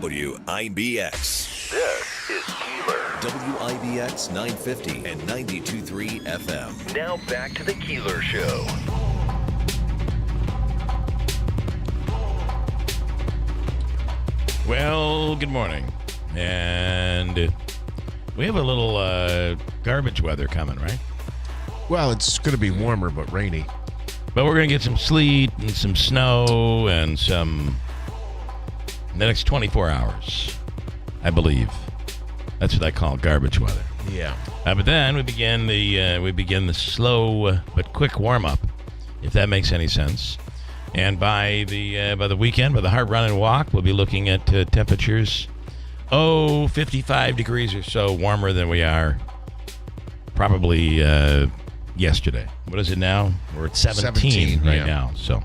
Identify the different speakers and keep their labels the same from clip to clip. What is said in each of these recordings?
Speaker 1: WIBX.
Speaker 2: This is Keeler.
Speaker 1: WIBX 950 and 92.3 FM.
Speaker 2: Now back to the Keeler Show.
Speaker 3: Well, good morning. And we have a little garbage weather coming, right?
Speaker 4: Well, it's going to be warmer but rainy.
Speaker 3: But we're going to get some sleet and some snow and some in the next 24 hours, I believe. That's what I call garbage weather.
Speaker 4: Yeah.
Speaker 3: But then we begin the slow but quick warm up, if that makes any sense. And by the weekend, by the Hard Run and Walk, we'll be looking at temperatures, 55 degrees or so warmer than we are probably yesterday. What is it now? We're at 17 right now. So,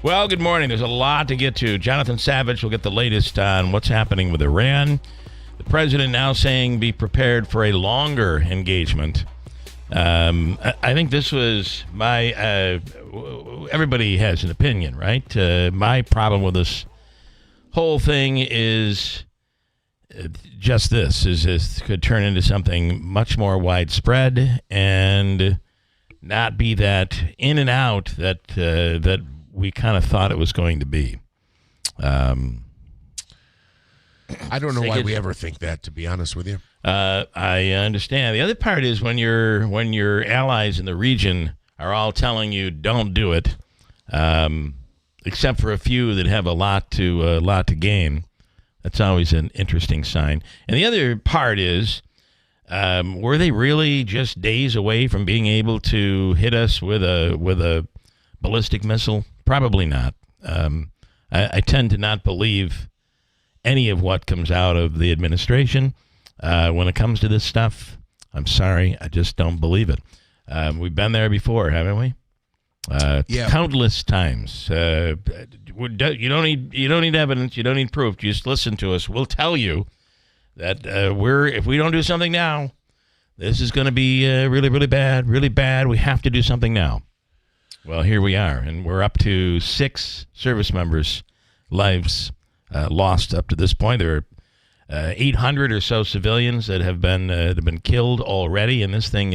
Speaker 3: well, good morning. There's a lot to get to. Jonathan Savage will get the latest on what's happening with Iran. The president now saying be prepared for a longer engagement. I think this was my... everybody has an opinion, right? My problem with this whole thing is just this, is this could turn into something much more widespread and not be that in and out that we kind of thought it was going to be.
Speaker 4: I don't know why we ever think that, to be honest with you.
Speaker 3: I understand. The other part is when your allies in the region are all telling you don't do it, except for a few that have a lot to gain. That's always an interesting sign. And the other part is, were they really just days away from being able to hit us with a ballistic missile? Probably not. I tend to not believe any of what comes out of the administration when it comes to this stuff. I'm sorry, I just don't believe it. We've been there before, haven't we?
Speaker 4: Yeah.
Speaker 3: Countless times. You don't need evidence. You don't need proof. Just listen to us. We'll tell you that if we don't do something now, this is going to be really, really bad. Really bad. We have to do something now. Well, here we are, and we're up to 6 service members' lives lost up to this point. There are 800 or so civilians that have been killed already, and this thing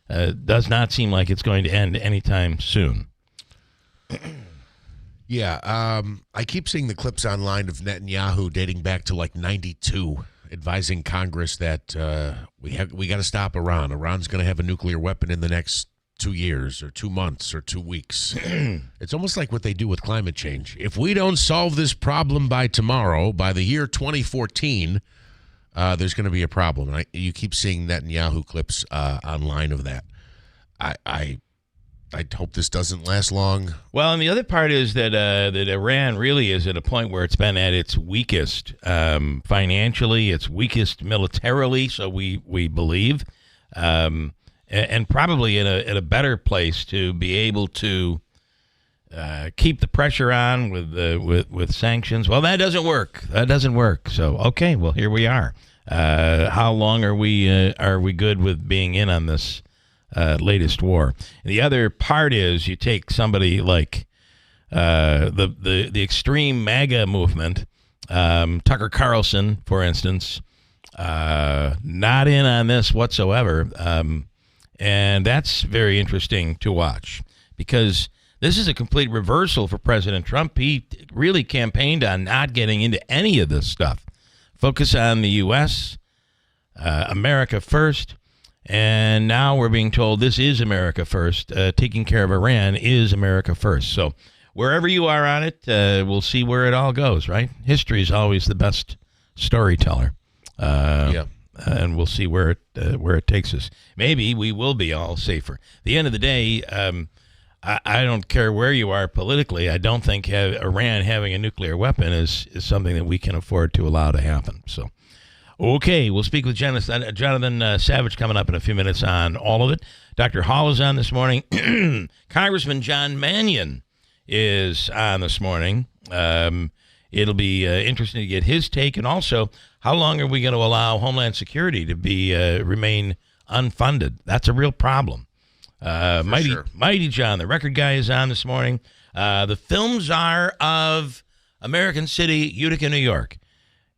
Speaker 3: does not seem like it's going to end anytime soon.
Speaker 4: Yeah, I keep seeing the clips online of Netanyahu dating back to like 92, advising Congress that we got to stop Iran. Iran's going to have a nuclear weapon in the next 2 years or 2 months or 2 weeks. It's almost like what they do with climate change. If we don't solve this problem by tomorrow, by the year 2014, there's going to be a problem. And you keep seeing Netanyahu clips online of that. I hope this doesn't last long.
Speaker 3: Well, and the other part is that Iran really is at a point where it's been at its weakest financially, its weakest militarily, so we believe, and probably in a better place to be able to keep the pressure on with sanctions. Well, that doesn't work. So okay, well here we are. How long are we good with being in on this latest war? And the other part is you take somebody like the extreme MAGA movement, Tucker Carlson, for instance, not in on this whatsoever, and that's very interesting to watch because this is a complete reversal for President Trump. He really campaigned on not getting into any of this stuff. Focus on the U.S., America first, and now we're being told this is America first. Taking care of Iran is America first. So wherever you are on it, we'll see where it all goes, right? History is always the best storyteller.
Speaker 4: Yeah.
Speaker 3: And we'll see where it takes us. Maybe we will be all safer. At the end of the day, I don't care where you are politically. I don't think Iran having a nuclear weapon is something that we can afford to allow to happen. So, okay, we'll speak with Jonathan Savage coming up in a few minutes on all of it. Dr. Hall is on this morning. Congressman John Mannion is on this morning. It'll be interesting to get his take, and also how long are we going to allow Homeland Security to remain unfunded? That's a real problem. Mighty John, the record guy, is on this morning. The film czar of American City, Utica, New York.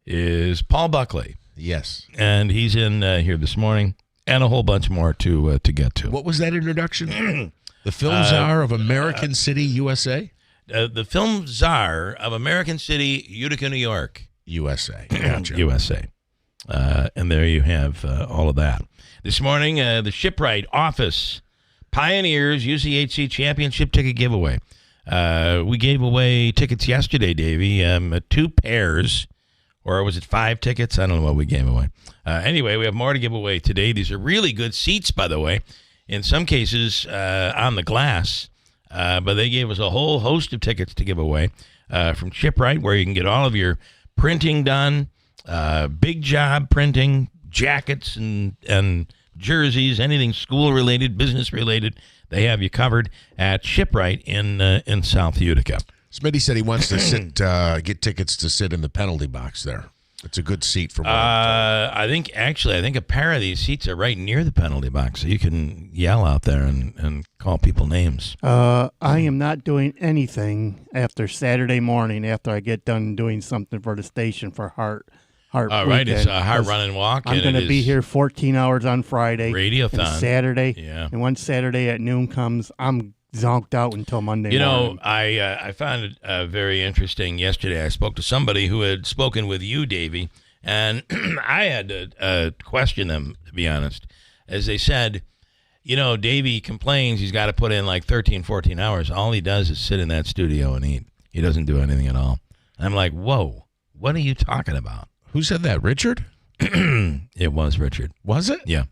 Speaker 3: is Paul Buckley.
Speaker 4: Yes.
Speaker 3: And he's in here this morning, and a whole bunch more to get to.
Speaker 4: What was that introduction? The film czar of American City, USA?
Speaker 3: The film czar of American City, Utica, New York.
Speaker 4: USA. Gotcha.
Speaker 3: USA. And there you have all of that. This morning, the Shipwright Office Pioneers UCHC Championship ticket giveaway. We gave away tickets yesterday, Davey. 2 pairs, or was it 5 tickets? I don't know what we gave away. Anyway, we have more to give away today. These are really good seats, by the way. In some cases, on the glass. But they gave us a whole host of tickets to give away from Shipwright, where you can get all of your printing done, big job printing, jackets and jerseys, anything school-related, business-related. They have you covered at Shipwright in South Utica.
Speaker 4: Smitty said he wants to sit, get tickets to sit in the penalty box there. It's a good seat for one.
Speaker 3: I think a pair of these seats are right near the penalty box, so you can yell out there and call people names.
Speaker 5: I am not doing anything after Saturday morning after I get done doing something for the station for Heart
Speaker 3: All right,
Speaker 5: weekend,
Speaker 3: it's a Heart Run and Walk.
Speaker 5: I'm going to be here 14 hours on Friday.
Speaker 3: Radiothon.
Speaker 5: And Saturday.
Speaker 3: Yeah.
Speaker 5: And once Saturday at noon comes, I'm zonked out until Monday morning.
Speaker 3: I found it very interesting yesterday. I spoke to somebody who had spoken with you, Davey, and I had to question them, to be honest, as they said, Davey complains he's got to put in like 13, 14 hours. All he does is sit in that studio and eat. He doesn't do anything at all. I'm like, whoa, what are you talking about?
Speaker 4: Who said that? Richard?
Speaker 3: It was Richard.
Speaker 4: Was it?
Speaker 3: Yeah.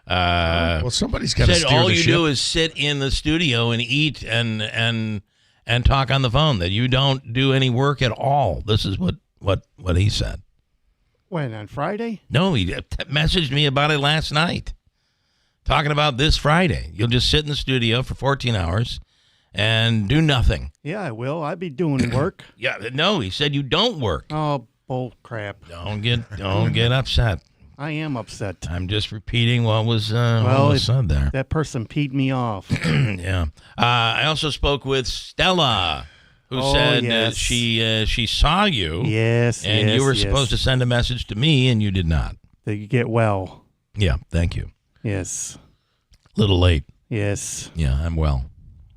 Speaker 4: Well, somebody's got to
Speaker 3: said
Speaker 4: steer
Speaker 3: all
Speaker 4: the
Speaker 3: you
Speaker 4: ship.
Speaker 3: do is sit in the studio and eat and talk on the phone. That you don't do any work at all. This is what he said.
Speaker 5: When, on Friday?
Speaker 3: No, he messaged me about it last night, talking about this Friday. You'll just sit in the studio for 14 hours and do nothing.
Speaker 5: Yeah, I will. I'll be doing work.
Speaker 3: Yeah, no, he said you don't work.
Speaker 5: Oh, bull crap.
Speaker 3: Don't get upset.
Speaker 5: I am upset.
Speaker 3: I'm just repeating what was said there.
Speaker 5: That person peed me off.
Speaker 3: Yeah. I also spoke with Stella, who said
Speaker 5: yes.
Speaker 3: she saw you.
Speaker 5: Yes,
Speaker 3: and you were supposed to send a message to me, and you did not.
Speaker 5: That you get well.
Speaker 3: Yeah, thank you.
Speaker 5: Yes.
Speaker 3: A little late.
Speaker 5: Yes.
Speaker 3: Yeah, I'm well.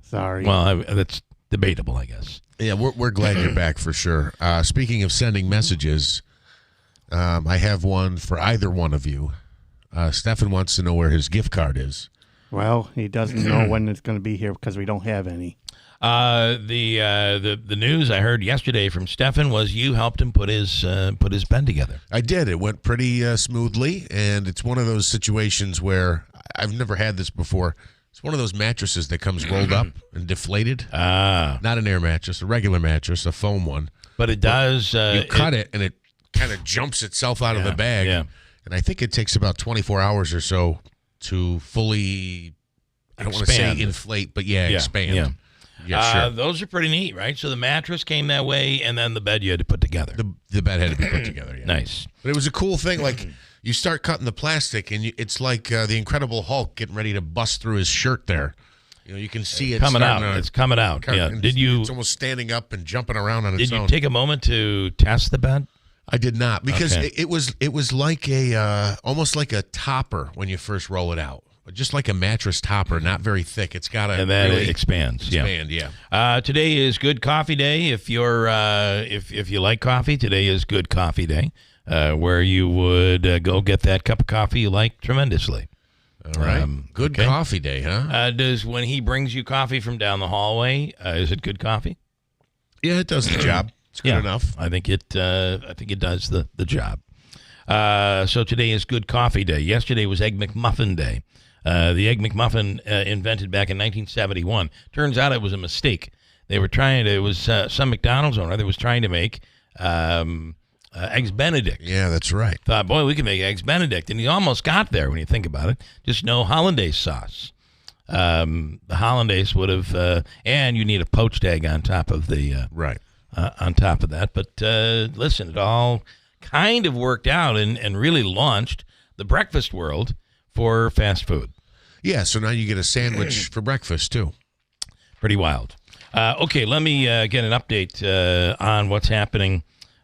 Speaker 5: Sorry.
Speaker 3: Well, that's debatable, I guess.
Speaker 4: Yeah, we're glad you're back for sure. Speaking of sending messages, I have one for either one of you. Stefan wants to know where his gift card is.
Speaker 5: Well, he doesn't know when it's going to be here because we don't have any.
Speaker 3: The news I heard yesterday from Stefan was you helped him put his bed together.
Speaker 4: I did. It went pretty smoothly, and it's one of those situations where I've never had this before. It's one of those mattresses that comes rolled up and deflated. Not an air mattress, a regular mattress, a foam one.
Speaker 3: But it does.
Speaker 4: You cut it, and it kind of jumps itself out of the bag.
Speaker 3: Yeah.
Speaker 4: And I think it takes about 24 hours or so to fully, I don't want to say inflate, but expand.
Speaker 3: Yeah.
Speaker 4: Yeah, sure.
Speaker 3: Those are pretty neat, right? So the mattress came that way, and then the bed you had to put together.
Speaker 4: The bed had to be put together, yeah.
Speaker 3: Nice.
Speaker 4: But it was a cool thing. Like, you start cutting the plastic, and it's like the Incredible Hulk getting ready to bust through his shirt there. You can see it
Speaker 3: coming out. It's coming out. Yeah.
Speaker 4: It's almost standing up and jumping around on its own.
Speaker 3: Did you take a moment to test the bed?
Speaker 4: I did not, because it was like almost like a topper when you first roll it out. Just like a mattress topper, not very thick. It's got to
Speaker 3: and then
Speaker 4: really
Speaker 3: it expands.
Speaker 4: Yeah.
Speaker 3: Today is Good Coffee Day. If you're if you like coffee, today is Good Coffee Day, where you would go get that cup of coffee you like tremendously.
Speaker 4: All right. Good Coffee Day, huh?
Speaker 3: Does when he brings you coffee from down the hallway, is it good coffee?
Speaker 4: Yeah, it does the job. It's good enough.
Speaker 3: I think it does the job. So today is Good Coffee Day. Yesterday was Egg McMuffin Day. The Egg McMuffin invented back in 1971. Turns out it was a mistake. They were trying to. It was some McDonald's owner that was trying to make Eggs Benedict.
Speaker 4: Yeah, that's right.
Speaker 3: Thought, boy, we can make Eggs Benedict, and he almost got there when you think about it. Just no hollandaise sauce. The hollandaise would have, and you need a poached egg on top of the
Speaker 4: right.
Speaker 3: On top of that. But listen, it all kind of worked out and really launched the breakfast world for fast food.
Speaker 4: Yeah, so now you get a sandwich for breakfast, too.
Speaker 3: Pretty wild. Okay, let me get an update on what's happening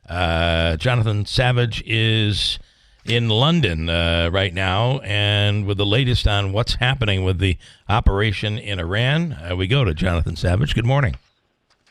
Speaker 3: Jonathan Savage is in London right now, and with the latest on what's happening with the operation in Iran, we go to Jonathan Savage. Good morning.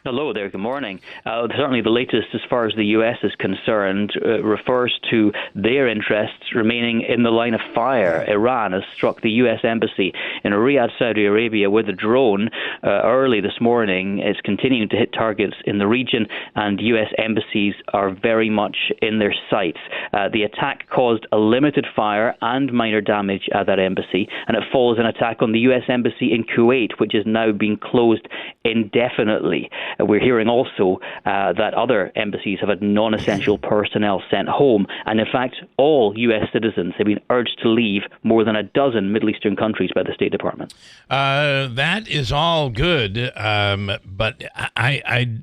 Speaker 6: Hello there, good morning. Certainly the latest as far as the U.S. is concerned refers to their interests remaining in the line of fire. Iran has struck the U.S. Embassy in Riyadh, Saudi Arabia with a drone early this morning. It's continuing to hit targets in the region, and U.S. embassies are very much in their sights. The attack caused a limited fire and minor damage at that embassy, and it follows an attack on the U.S. Embassy in Kuwait, which is now being closed indefinitely. We're hearing also that other embassies have had non-essential personnel sent home. And in fact, all U.S. citizens have been urged to leave more than a dozen Middle Eastern countries by the State Department.
Speaker 3: That is all good. But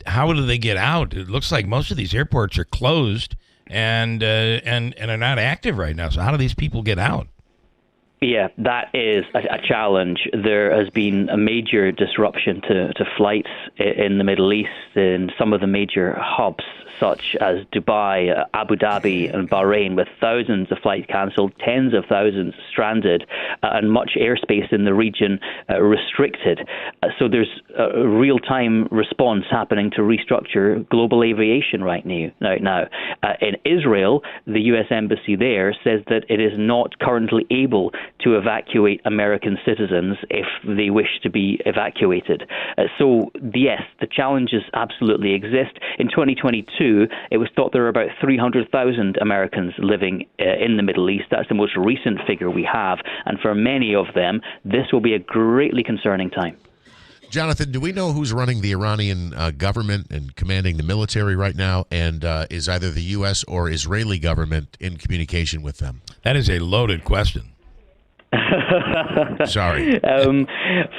Speaker 3: how do they get out? It looks like most of these airports are closed and are not active right now. So how do these people get out?
Speaker 6: Yeah, that is a challenge. There has been a major disruption to flights in the Middle East in some of the major hubs, such as Dubai, Abu Dhabi and Bahrain, with thousands of flights cancelled, tens of thousands stranded, and much airspace in the region restricted. So there's a real-time response happening to restructure global aviation right now. In Israel, the U.S. Embassy there says that it is not currently able to evacuate American citizens if they wish to be evacuated. So, yes, the challenges absolutely exist. In 2022, it was thought there were about 300,000 Americans living in the Middle East. That's the most recent figure we have. And for many of them, this will be a greatly concerning time.
Speaker 4: Jonathan, do we know who's running the Iranian government and commanding the military right now? And is either the U.S. or Israeli government in communication with them?
Speaker 3: That is a loaded question.
Speaker 4: Sorry.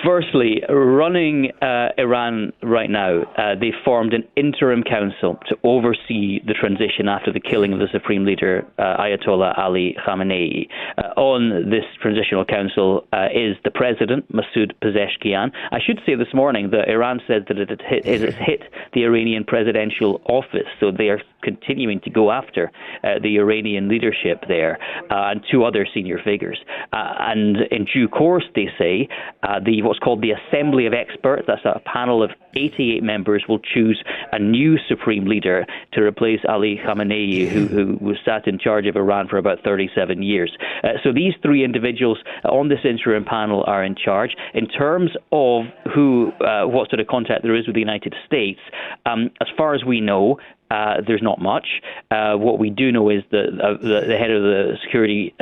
Speaker 6: Firstly, running Iran right now, they formed an interim council to oversee the transition after the killing of the supreme leader, Ayatollah Ali Khamenei. On this transitional council is the president, Masoud Pezeshkian. I should say this morning that Iran said that it has hit the Iranian presidential office, so they are continuing to go after the Iranian leadership there and two other senior figures. And in due course, they say, what's called the Assembly of Experts, that's a panel of 88 members, will choose a new supreme leader to replace Ali Khamenei, who was sat in charge of Iran for about 37 years. So these three individuals on this interim panel are in charge. In terms of what sort of contact there is with the United States, as far as we know, there's not much. What we do know is that the head of the security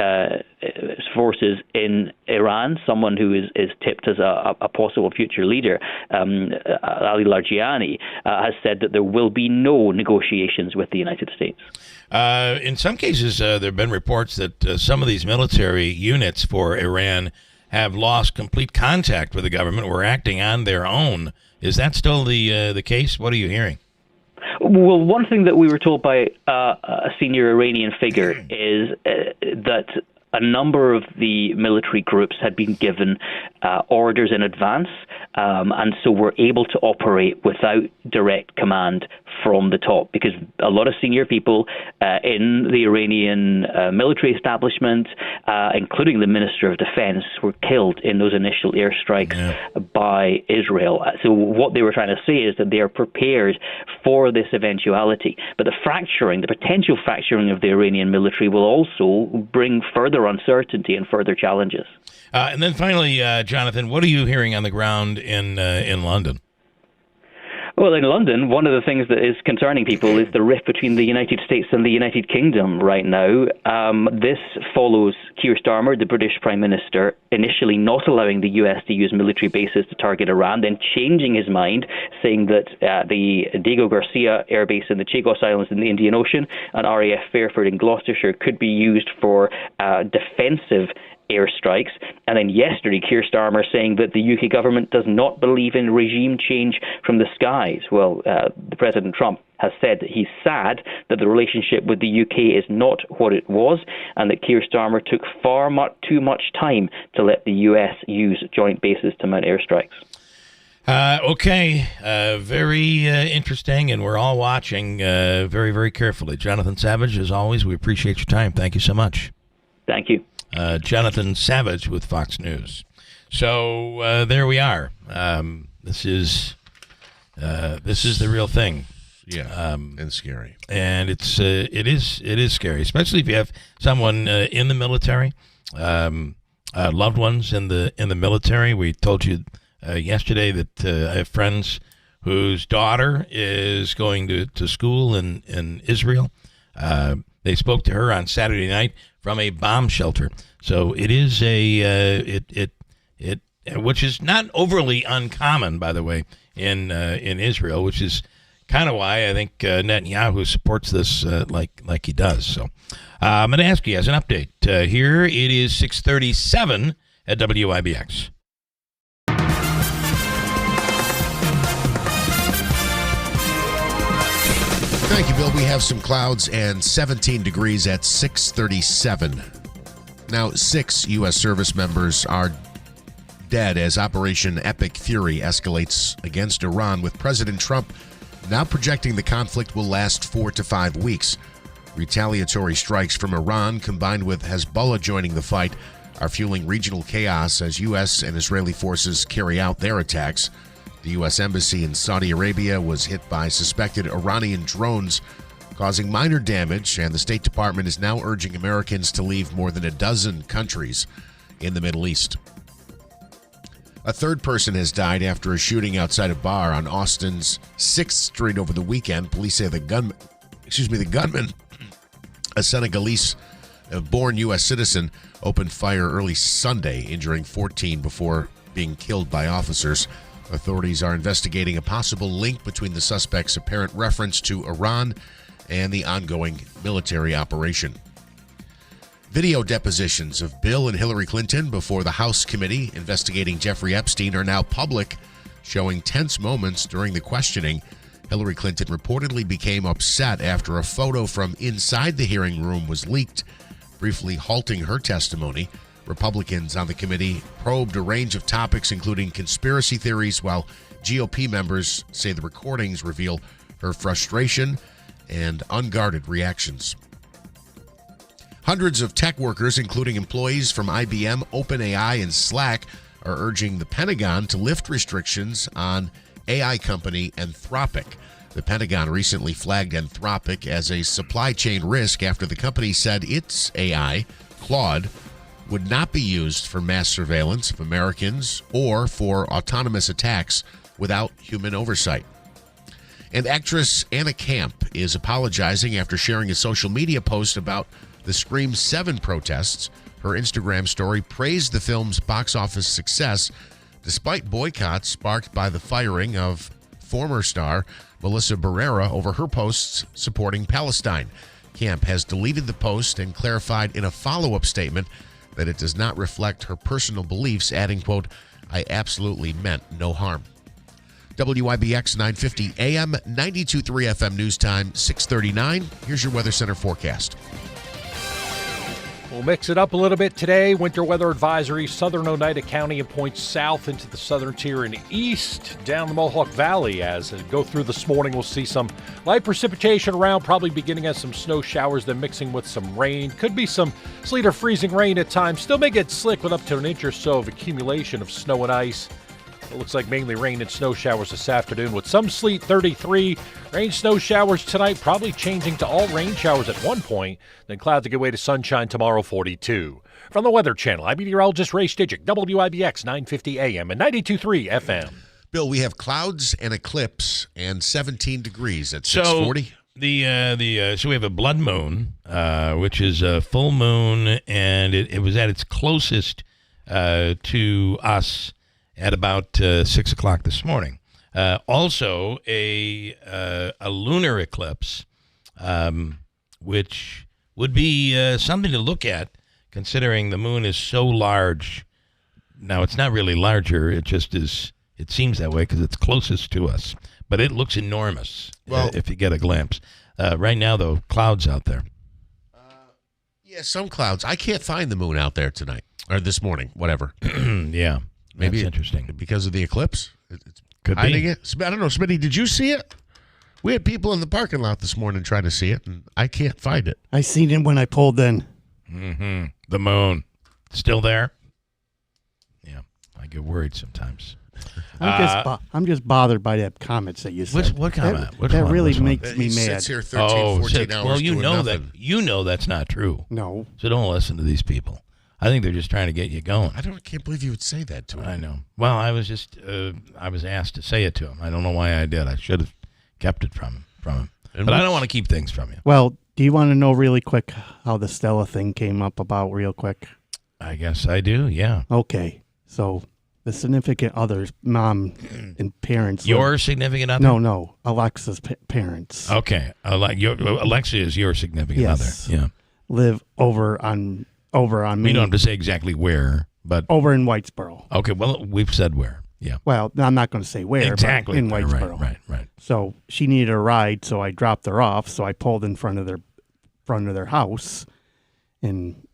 Speaker 6: forces in Iran, someone who is tipped as a possible future leader, Ali Larijani, has said that there will be no negotiations with the United States.
Speaker 3: In some cases, there have been reports that some of these military units for Iran have lost complete contact with the government, were acting on their own. Is that still the case? What are you hearing?
Speaker 6: Well, one thing that we were told by a senior Iranian figure is that a number of the military groups had been given orders in advance, and so were able to operate without direct command from the top, because a lot of senior people in the Iranian military establishment, including the Minister of Defense, were killed in those initial airstrikes by Israel. So what they were trying to say is that they are prepared for this eventuality. But the potential fracturing of the Iranian military will also bring further uncertainty and further challenges.
Speaker 3: And then finally, Jonathan, what are you hearing on the ground in London?
Speaker 6: Well, in London, one of the things that is concerning people is the rift between the United States and the United Kingdom right now. This follows Keir Starmer, the British Prime Minister, initially not allowing the US to use military bases to target Iran, then changing his mind, saying that the Diego Garcia Air Base in the Chagos Islands in the Indian Ocean and RAF Fairford in Gloucestershire could be used for defensive airstrikes. And then yesterday, Keir Starmer saying that the UK government does not believe in regime change from the skies. Well, President Trump has said that he's sad that the relationship with the UK is not what it was, and that Keir Starmer took too much time to let the US use joint bases to mount airstrikes.
Speaker 3: Okay, very interesting, and we're all watching very, very carefully. Jonathan Savage, as always, we appreciate your time. Thank you so much.
Speaker 6: Thank you.
Speaker 3: Jonathan Savage with Fox News. So there we are. This is the real thing.
Speaker 4: Yeah, and scary.
Speaker 3: And it is scary, especially if you have someone in the military, loved ones in the military. We told you yesterday that I have friends whose daughter is going to school in Israel. They spoke to her on Saturday night from a bomb shelter. So it is which is not overly uncommon, by the way, in Israel, which is kind of why I think Netanyahu supports this like he does. So I'm going to ask you as an update. Here it is 6:37 at WIBX.
Speaker 4: Thank you, Bill. We have some clouds and 17 degrees at 6:37. Now, 6 U.S. service members are dead as Operation Epic Fury escalates against Iran, with President Trump now projecting the conflict will last 4 to 5 weeks. Retaliatory strikes from Iran, combined with Hezbollah joining the fight, are fueling regional chaos as U.S. and Israeli forces carry out their attacks. The U.S. Embassy in Saudi Arabia was hit by suspected Iranian drones, causing minor damage, and the State Department is now urging Americans to leave more than a dozen countries in the Middle East. A third person has died after a shooting outside a bar on Austin's 6th Street over the weekend. Police say the gunman, a Senegalese-born U.S. citizen, opened fire early Sunday, injuring 14 before being killed by officers. Authorities are investigating a possible link between the suspect's apparent reference to Iran and the ongoing military operation. Video depositions of Bill and Hillary Clinton before the House committee investigating Jeffrey Epstein are now public, showing tense moments during the questioning. Hillary Clinton reportedly became upset after a photo from inside the hearing room was leaked, briefly halting her testimony. Republicans on the committee probed a range of topics, including conspiracy theories, while GOP members say the recordings reveal her frustration and unguarded reactions. Hundreds of tech workers, including employees from IBM, OpenAI, and Slack, are urging the Pentagon to lift restrictions on AI company Anthropic. The Pentagon recently flagged Anthropic as a supply chain risk after the company said its AI, Claude, would not be used for mass surveillance of Americans or for autonomous attacks without human oversight. And actress Anna Camp is apologizing after sharing a social media post about the Scream 7 protests. Her Instagram story praised the film's box office success, despite boycotts sparked by the firing of former star Melissa Barrera over her posts supporting Palestine. Camp has deleted the post and clarified in a follow-up statement that it does not reflect her personal beliefs, adding, quote, "I absolutely meant no harm." WIBX 950 AM, 92.3 FM news time, 6:39. Here's your Weather Center forecast.
Speaker 7: We'll mix it up a little bit today. Winter weather advisory, southern Oneida County and points south into the southern tier and east down the Mohawk Valley. As we go through this morning, we'll see some light precipitation around, probably beginning as some snow showers, then mixing with some rain. Could be some sleet or freezing rain at times. Still may get slick with up to an inch or so of accumulation of snow and ice. It looks like mainly rain and snow showers this afternoon with some sleet, 33. Rain, snow showers tonight, probably changing to all rain showers at one point. Then clouds to give way to sunshine tomorrow, 42. From the Weather Channel, I'm meteorologist Ray Stidgick, WIBX 950 AM and 92.3 FM.
Speaker 4: Bill, we have clouds and eclipse and 17 degrees at 6:40.
Speaker 3: So we have a blood moon, which is a full moon, and it was at its closest to us at about 6 o'clock this morning. Also, a lunar eclipse, which would be something to look at, considering the moon is so large. Now, it's not really larger. It just is. It seems that way because it's closest to us. But it looks enormous if you get a glimpse. Right now, though, clouds out there.
Speaker 4: Yeah, some clouds. I can't find the moon out there tonight or this morning, whatever.
Speaker 3: Yeah. Maybe that's interesting
Speaker 4: because of the eclipse.
Speaker 3: Could
Speaker 4: hiding
Speaker 3: be.
Speaker 4: it. I don't know, Smitty, did you see it? We had people in the parking lot this morning trying to see it, and I can't find it.
Speaker 5: I seen it when I pulled in.
Speaker 3: Mm-hmm. The moon. Still there? Yeah. I get worried sometimes.
Speaker 5: I'm just bothered by that comments that you said.
Speaker 3: What comment?
Speaker 5: That really
Speaker 3: Which one?
Speaker 5: makes me
Speaker 4: He
Speaker 5: mad.
Speaker 4: sits here 13, 14 hours
Speaker 3: well, you
Speaker 4: doing
Speaker 3: know
Speaker 4: nothing.
Speaker 3: you know that's not true.
Speaker 5: No.
Speaker 3: So don't listen to these people. I think they're just trying to get you going.
Speaker 4: I can't believe you would say that to him.
Speaker 3: I know. Well, I was just I was asked to say it to him. I don't know why I did. I should have kept it from him. But I don't want to keep things from you.
Speaker 5: Well, do you want to know really quick how the Stella thing came up about real quick?
Speaker 3: I guess I do. Yeah.
Speaker 5: Okay. So the significant other's mom and parents.
Speaker 3: Your significant other?
Speaker 5: No. Alexa's parents.
Speaker 3: Okay. Alexa is your significant
Speaker 5: Yes.
Speaker 3: other. Yeah.
Speaker 5: Live over on
Speaker 3: We
Speaker 5: Main.
Speaker 3: don't have to say exactly where, but
Speaker 5: Over in Whitesboro.
Speaker 3: okay. Well, we've said where. Yeah.
Speaker 5: Well, I'm not going to say where.
Speaker 3: Exactly.
Speaker 5: But in Whitesboro.
Speaker 3: Right.
Speaker 5: So she needed a ride, so I dropped her off. So I pulled in front of their house, and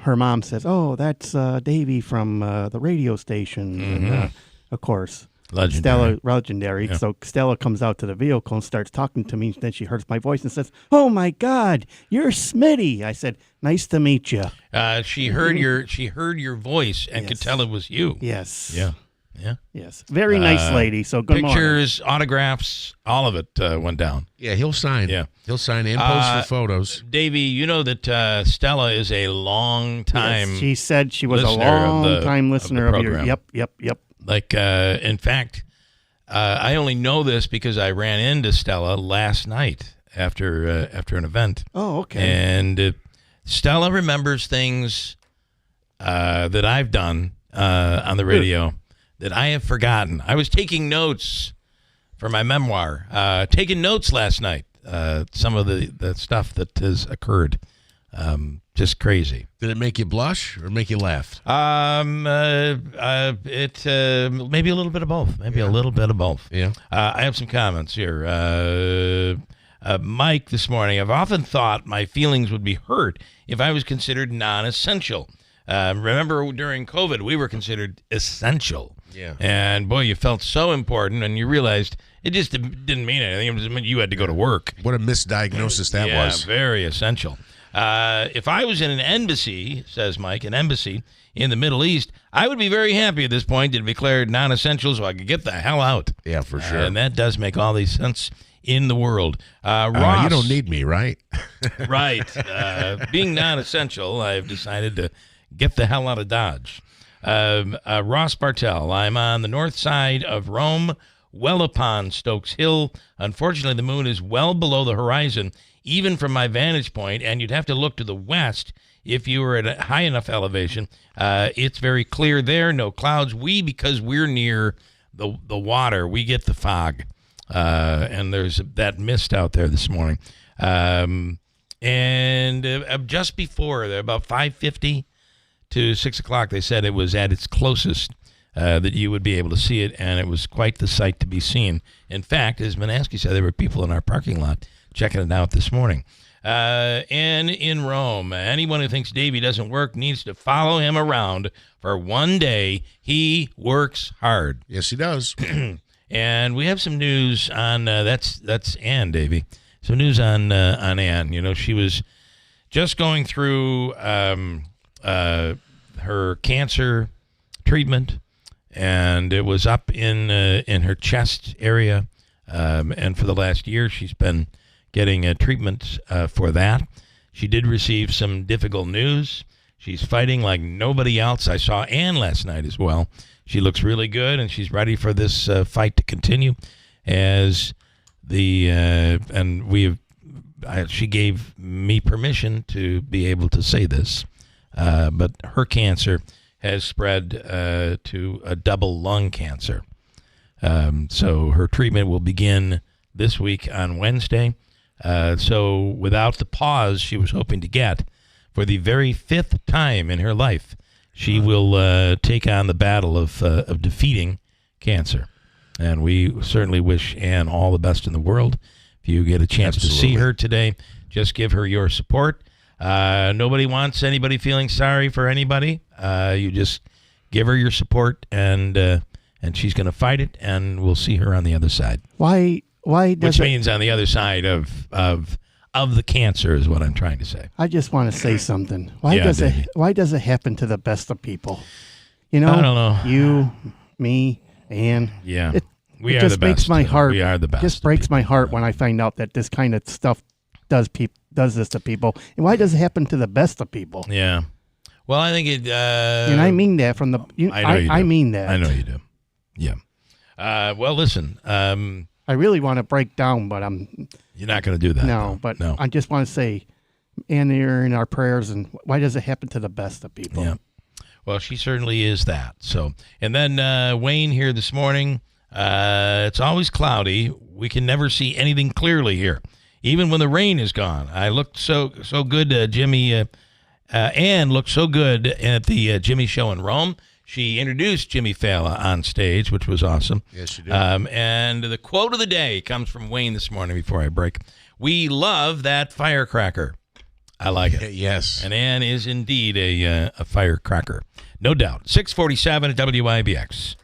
Speaker 5: her mom says, "Oh, that's Davy from the radio station." And, of course,
Speaker 3: Legendary.
Speaker 5: legendary.
Speaker 3: Yeah.
Speaker 5: So Stella comes out to the vehicle and starts talking to me. Then she hears my voice and says, "Oh my God, you're Smitty." I said, "Nice to meet you."
Speaker 3: She heard your voice and could
Speaker 5: Yes.
Speaker 3: tell it was you.
Speaker 5: Yes.
Speaker 3: Yeah.
Speaker 5: Yes. Very nice lady. So good morning.
Speaker 3: Pictures, autographs, all of it went down.
Speaker 4: Yeah, he'll sign.
Speaker 3: Yeah.
Speaker 4: He'll sign and pose for photos.
Speaker 3: Davey, you know that Stella is a long time.
Speaker 5: Yes, she said she was a
Speaker 3: listener of
Speaker 5: long
Speaker 3: the-
Speaker 5: time
Speaker 3: of the
Speaker 5: listener of your.
Speaker 3: program.
Speaker 5: Yep.
Speaker 3: Like, in fact, I only know this because I ran into Stella last night after an event.
Speaker 5: Oh, okay.
Speaker 3: And Stella remembers things that I've done on the radio that I have forgotten. I was taking notes for my memoir, taking notes last night, some of the stuff that has occurred. Just crazy.
Speaker 4: Did it make you blush or make you laugh?
Speaker 3: It maybe a little bit of both. Maybe a little bit of both.
Speaker 4: Yeah.
Speaker 3: I have some comments here. Mike, this morning, I've often thought my feelings would be hurt if I was considered non-essential. Remember during COVID, we were considered essential.
Speaker 4: Yeah.
Speaker 3: And boy, you felt so important, and you realized it just didn't mean anything. It just meant you had to go to work.
Speaker 4: What a misdiagnosis that
Speaker 3: Yeah,
Speaker 4: was.
Speaker 3: very essential. If I was in an embassy, says Mike, an embassy in the Middle East, I would be very happy at this point to be declared non-essential so I could get the hell out.
Speaker 4: Yeah, for sure.
Speaker 3: And that does make all the sense in the world. Ross,
Speaker 4: you don't need me, right?
Speaker 3: right. Being non-essential, I've decided to get the hell out of Dodge. Ross Bartell, I'm on the north side of Rome, well upon Stokes Hill. Unfortunately, the moon is well below the horizon, even from my vantage point, and you'd have to look to the west if you were at a high enough elevation. It's very clear there, no clouds. Because we're near the water, we get the fog, and there's that mist out there this morning. And just before, about 5:50 to 6 o'clock, they said it was at its closest that you would be able to see it, and it was quite the sight to be seen. In fact, as Manaski said, there were people in our parking lot checking it out this morning. And in Rome, anyone who thinks Davey doesn't work needs to follow him around for one day. He works hard.
Speaker 4: Yes, he does.
Speaker 3: And we have some news on that's Ann, Davey. Some news on Ann. You know, she was just going through her cancer treatment, and it was up in her chest area. And for the last year, she's been getting treatment for that. She did receive some difficult news. She's fighting like nobody else. I saw Ann last night as well. She looks really good, and she's ready for this fight to continue. As she gave me permission to be able to say this, but her cancer has spread to a double lung cancer. So her treatment will begin this week on Wednesday. So without the pause she was hoping to get, for the very fifth time in her life, she will take on the battle of defeating cancer. And we certainly wish Ann all the best in the world. If you get a chance to see her today, just give her your support. Nobody wants anybody feeling sorry for anybody. You just give her your support and and she's going to fight it, and we'll see her on the other side.
Speaker 5: Why does
Speaker 3: Which
Speaker 5: it,
Speaker 3: means on the other side of the cancer is what I'm trying to say.
Speaker 5: I just want to say something. Why
Speaker 3: Yeah,
Speaker 5: does
Speaker 3: Davey.
Speaker 5: it why does it happen to the best of people? You know,
Speaker 3: I don't know.
Speaker 5: You, me, Ann.
Speaker 3: Yeah.
Speaker 5: It
Speaker 3: We are
Speaker 5: just
Speaker 3: the best.
Speaker 5: breaks my heart.
Speaker 3: We are the best.
Speaker 5: Just breaks my heart when I find out that this kind of stuff does this to people. And why does it happen to the best of people?
Speaker 3: Yeah. Well, I think it.
Speaker 5: And I mean that from the.
Speaker 3: I know you do.
Speaker 5: I mean that.
Speaker 3: I know you do. Yeah. Well, listen.
Speaker 5: I really want to break down, but I'm.
Speaker 3: You're not going to do that.
Speaker 5: No,
Speaker 3: though.
Speaker 5: but
Speaker 3: no.
Speaker 5: I just want to say, Ann, you're in our prayers, and why does it happen to the best of people?
Speaker 3: Yeah. Well, she certainly is that. So, and then Wayne here this morning. It's always cloudy. We can never see anything clearly here, even when the rain is gone. I looked so good, Jimmy. Ann looked so good at the Jimmy show in Rome. She introduced Jimmy Fallon on stage, which was awesome.
Speaker 4: Yes, she did.
Speaker 3: And the quote of the day comes from Wayne this morning before I break. We love that firecracker. I like it.
Speaker 4: Yes.
Speaker 3: And Ann is indeed a firecracker. No doubt. 647 at WIBX.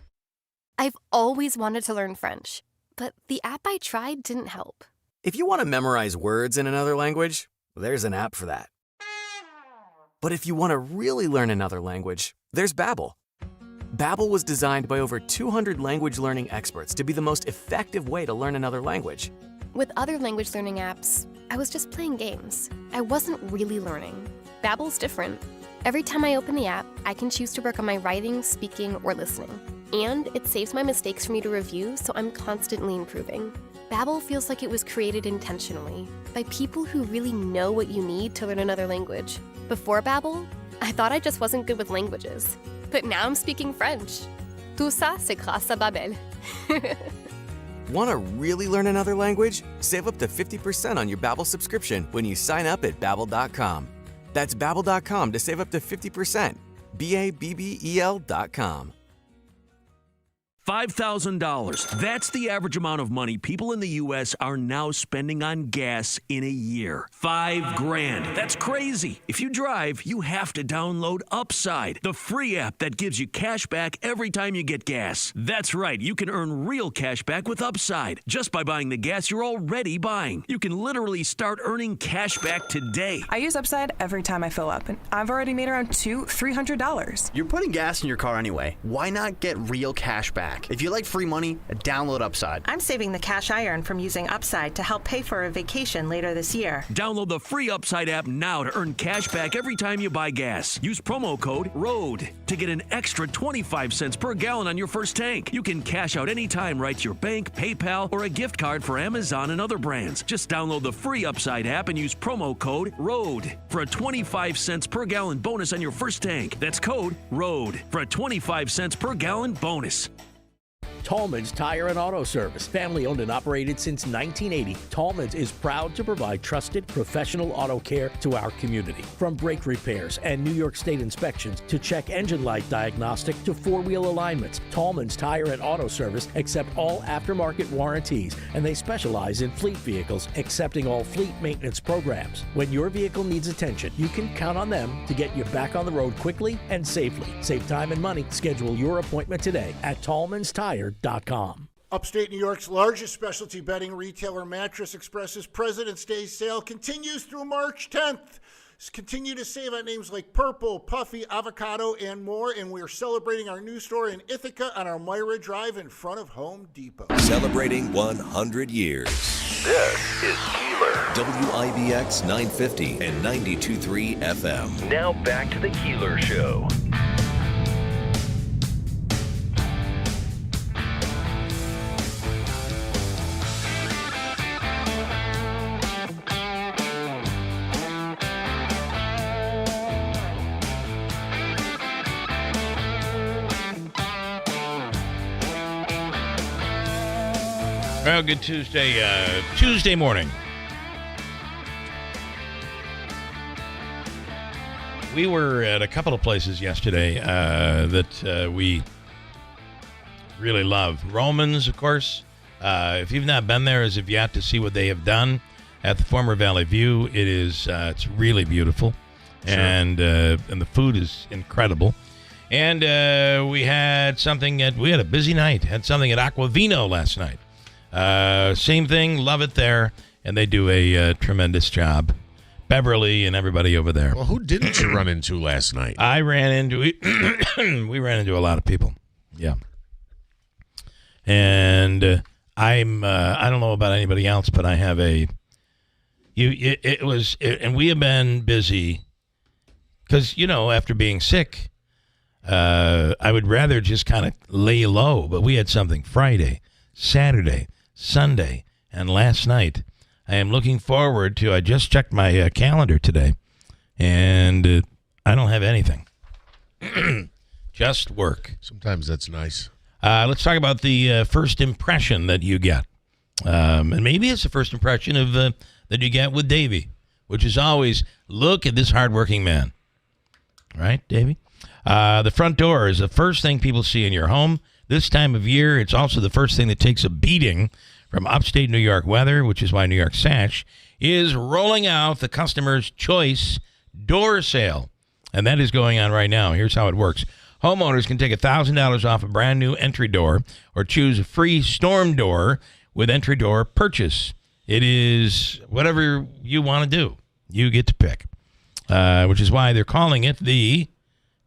Speaker 8: I've always wanted to learn French, but the app I tried didn't help.
Speaker 9: If you want to memorize words in another language, there's an app for that. But if you want to really learn another language, there's Babbel. Babbel was designed by over 200 language learning experts to be the most effective way to learn another language.
Speaker 8: With other language learning apps, I was just playing games. I wasn't really learning. Babbel's different. Every time I open the app, I can choose to work on my writing, speaking, or listening. And it saves my mistakes for me to review, so I'm constantly improving. Babbel feels like it was created intentionally by people who really know what you need to learn another language. Before Babbel, I thought I just wasn't good with languages. But now I'm speaking French. Tout ça, c'est grâce à Babbel.
Speaker 9: Want to really learn another language? Save up to 50% on your Babbel subscription when you sign up at Babbel.com. That's Babbel.com to save up to 50%. Babbel.com.
Speaker 10: $5,000. That's the average amount of money people in the U.S. are now spending on gas in a year. $5,000. That's crazy. If you drive, you have to download Upside, the free app that gives you cash back every time you get gas. That's right. You can earn real cash back with Upside just by buying the gas you're already buying. You can literally start earning cash back today.
Speaker 11: I use Upside every time I fill up, and I've already made around $300.
Speaker 12: You're putting gas in your car anyway. Why not get real cash back? If you like free money, download Upside.
Speaker 11: I'm saving the cash I earn from using Upside to help pay for a vacation later this year.
Speaker 10: Download the free Upside app now to earn cash back every time you buy gas. Use promo code ROAD to get an extra 25 cents per gallon on your first tank. You can cash out anytime right to your bank, PayPal, or a gift card for Amazon and other brands. Just download the free Upside app and use promo code ROAD for a 25 cents per gallon bonus on your first tank. That's code ROAD for a 25 cents per gallon bonus.
Speaker 13: Tallman's Tire and Auto Service. Family owned and operated since 1980, Tallman's is proud to provide trusted, professional auto care to our community. From brake repairs and New York State inspections to check engine light diagnostic to four-wheel alignments, Tallman's Tire and Auto Service accept all aftermarket warranties, and they specialize in fleet vehicles, accepting all fleet maintenance programs. When your vehicle needs attention, you can count on them to get you back on the road quickly and safely. Save time and money. Schedule your appointment today at tallmanstire.com.
Speaker 14: Upstate New York's largest specialty bedding retailer, Mattress Express's President's Day sale continues through March 10th. Continue to save on names like Purple, Puffy, Avocado, and more. And we're celebrating our new store in Ithaca on Elmira Drive in front of Home Depot.
Speaker 1: Celebrating 100 years.
Speaker 2: This is Keeler.
Speaker 1: WIBX 950 and 92.3 FM.
Speaker 2: Now back to the Keeler Show.
Speaker 3: Well, good Tuesday morning. We were at a couple of places yesterday that we really love. Romans, of course. If you've not been there, as if yet to see what they have done at the former Valley View, it's really beautiful, sure. And the food is incredible. And we had a busy night. Had something at Aquavino last night. Same thing, love it there. And they do a tremendous job. Beverly and everybody over there.
Speaker 4: Well, who didn't you run into last night?
Speaker 3: We ran into a lot of people. Yeah. And I don't know about anybody else, but I have and we have been busy because, after being sick, I would rather just kind of lay low, but we had something Friday, Saturday, Sunday, and last night. I am looking forward to, I just checked my calendar today, and I don't have anything. Just work.
Speaker 4: Sometimes that's nice.
Speaker 3: Let's talk about the first impression that you get. And maybe it's the first impression of that you get with Davey, which is always, look at this hardworking man. Right, Davey? The front door is the first thing people see in your home. This time of year, it's also the first thing that takes a beating from upstate New York weather, which is why New York Sash is rolling out the Customer's Choice Door Sale. And that is going on right now. Here's how it works. Homeowners can take $1,000 off a brand new entry door or choose a free storm door with entry door purchase. It is whatever you want to do. You get to pick, which is why they're calling it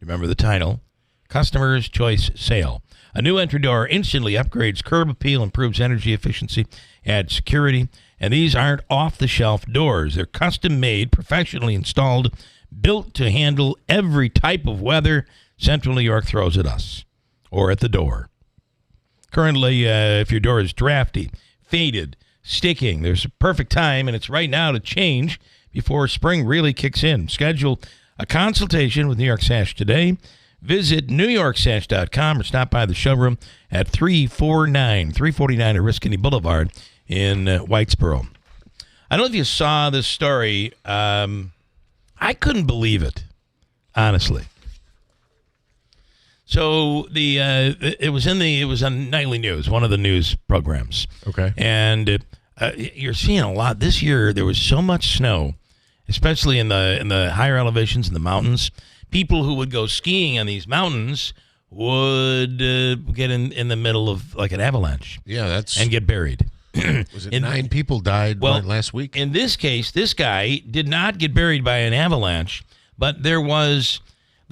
Speaker 3: remember the title, Customer's Choice Sale. A new entry door instantly upgrades curb appeal, improves energy efficiency, adds security, and these aren't off-the-shelf doors. They're custom-made, professionally installed, built to handle every type of weather Central New York throws at us or at the door. Currently, if your door is drafty, faded, sticking, there's a perfect time, and it's right now to change before spring really kicks in. Schedule a consultation with New York Sash today. Visit NewYorkSash.com or stop by the showroom at 349 Oriskany Boulevard in Whitesboro. I don't know if you saw this story. I couldn't believe it, honestly. So it was on Nightly News, one of the news programs.
Speaker 4: Okay.
Speaker 3: And you're seeing a lot this year. There was so much snow, especially in the higher elevations in the mountains. People who would go skiing on these mountains would get in the middle of like an avalanche.
Speaker 4: Yeah,
Speaker 3: and get buried.
Speaker 4: Was it 9 people died last week?
Speaker 3: In this case, this guy did not get buried by an avalanche, but the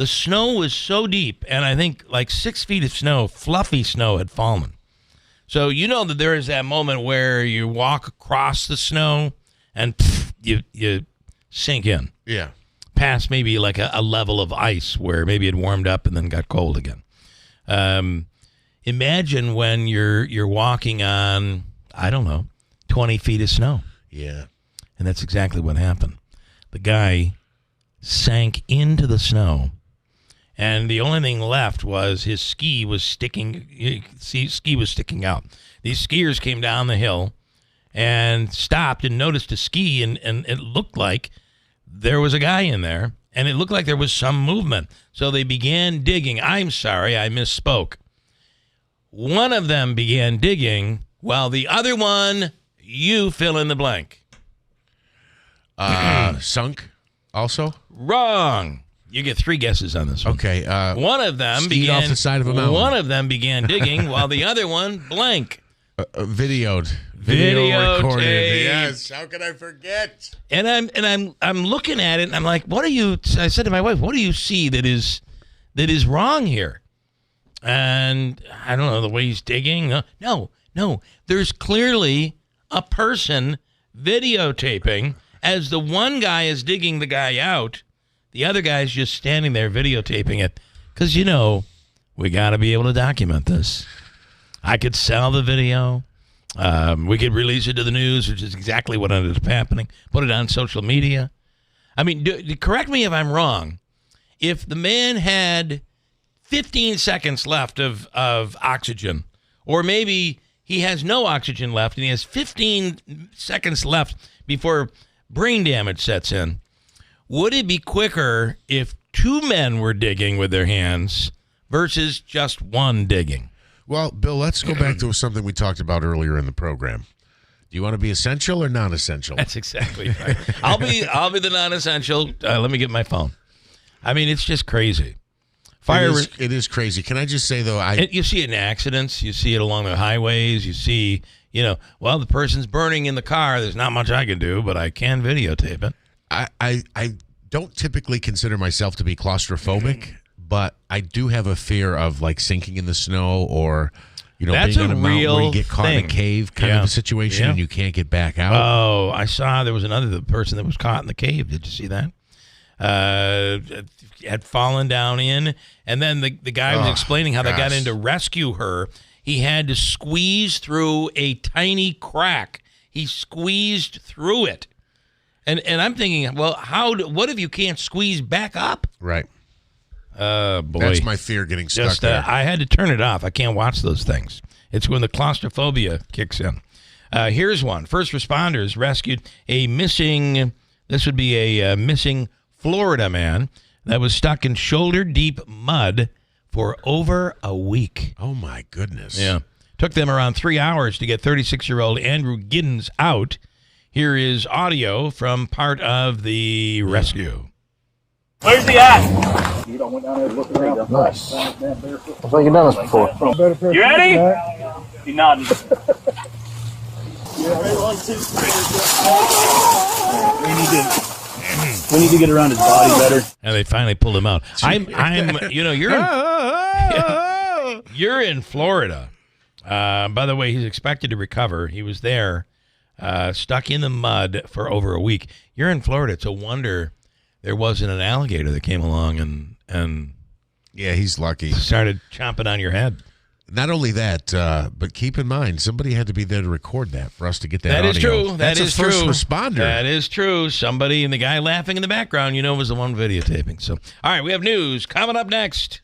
Speaker 3: snow was so deep, and I think like 6 feet of snow, fluffy snow, had fallen. So that there is that moment where you walk across the snow and you sink in.
Speaker 4: Yeah.
Speaker 3: Past maybe like a level of ice where maybe it warmed up and then got cold again. Imagine when you're walking on, I don't know, 20 feet of snow.
Speaker 4: Yeah.
Speaker 3: And that's exactly what happened. The guy sank into the snow, and the only thing left was his ski was sticking. Ski was sticking out. These skiers came down the hill and stopped and noticed a ski, and it looked like there was a guy in there, and it looked like there was some movement. So they began digging. I'm sorry, I misspoke. One of them began digging, while the other one, you fill in the blank.
Speaker 4: Sunk also?
Speaker 3: Wrong. You get 3 guesses on this one.
Speaker 4: Okay.
Speaker 3: One of them began
Speaker 4: off the side of a mountain.
Speaker 3: One of them began digging, while the other one blank.
Speaker 4: Videoed.
Speaker 3: Video
Speaker 4: recorded.
Speaker 3: taped.
Speaker 4: Yes. How could I forget?
Speaker 3: And I'm looking at it, and I'm like, I said to my wife, what do you see that is wrong here? And I don't know, the way he's digging. No. There's clearly a person videotaping as the one guy is digging the guy out. The other guy's just standing there videotaping it. Because, we got to be able to document this. I could sell the video. We could release it to the news, which is exactly what ended up happening. Put it on social media. I mean, correct me if I'm wrong. If the man had 15 seconds left of oxygen, or maybe he has no oxygen left and he has 15 seconds left before brain damage sets in, would it be quicker if 2 men were digging with their hands versus just one digging?
Speaker 4: Well, Bill, let's go back to something we talked about earlier in the program. Do you want to be essential or non-essential?
Speaker 3: That's exactly right. I'll be the non-essential. Let me get my phone. I mean, it's just crazy.
Speaker 4: It is crazy. Can I just say, though,
Speaker 3: you see it in accidents. You see it along the highways. You see, well, the person's burning in the car. There's not much I can do, but I can videotape it.
Speaker 4: I don't typically consider myself to be claustrophobic, but I do have a fear of, like, sinking in the snow or,
Speaker 3: That's
Speaker 4: being on a mountain
Speaker 3: real
Speaker 4: where you get caught in a cave kind of a situation and you can't get back out.
Speaker 3: Oh, I saw there was the person that was caught in the cave. Did you see that? Had fallen down in, and then the guy was explaining how they got in to rescue her. He had to squeeze through a tiny crack. He squeezed through it. And I'm thinking, well, what if you can't squeeze back up?
Speaker 4: Right.
Speaker 3: Boy.
Speaker 4: That's my fear, getting stuck there.
Speaker 3: I had to turn it off. I can't watch those things. It's when the claustrophobia kicks in. Here's one. First responders rescued a missing Florida man that was stuck in shoulder-deep mud for over a week.
Speaker 4: Oh, my goodness.
Speaker 3: Yeah. Took them around 3 hours to get 36-year-old Andrew Giddens out. Here is audio from part of the rescue.
Speaker 15: Where's he at? You went down there looking around. Nice. I think you've done this before. You ready? You nodding. We need to get around his body better.
Speaker 3: And they finally pulled him out. You're in Florida. By the way, he's expected to recover. He was there, stuck in the mud for over a week. You're in Florida. It's a wonder there wasn't an alligator that came along and
Speaker 4: yeah, he's lucky.
Speaker 3: Started chomping on your head.
Speaker 4: Not only that, but keep in mind, somebody had to be there to record that for us to get that audio.
Speaker 3: That is true.
Speaker 4: That's a first responder.
Speaker 3: That is true. Somebody, and the guy laughing in the background, was the one videotaping. So, all right, we have news coming up next.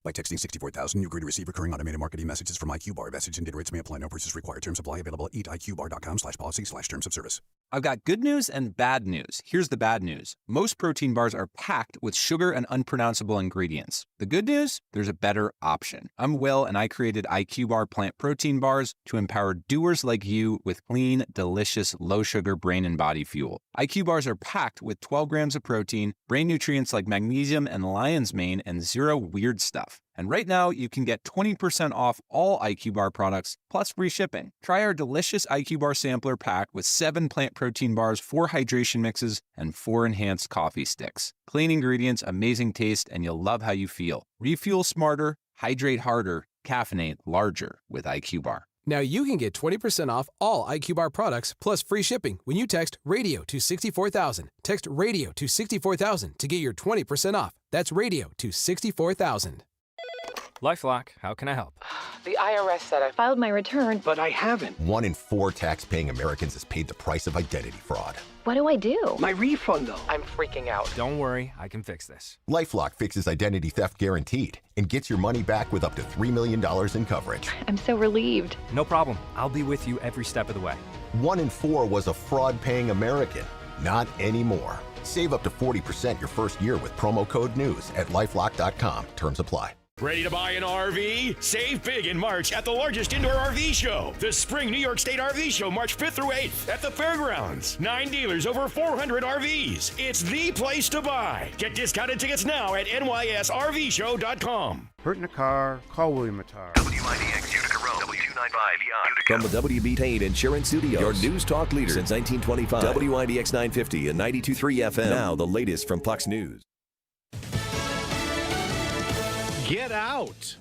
Speaker 16: By texting 64,000, you agree to receive recurring automated marketing messages from IQ Bar. Message and data rates may apply. No purchase required. Terms apply. Available at eatiqbar.com/policy/terms of service.
Speaker 17: I've got good news and bad news. Here's the bad news. Most protein bars are packed with sugar and unpronounceable ingredients. The good news? There's a better option. I'm Will, and I created IQ Bar plant protein bars to empower doers like you with clean, delicious, low-sugar brain and body fuel. IQ Bars are packed with 12 grams of protein, brain nutrients like magnesium and lion's mane, and zero weird stuff. And right now, you can get 20% off all IQ Bar products, plus free shipping. Try our delicious IQ Bar sampler pack with 7 plant protein bars, 4 hydration mixes, and 4 enhanced coffee sticks. Clean ingredients, amazing taste, and you'll love how you feel. Refuel smarter, hydrate harder, caffeinate larger with IQ Bar.
Speaker 18: Now you can get 20% off all IQ Bar products plus free shipping when you text RADIO to 64,000. Text RADIO to 64,000 to get your 20% off. That's RADIO to 64,000.
Speaker 19: LifeLock, how can I help?
Speaker 20: The IRS said I filed my return,
Speaker 19: but I haven't.
Speaker 21: 1 in 4 tax-paying Americans has paid the price of identity fraud.
Speaker 20: What do I do?
Speaker 19: My refund, though.
Speaker 20: I'm freaking out.
Speaker 19: Don't worry, I can fix this.
Speaker 21: LifeLock fixes identity theft guaranteed and gets your money back with up to $3 million in coverage.
Speaker 20: I'm so relieved.
Speaker 19: No problem. I'll be with you every step of the way.
Speaker 21: 1 in 4 was a fraud-paying American. Not anymore. Save up to 40% your first year with promo code NEWS at LifeLock.com. Terms apply.
Speaker 22: Ready to buy an RV? Save big in March at the largest indoor RV show. The Spring New York State RV Show, March 5th through 8th at the Fairgrounds. 9 dealers, over 400 RVs. It's the place to buy. Get discounted tickets now at nysrvshow.com.
Speaker 23: Hurt in a car? Call William Attar.
Speaker 2: WIBX Utica Road, W295
Speaker 1: From the W.B. Tain Insurance Studios, your news talk leader since 1925. WIBX 950 and 92.3 FM. Now the latest from Fox News.
Speaker 24: Get out.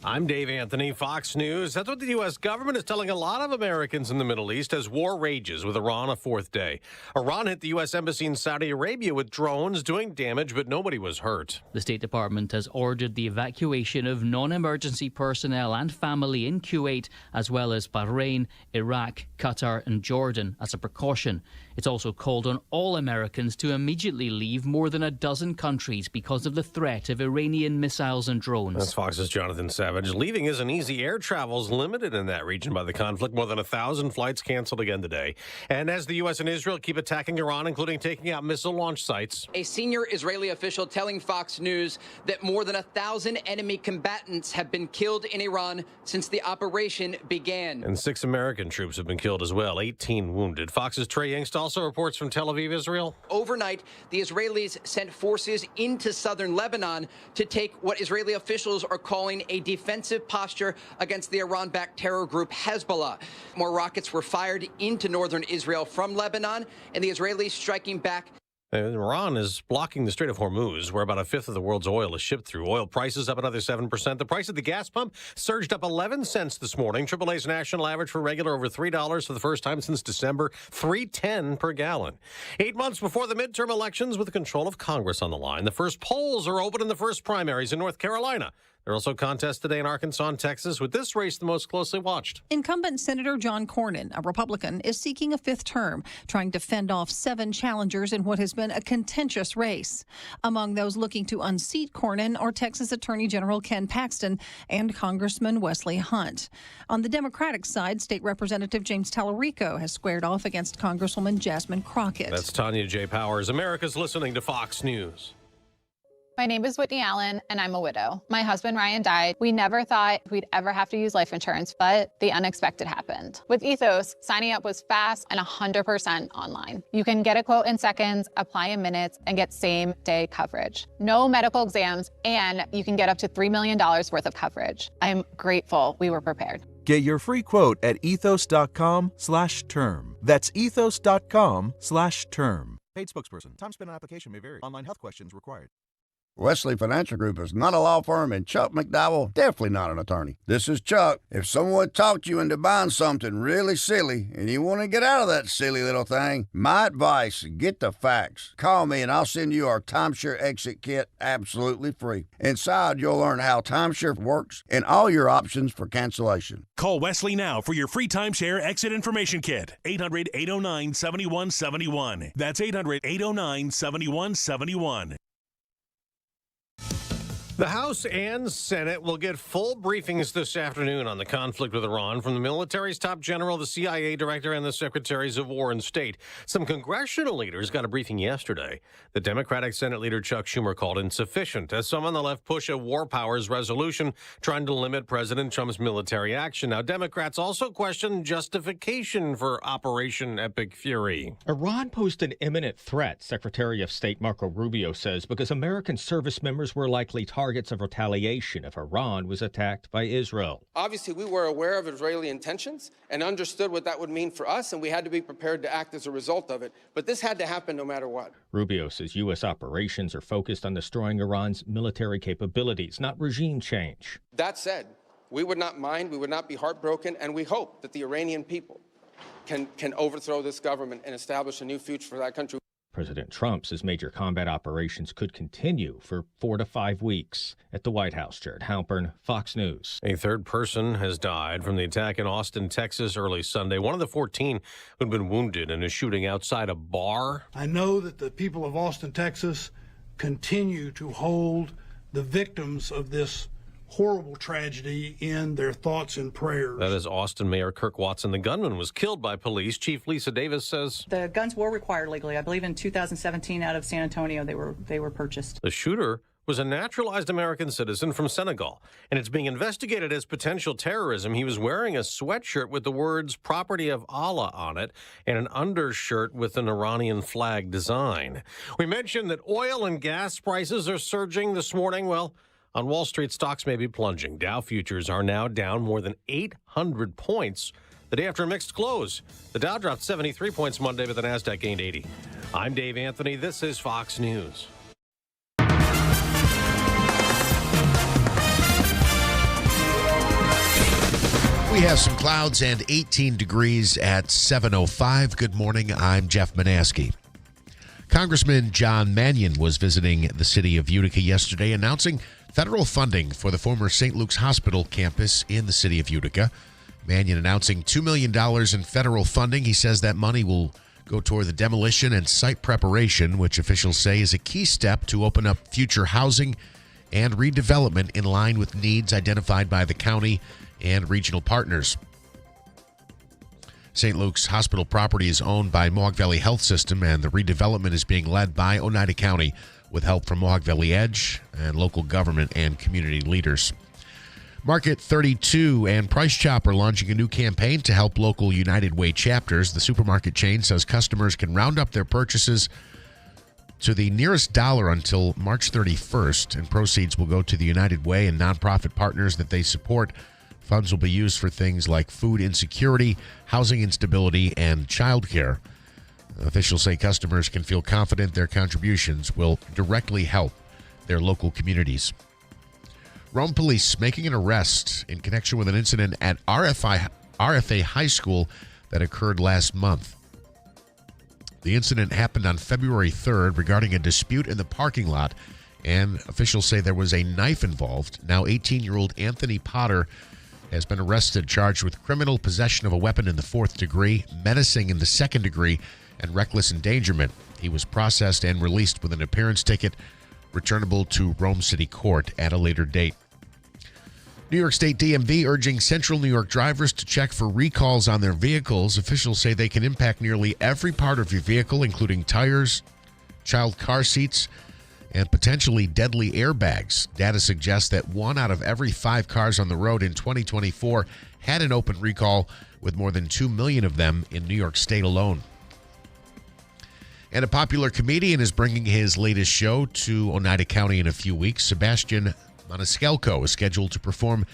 Speaker 24: I'm Dave Anthony, Fox News. That's what the U.S. government is telling a lot of Americans in the Middle East as war rages with Iran a 4th day. Iran hit the U.S. Embassy in Saudi Arabia with drones doing damage, but nobody was hurt.
Speaker 25: The State Department has ordered the evacuation of non-emergency personnel and family in Kuwait, as well as Bahrain, Iraq, Qatar and Jordan as a precaution. It's also called on all Americans to immediately leave more than a dozen countries because of the threat of Iranian missiles and drones.
Speaker 24: That's Fox's Jonathan Savage. damage. Leaving isn't easy. Air travel's limited in that region by the conflict. More than 1,000 flights canceled again today. And as the U.S. and Israel keep attacking Iran, including taking out missile launch sites.
Speaker 5: A senior Israeli official telling Fox News that more than 1,000 enemy combatants have been killed in Iran since the operation began.
Speaker 24: And 6 American troops have been killed as well, 18 wounded. Fox's Trey Yingst also reports from Tel Aviv, Israel.
Speaker 5: Overnight, the Israelis sent forces into southern Lebanon to take what Israeli officials are calling a defensive posture against the Iran-backed terror group Hezbollah. More rockets were fired into northern Israel from Lebanon, and the Israelis striking back.
Speaker 24: Iran is blocking the Strait of Hormuz, where about a fifth of the world's oil is shipped through. Oil prices up another 7%. The price at the gas pump surged up 11 cents this morning. AAA's national average for regular over $3 for the first time since December, $3.10 per gallon. 8 months before the midterm elections, with the control of Congress on the line, the first polls are open in the first primaries in North Carolina. There are also contests today in Arkansas and Texas, with this race the most closely watched.
Speaker 6: Incumbent Senator John Cornyn, a Republican, is seeking a 5th term, trying to fend off 7 challengers in what has been a contentious race. Among those looking to unseat Cornyn are Texas Attorney General Ken Paxton and Congressman Wesley Hunt. On the Democratic side, State Representative James Tallarico has squared off against Congresswoman Jasmine Crockett.
Speaker 24: That's Tanya J. Powers. America's listening to Fox News.
Speaker 7: My name is Whitney Allen, and I'm a widow. My husband, Ryan, died. We never thought we'd ever have to use life insurance, but the unexpected happened. With Ethos, signing up was fast and 100% online. You can get a quote in seconds, apply in minutes, and get same-day coverage. No medical exams, and you can get up to $3 million worth of coverage. I'm grateful we were prepared.
Speaker 8: Get your free quote at ethos.com/term. That's ethos.com/term. Paid spokesperson. Time spent on application may vary. Online health questions required.
Speaker 9: Wesley Financial Group is not a law firm, and Chuck McDowell definitely not an attorney. This is Chuck. If someone talked you into buying something really silly and you want to get out of that silly little thing, my advice, get the facts. Call me and I'll send you our timeshare exit kit absolutely free. Inside, you'll learn how timeshare works and all your options for cancellation.
Speaker 26: Call Wesley now for your free timeshare exit information kit. 800-809-7171. That's 800-809-7171.
Speaker 24: The House and Senate will get full briefings this afternoon on the conflict with Iran from the military's top general, the CIA director, and the secretaries of war and state. Some congressional leaders got a briefing yesterday. The Democratic Senate leader Chuck Schumer called insufficient as some on the left push a war powers resolution trying to limit President Trump's military action. Now, Democrats also question justification for Operation Epic Fury.
Speaker 27: Iran posed an imminent threat, Secretary of State Marco Rubio says, because American service members were likely targeted of retaliation if Iran was attacked by Israel.
Speaker 28: Obviously, we were aware of Israeli intentions and understood what that would mean for us, and we had to be prepared to act as a result of it. But this had to happen no matter what.
Speaker 27: Rubio says U.S. operations are focused on destroying Iran's military capabilities, not regime change.
Speaker 28: That said, we would not mind, we would not be heartbroken, and we hope that the Iranian people can overthrow this government and establish a new future for that country.
Speaker 27: President Trump says major combat operations could continue for 4 to 5 weeks. At the White House, Jared Halpern, Fox News.
Speaker 24: A third person has died from the attack in Austin, Texas, early Sunday. One of the 14 who'd been wounded in a shooting outside a bar.
Speaker 29: I know that the people of Austin, Texas, continue to hold the victims of this horrible tragedy in their thoughts and prayers.
Speaker 24: That is Austin Mayor Kirk Watson. The gunman was killed by police. Chief Lisa Davis says
Speaker 30: the guns were required legally. I believe in 2017 out of San Antonio they were purchased.
Speaker 24: The shooter was a naturalized American citizen from Senegal, and it's being investigated as potential terrorism. He was wearing a sweatshirt with the words "Property of Allah" on it and an undershirt with an Iranian flag design. We mentioned that oil and gas prices are surging this morning. Well, on Wall Street, stocks may be plunging. Dow futures are now down more than 800 points the day after a mixed close. The Dow dropped 73 points Monday, but the Nasdaq gained 80. I'm Dave Anthony. This is Fox News.
Speaker 4: We have some clouds and 18 degrees at 7:05. Good morning. I'm Jeff Manaske. Congressman John Mannion was visiting the city of Utica yesterday, announcing federal funding for the former St. Luke's Hospital campus in the city of Utica. Mannion announcing $2 million in federal funding. He says that money will go toward the demolition and site preparation, which officials say is a key step to open up future housing and redevelopment in line with needs identified by the county and regional partners. St. Luke's hospital property is owned by Mohawk Valley Health System, and the redevelopment is being led by Oneida County with help from Mohawk Valley Edge and local government and community leaders. Market 32 and Price Chopper launching a new campaign to help local United Way chapters. The supermarket chain says customers can round up their purchases to the nearest dollar until March 31st, and proceeds will go to the United Way and nonprofit partners that they support. Funds will be used for things like food insecurity, housing instability, and childcare. Officials say customers can feel confident their contributions will directly help their local communities. Rome police making an arrest in connection with an incident at RFA High School that occurred last month. The incident happened on February 3rd regarding a dispute in the parking lot, and officials say there was a knife involved. Now 18-year-old Anthony Potter has been arrested, charged with criminal possession of a weapon in the 4th degree, menacing in the 2nd degree, and reckless endangerment. He was processed and released with an appearance ticket, returnable to Rome City Court at a later date. New York State DMV urging Central New York drivers to check for recalls on their vehicles. Officials say they can impact nearly every part of your vehicle, including tires, child car seats, and potentially deadly airbags. Data suggests that 1 out of every 5 cars on the road in 2024 had an open recall, with more than 2 million of them in New York State alone. And a popular comedian is bringing his latest show to Oneida County in a few weeks. Sebastian Maniscalco is scheduled to perform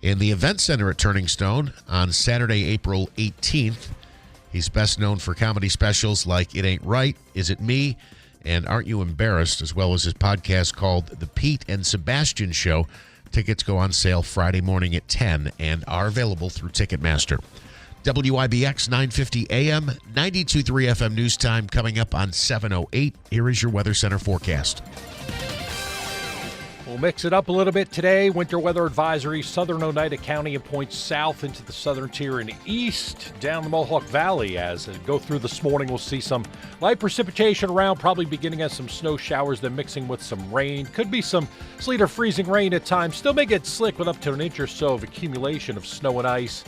Speaker 4: in the Event Center at Turning Stone on Saturday, April 18th. He's best known for comedy specials like It Ain't Right, Is It Me, and Aren't You Embarrassed, as well as his podcast called The Pete and Sebastian Show. Tickets go on sale Friday morning at 10 and are available through Ticketmaster. WIBX 950 AM, 92.3 FM news time coming up on 7:08. Here is your Weather Center forecast.
Speaker 3: We'll mix it up a little bit today. Winter weather advisory, southern Oneida County, and points south into the southern tier and east down the Mohawk Valley. As it go through this morning, we'll see some light precipitation around, probably beginning as some snow showers, then mixing with some rain. Could be some sleet or freezing rain at times. Still may get slick with up to an inch or so of accumulation of snow and ice.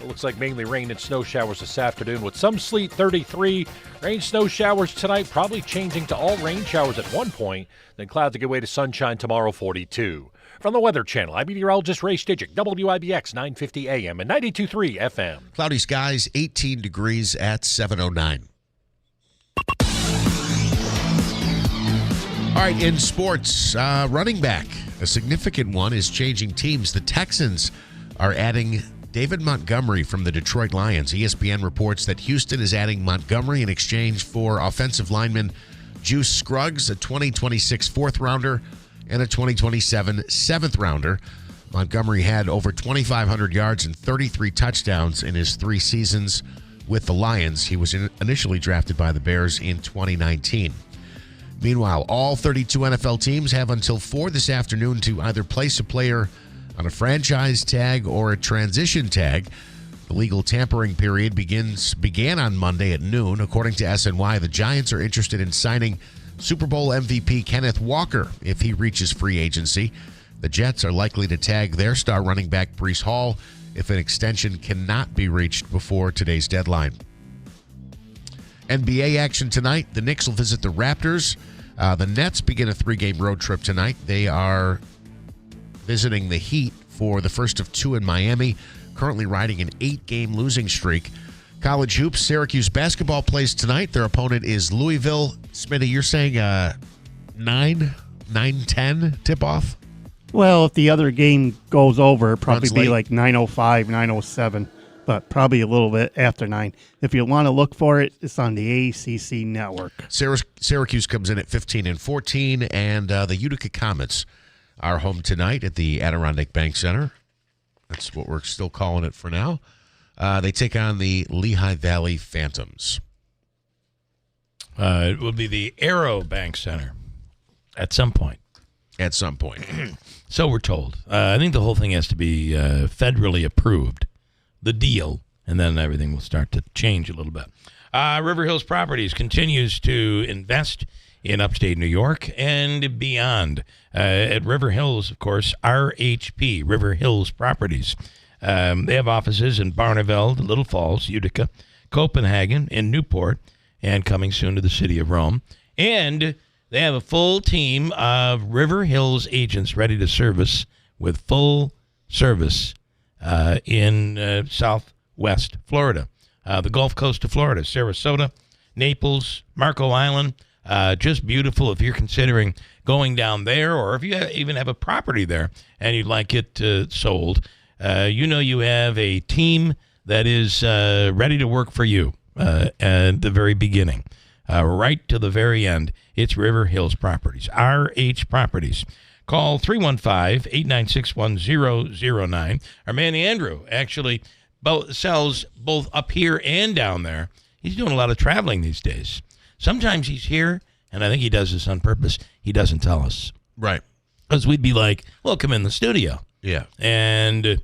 Speaker 3: It looks like mainly rain and snow showers this afternoon with some sleet, 33. Rain, snow showers tonight, probably changing to all rain showers at one point. Then clouds to give way to sunshine tomorrow, 42. From the Weather Channel, I'm meteorologist Ray Stidgick, WIBX 950 AM and 92.3 FM.
Speaker 4: Cloudy skies, 18 degrees at 7:09. All right, in sports, running back, a significant one, is changing teams. The Texans are adding David Montgomery from the Detroit Lions. ESPN reports that Houston is adding Montgomery in exchange for offensive lineman Juice Scruggs, a 2026 4th-rounder, and a 2027 7th-rounder. Montgomery had over 2,500 yards and 33 touchdowns in his 3 seasons with the Lions. He was initially drafted by the Bears in 2019. Meanwhile, all 32 NFL teams have until 4 this afternoon to either place a player on a franchise tag or a transition tag. The legal tampering period began on Monday at noon. According to SNY, the Giants are interested in signing Super Bowl MVP Kenneth Walker if he reaches free agency. The Jets are likely to tag their star running back Breece Hall if an extension cannot be reached before today's deadline. NBA action tonight. The Knicks will visit the Raptors. The Nets begin a 3-game road trip tonight. They are visiting the Heat for the first of 2 in Miami, currently riding an 8-game losing streak. College hoops, Syracuse basketball plays tonight. Their opponent is Louisville. Smitty, you're saying 9-10 tip-off?
Speaker 23: Well, if the other game goes over, it'll probably
Speaker 4: Runs
Speaker 23: be
Speaker 4: late.
Speaker 23: like 9:05, 9:07, but probably a little bit after 9. If you want to look for it, it's on the ACC network.
Speaker 4: Syracuse comes in at 15-14, and the Utica Comets are home tonight at the Adirondack Bank Center. That's what we're still calling it for now. They take on the Lehigh Valley Phantoms.
Speaker 10: It will be the Aero Bank Center at some point.
Speaker 4: At some point.
Speaker 10: So we're told. I think the whole thing has to be federally approved, the deal, and then everything will start to change a little bit. River Hills Properties continues to invest in upstate New York and beyond. At River Hills, of course, RHP, River Hills Properties. They have offices in Barneveld, Little Falls, Utica, Copenhagen, and Newport, and coming soon to the city of Rome. And they have a full team of River Hills agents ready to service with full service in southwest Florida, the Gulf Coast of Florida, Sarasota, Naples, Marco Island. Just beautiful if you're considering going down there, or if you even have a property there and you'd like it sold. You have a team that is ready to work for you at the very beginning, right to the very end. It's River Hills Properties, RH Properties. Call 315-896-1009. Our man Andrew actually sells both up here and down there. He's doing a lot of traveling these days. Sometimes he's here, and I think he does this on purpose. He doesn't tell us.
Speaker 4: Right.
Speaker 10: Because we'd be like, well, come in the studio.
Speaker 4: Yeah.
Speaker 10: And,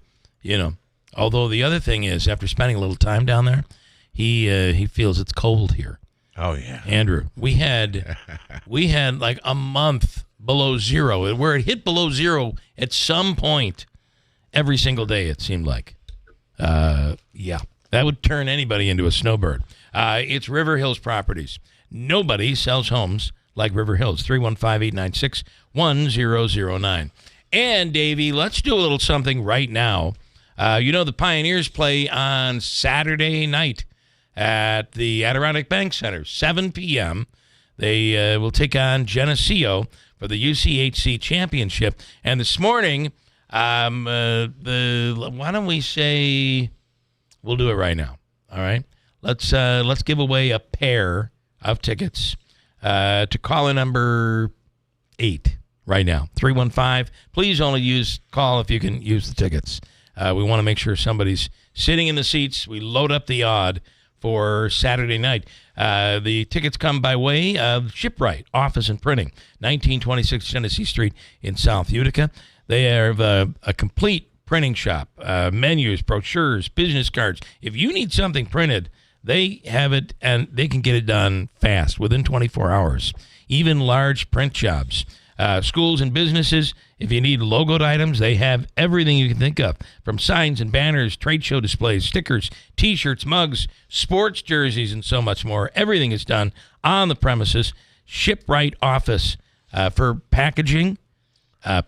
Speaker 10: although the other thing is, after spending a little time down there, he feels it's cold here.
Speaker 4: Oh, yeah.
Speaker 10: Andrew, we had like a month below zero, where it hit below zero at some point every single day, it seemed like. Yeah, that would turn anybody into a snowbird. It's River Hills Properties. Nobody sells homes like River Hills. 315-896-1009. And, Davey, let's do a little something right now. The Pioneers play on Saturday night at the Adirondack Bank Center, 7 p.m. They will take on Geneseo for the UCHC Championship. And this morning, why don't we say, we'll do it right now, all right? Let's give away a pair of tickets to call-in number 8 right now, 315. Please only call if you can use the tickets. We want to make sure somebody's sitting in the seats. We load up the odd for Saturday night. The tickets come by way of Shipwright Office and Printing, 1926 Genesee Street in South Utica. They have a complete printing shop, menus, brochures, business cards. If you need something printed, they have it, and they can get it done fast, within 24 hours. Even large print jobs. Schools and businesses, if you need logoed items, they have everything you can think of, from signs and banners, trade show displays, stickers, T-shirts, mugs, sports jerseys, and so much more. Everything is done on the premises. Shipwright Office for packaging,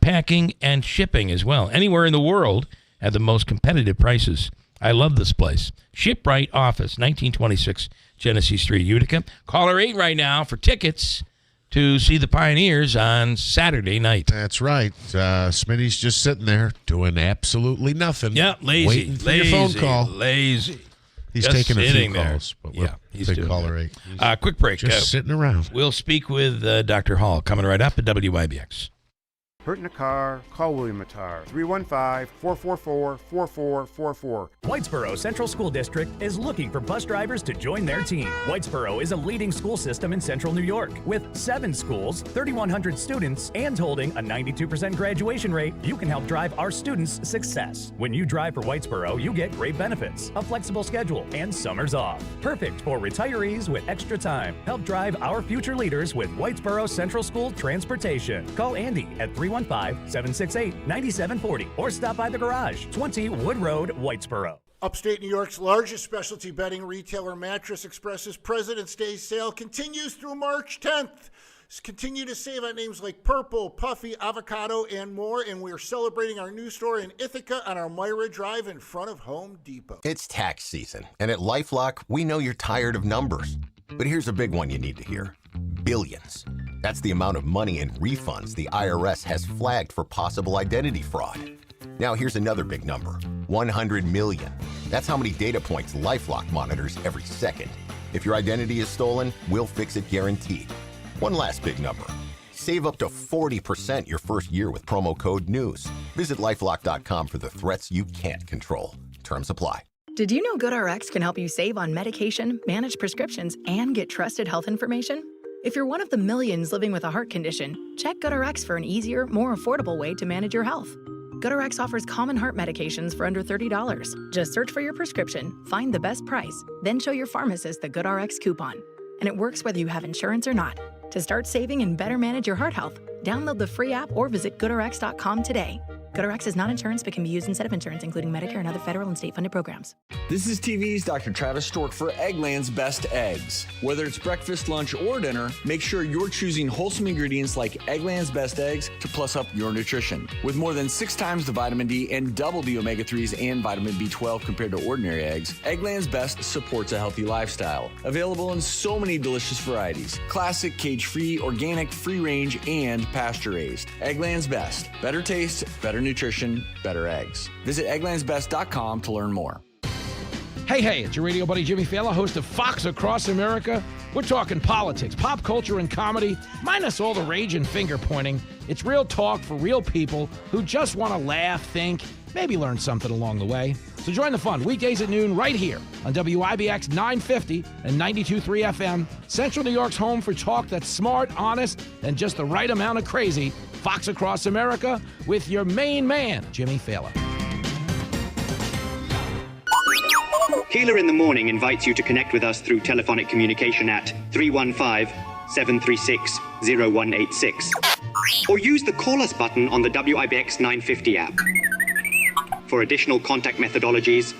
Speaker 10: packing, and shipping as well. Anywhere in the world at the most competitive prices. I love this place. Shipwright Office, 1926 Genesee Street, Utica. Caller 8 right now for tickets to see the Pioneers on Saturday night.
Speaker 4: That's right. Smitty's just sitting there doing absolutely nothing.
Speaker 10: Yeah, lazy.
Speaker 4: Waiting for your phone call.
Speaker 10: Lazy.
Speaker 4: He's
Speaker 10: just
Speaker 4: taking a few
Speaker 10: there.
Speaker 4: calls. But he's doing caller 8.
Speaker 10: Quick break.
Speaker 4: Just sitting around.
Speaker 10: We'll speak with Dr. Hall coming right up at WIBX.
Speaker 11: Hurt in a car? Call William Mattar. 315-444-4444.
Speaker 12: Whitesboro Central School District is looking for bus drivers to join their team. Whitesboro is a leading school system in central New York. With 7 schools, 3,100 students, and holding a 92% graduation rate, you can help drive our students' success. When you drive for Whitesboro, you get great benefits, a flexible schedule, and summers off. Perfect for retirees with extra time. Help drive our future leaders with Whitesboro Central School Transportation. Call Andy at 315-768-9740 or stop by the garage, 20 Wood Road, Whitesboro.
Speaker 29: Upstate New York's largest specialty bedding retailer, Mattress Express's President's Day sale continues through March 10th. Continue to save on names like Purple, Puffy, Avocado, and more. And we're celebrating our new store in Ithaca on our Myra Drive in front of Home Depot.
Speaker 21: It's tax season, and at LifeLock, we know you're tired of numbers. But here's a big one you need to hear. Billions. That's the amount of money in refunds the IRS has flagged for possible identity fraud. Now here's another big number, 100 million. That's how many data points LifeLock monitors every second. If your identity is stolen, we'll fix it guaranteed. One last big number. Save up to 40% your first year with promo code NEWS. Visit LifeLock.com for the threats you can't control. Terms apply.
Speaker 13: Did you know GoodRx can help you save on medication, manage prescriptions, and get trusted health information? If you're one of the millions living with a heart condition, check GoodRx for an easier, more affordable way to manage your health. GoodRx offers common heart medications for under $30. Just search for your prescription, find the best price, then show your pharmacist the GoodRx coupon. And it works whether you have insurance or not. To start saving and better manage your heart health, download the free app or visit GoodRx.com today. GoodRx is not insurance but can be used instead of insurance, including Medicare and other federal and state-funded programs.
Speaker 1: This is TV's Dr. Travis Stork for Eggland's Best Eggs. Whether it's breakfast, lunch, or dinner, make sure you're choosing wholesome ingredients like Eggland's Best Eggs to plus up your nutrition. With more than 6 times the vitamin D and double the omega-3s and vitamin B12 compared to ordinary eggs, Eggland's Best supports a healthy lifestyle. Available in so many delicious varieties: classic, cage-free, organic, free-range, and pasture-raised. Eggland's Best. Better taste, better nutrition, better eggs. Visit egglandsbest.com to learn more.
Speaker 2: Hey, it's your radio buddy Jimmy Fallon, host of Fox Across America. We're talking politics, pop culture, and comedy, minus all the rage and finger-pointing. It's real talk for real people who just want to laugh, think, maybe learn something along the way. So join the fun weekdays at noon right here on WIBX 950 and 92.3 FM, Central New York's home for talk that's smart, honest, and just the right amount of crazy. Fox Across America with your main man, Jimmy Fallon.
Speaker 14: Keeler in the Morning invites you to connect with us through telephonic communication at 315-736-0186 or use the Call Us button on the WIBX 950 app. For additional contact methodologies,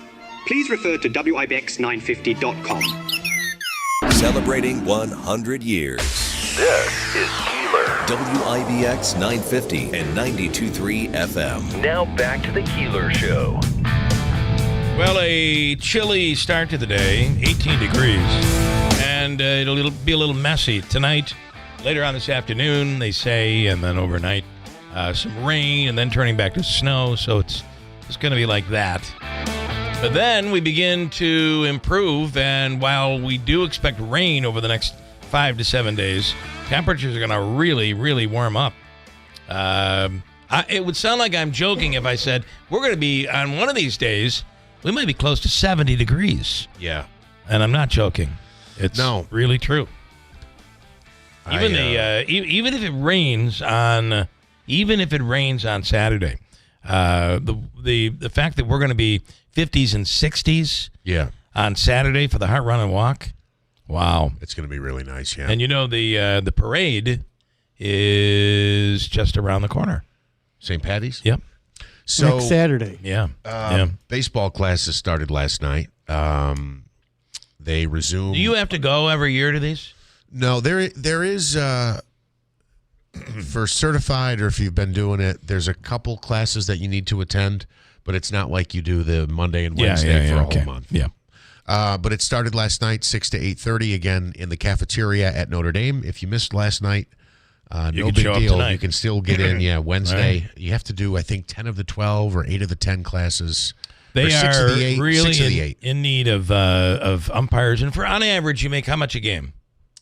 Speaker 14: please refer to WIBX950.com.
Speaker 15: Celebrating 100 years. This is Keeler. WIBX 950 and 92.3 FM. Now back to the Keeler Show.
Speaker 10: Well, a chilly start to the day, 18 degrees, and it'll be a little messy tonight. Later on this afternoon, they say, and then overnight, some rain, and then turning back to snow, so it's going to be like that. But then we begin to improve, and while we do expect rain over the next 5 to 7 days, temperatures are going to really, really warm up. It would sound like I'm joking if I said we're going to be, on one of these days, we might be close to 70 degrees.
Speaker 4: Yeah.
Speaker 10: And I'm not joking. It's really true. Even even if it rains on Saturday, the fact that we're going to be 50s and 60s on Saturday for the Heart Run and Walk, wow.
Speaker 4: It's going to be really nice, yeah.
Speaker 10: And you know the parade is just around the corner.
Speaker 4: St. Patty's?
Speaker 10: Yep.
Speaker 23: So, next Saturday.
Speaker 10: Yeah.
Speaker 4: Baseball classes started last night. They resume.
Speaker 10: Do you have to go every year to these?
Speaker 4: No, there is for certified, or if you've been doing it, there's a couple classes that you need to attend, but it's not like you do the Monday and Wednesday for a whole month.
Speaker 10: Yeah.
Speaker 4: But it started last night, 6 to 8:30, again in the cafeteria at Notre Dame. If you missed last night, no big deal. You can still get in. Yeah, Wednesday. Right. You have to do, I think, 10 of the 12 or 8 of the 10 classes.
Speaker 10: They are
Speaker 4: 8,
Speaker 10: really in need of umpires. And on average, you make how much a game?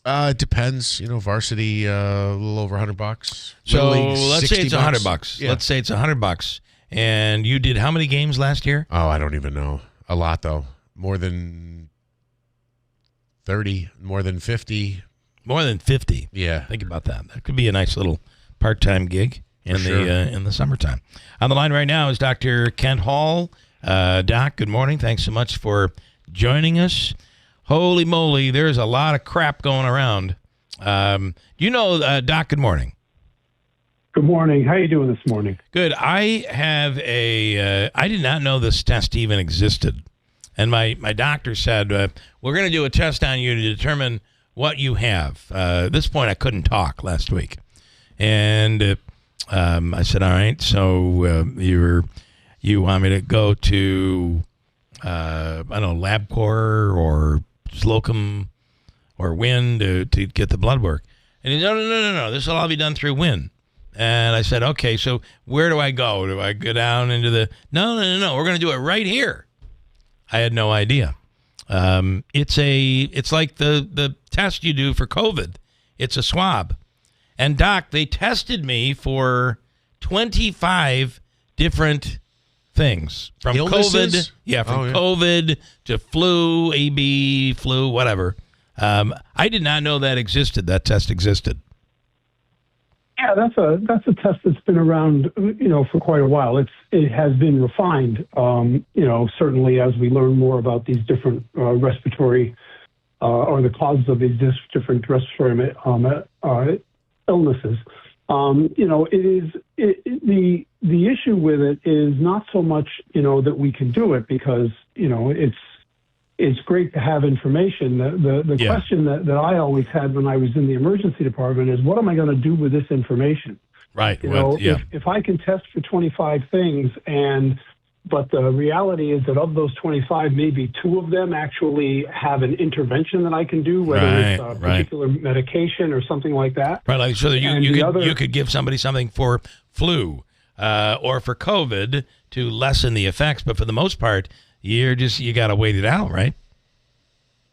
Speaker 4: It depends. Varsity, a little over $100.
Speaker 10: So let's say it's $100. Yeah. Let's say it's $100. And you did how many games last year?
Speaker 4: Oh, I don't even know. A lot, though. More than 30, more than 50.
Speaker 10: More than 50.
Speaker 4: Yeah.
Speaker 10: Think about that. That could be a nice little part-time gig in the summertime. On the line right now is Dr. Kent Hall. Doc, good morning. Thanks so much for joining us. Holy moly, there's a lot of crap going around. Doc, good morning.
Speaker 16: Good morning. How are you doing this morning?
Speaker 10: Good. I have I did not know this test even existed. And my doctor said, we're going to do a test on you to determine what you have. At this point, I couldn't talk last week. And I said, all right, so you want me to go to, LabCorp or Slocum or Wynn to get the blood work? And he said, no, this will all be done through Wynn. And I said, okay, so where do I go? Do I go down into the... No, we're going to do it right here. I had no idea. It's like the test you do for COVID. It's a swab. And Doc, they tested me for 25 different things. From
Speaker 4: Illnesses?
Speaker 10: COVID. COVID to flu, AB, flu, whatever. I did not know that existed. That test existed.
Speaker 16: Yeah, that's a test that's been around, for quite a while. It has been refined, certainly as we learn more about these different respiratory or the causes of these different respiratory illnesses. The issue with it is not so much, that we can do it because, it's great to have information. The question that I always had when I was in the emergency department is, what am I going to do with this information?
Speaker 10: Right.
Speaker 16: If I can test for 25 things but the reality is that of those 25, maybe 2 of them actually have an intervention that I can do, whether it's a particular medication or something like that.
Speaker 10: Right, like so that you could give somebody something for flu or for COVID to lessen the effects, but for the most part, you got to wait it out, right?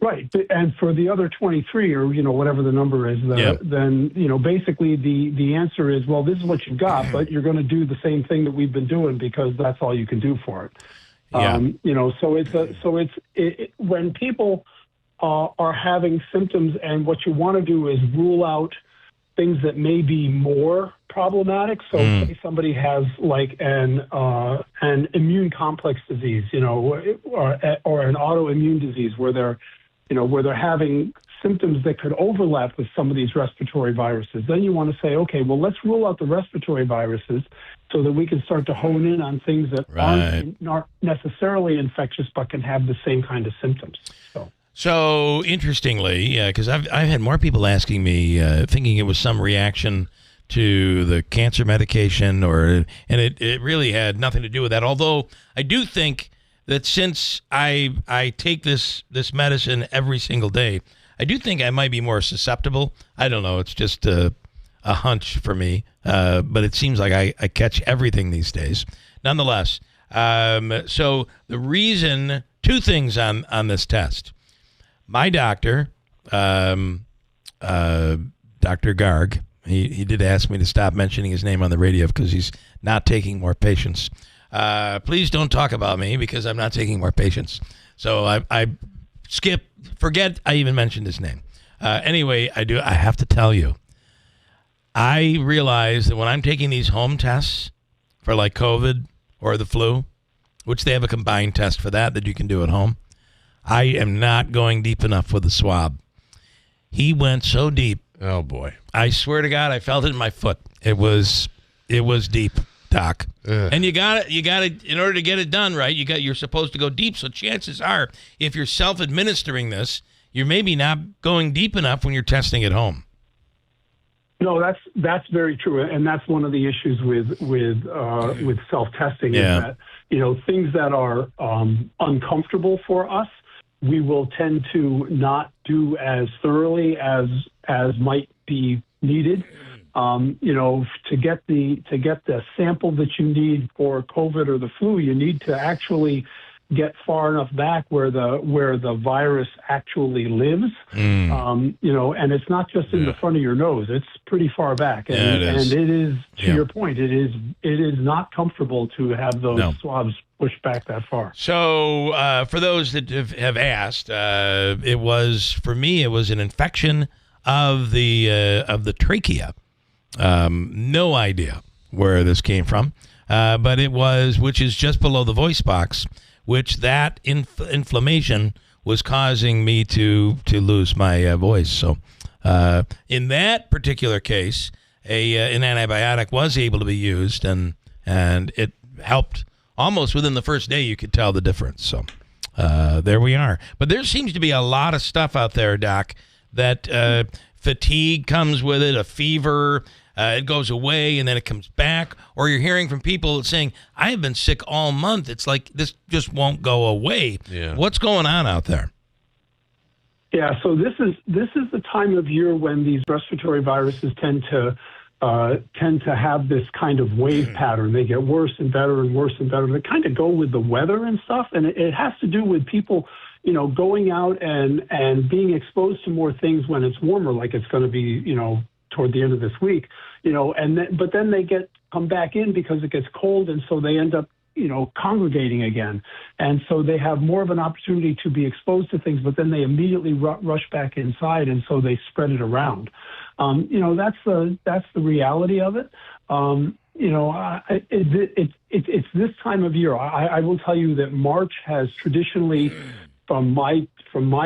Speaker 16: Right, and for the other 23, or whatever the number is, then basically the answer is, well, this is what you've got, but you're going to do the same thing that we've been doing because that's all you can do for it. So when people are having symptoms, and what you want to do is rule out things that may be more problematic. So say somebody has like an immune complex disease, or an autoimmune disease where they're having symptoms that could overlap with some of these respiratory viruses. Then you want to say, okay, well, let's rule out the respiratory viruses so that we can start to hone in on things that aren't not necessarily infectious but can have the same kind of symptoms.
Speaker 10: So interestingly, because I've had more people asking me, thinking it was some reaction to the cancer medication, and it really had nothing to do with that. Although I do think that since I take this medicine every single day, I do think I might be more susceptible. I don't know. It's just a hunch for me, but it seems like I catch everything these days. Nonetheless, so the reason, 2 things on this test. My doctor, Dr. Garg, he did ask me to stop mentioning his name on the radio because he's not taking more patients. Please don't talk about me because I'm not taking more patients. So I forget I even mentioned his name. Anyway, I have to tell you, I realize that when I'm taking these home tests for like COVID or the flu, which they have a combined test for that you can do at home, I am not going deep enough with the swab. He went so deep.
Speaker 4: Oh boy.
Speaker 10: I swear to God, I felt it in my foot. It was deep, Doc. And you got it in order to get it done right. You're supposed to go deep. So chances are, if you're self-administering this, you're maybe not going deep enough when you're testing at home.
Speaker 16: No, that's very true, and that's one of the issues with self-testing is that things that are uncomfortable for us, we will tend to not do as thoroughly as might be needed. To get the sample that you need for COVID or the flu, you need to actually get far enough back where the virus actually lives. And it's not just in the front of your nose; it's pretty far back. And it is to your point, it is not comfortable to have those swabs pushed back that far.
Speaker 10: So for those that have asked, it was an infection of the trachea. No idea where this came from, but it was, which is just below the voice box, which that inflammation was causing me to lose my voice. So in that particular case, an antibiotic was able to be used, and it helped. Almost within the first day, you could tell the difference. So there we are. But there seems to be a lot of stuff out there, Doc, that fatigue comes with it, a fever, it goes away and then it comes back. Or you're hearing from people saying, I have been sick all month. It's like this just won't go away. Yeah. What's going on out there?
Speaker 16: Yeah, so this is the time of year when these respiratory viruses tend to have this kind of wave pattern. They get worse and better and worse and better. They kind of go with the weather and stuff, and it has to do with people, going out and being exposed to more things when it's warmer, like it's going to be, toward the end of this week, but then they come back in because it gets cold, and so they end up, congregating again. And so they have more of an opportunity to be exposed to things, but then they immediately rush back inside, and so they spread it around. That's the reality of it. It's this time of year. I will tell you that March has traditionally from my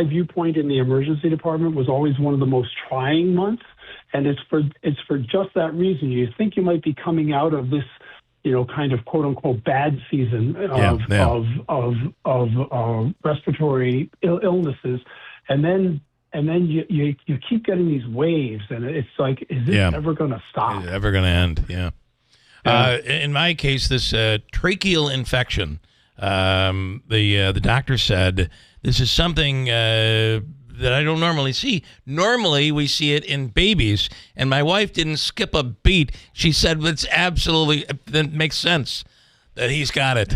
Speaker 16: viewpoint in the emergency department, was always one of the most trying months, and it's for just that reason. You think you might be coming out of this, kind of quote unquote bad season of respiratory illnesses, and then you keep getting these waves, and it's like, is this ever going to stop?
Speaker 10: Is it ever going to end? Yeah. In my case, this tracheal infection, the doctor said this is something that I don't normally see. Normally, we see it in babies, and my wife didn't skip a beat. She said, that makes sense that he's got it.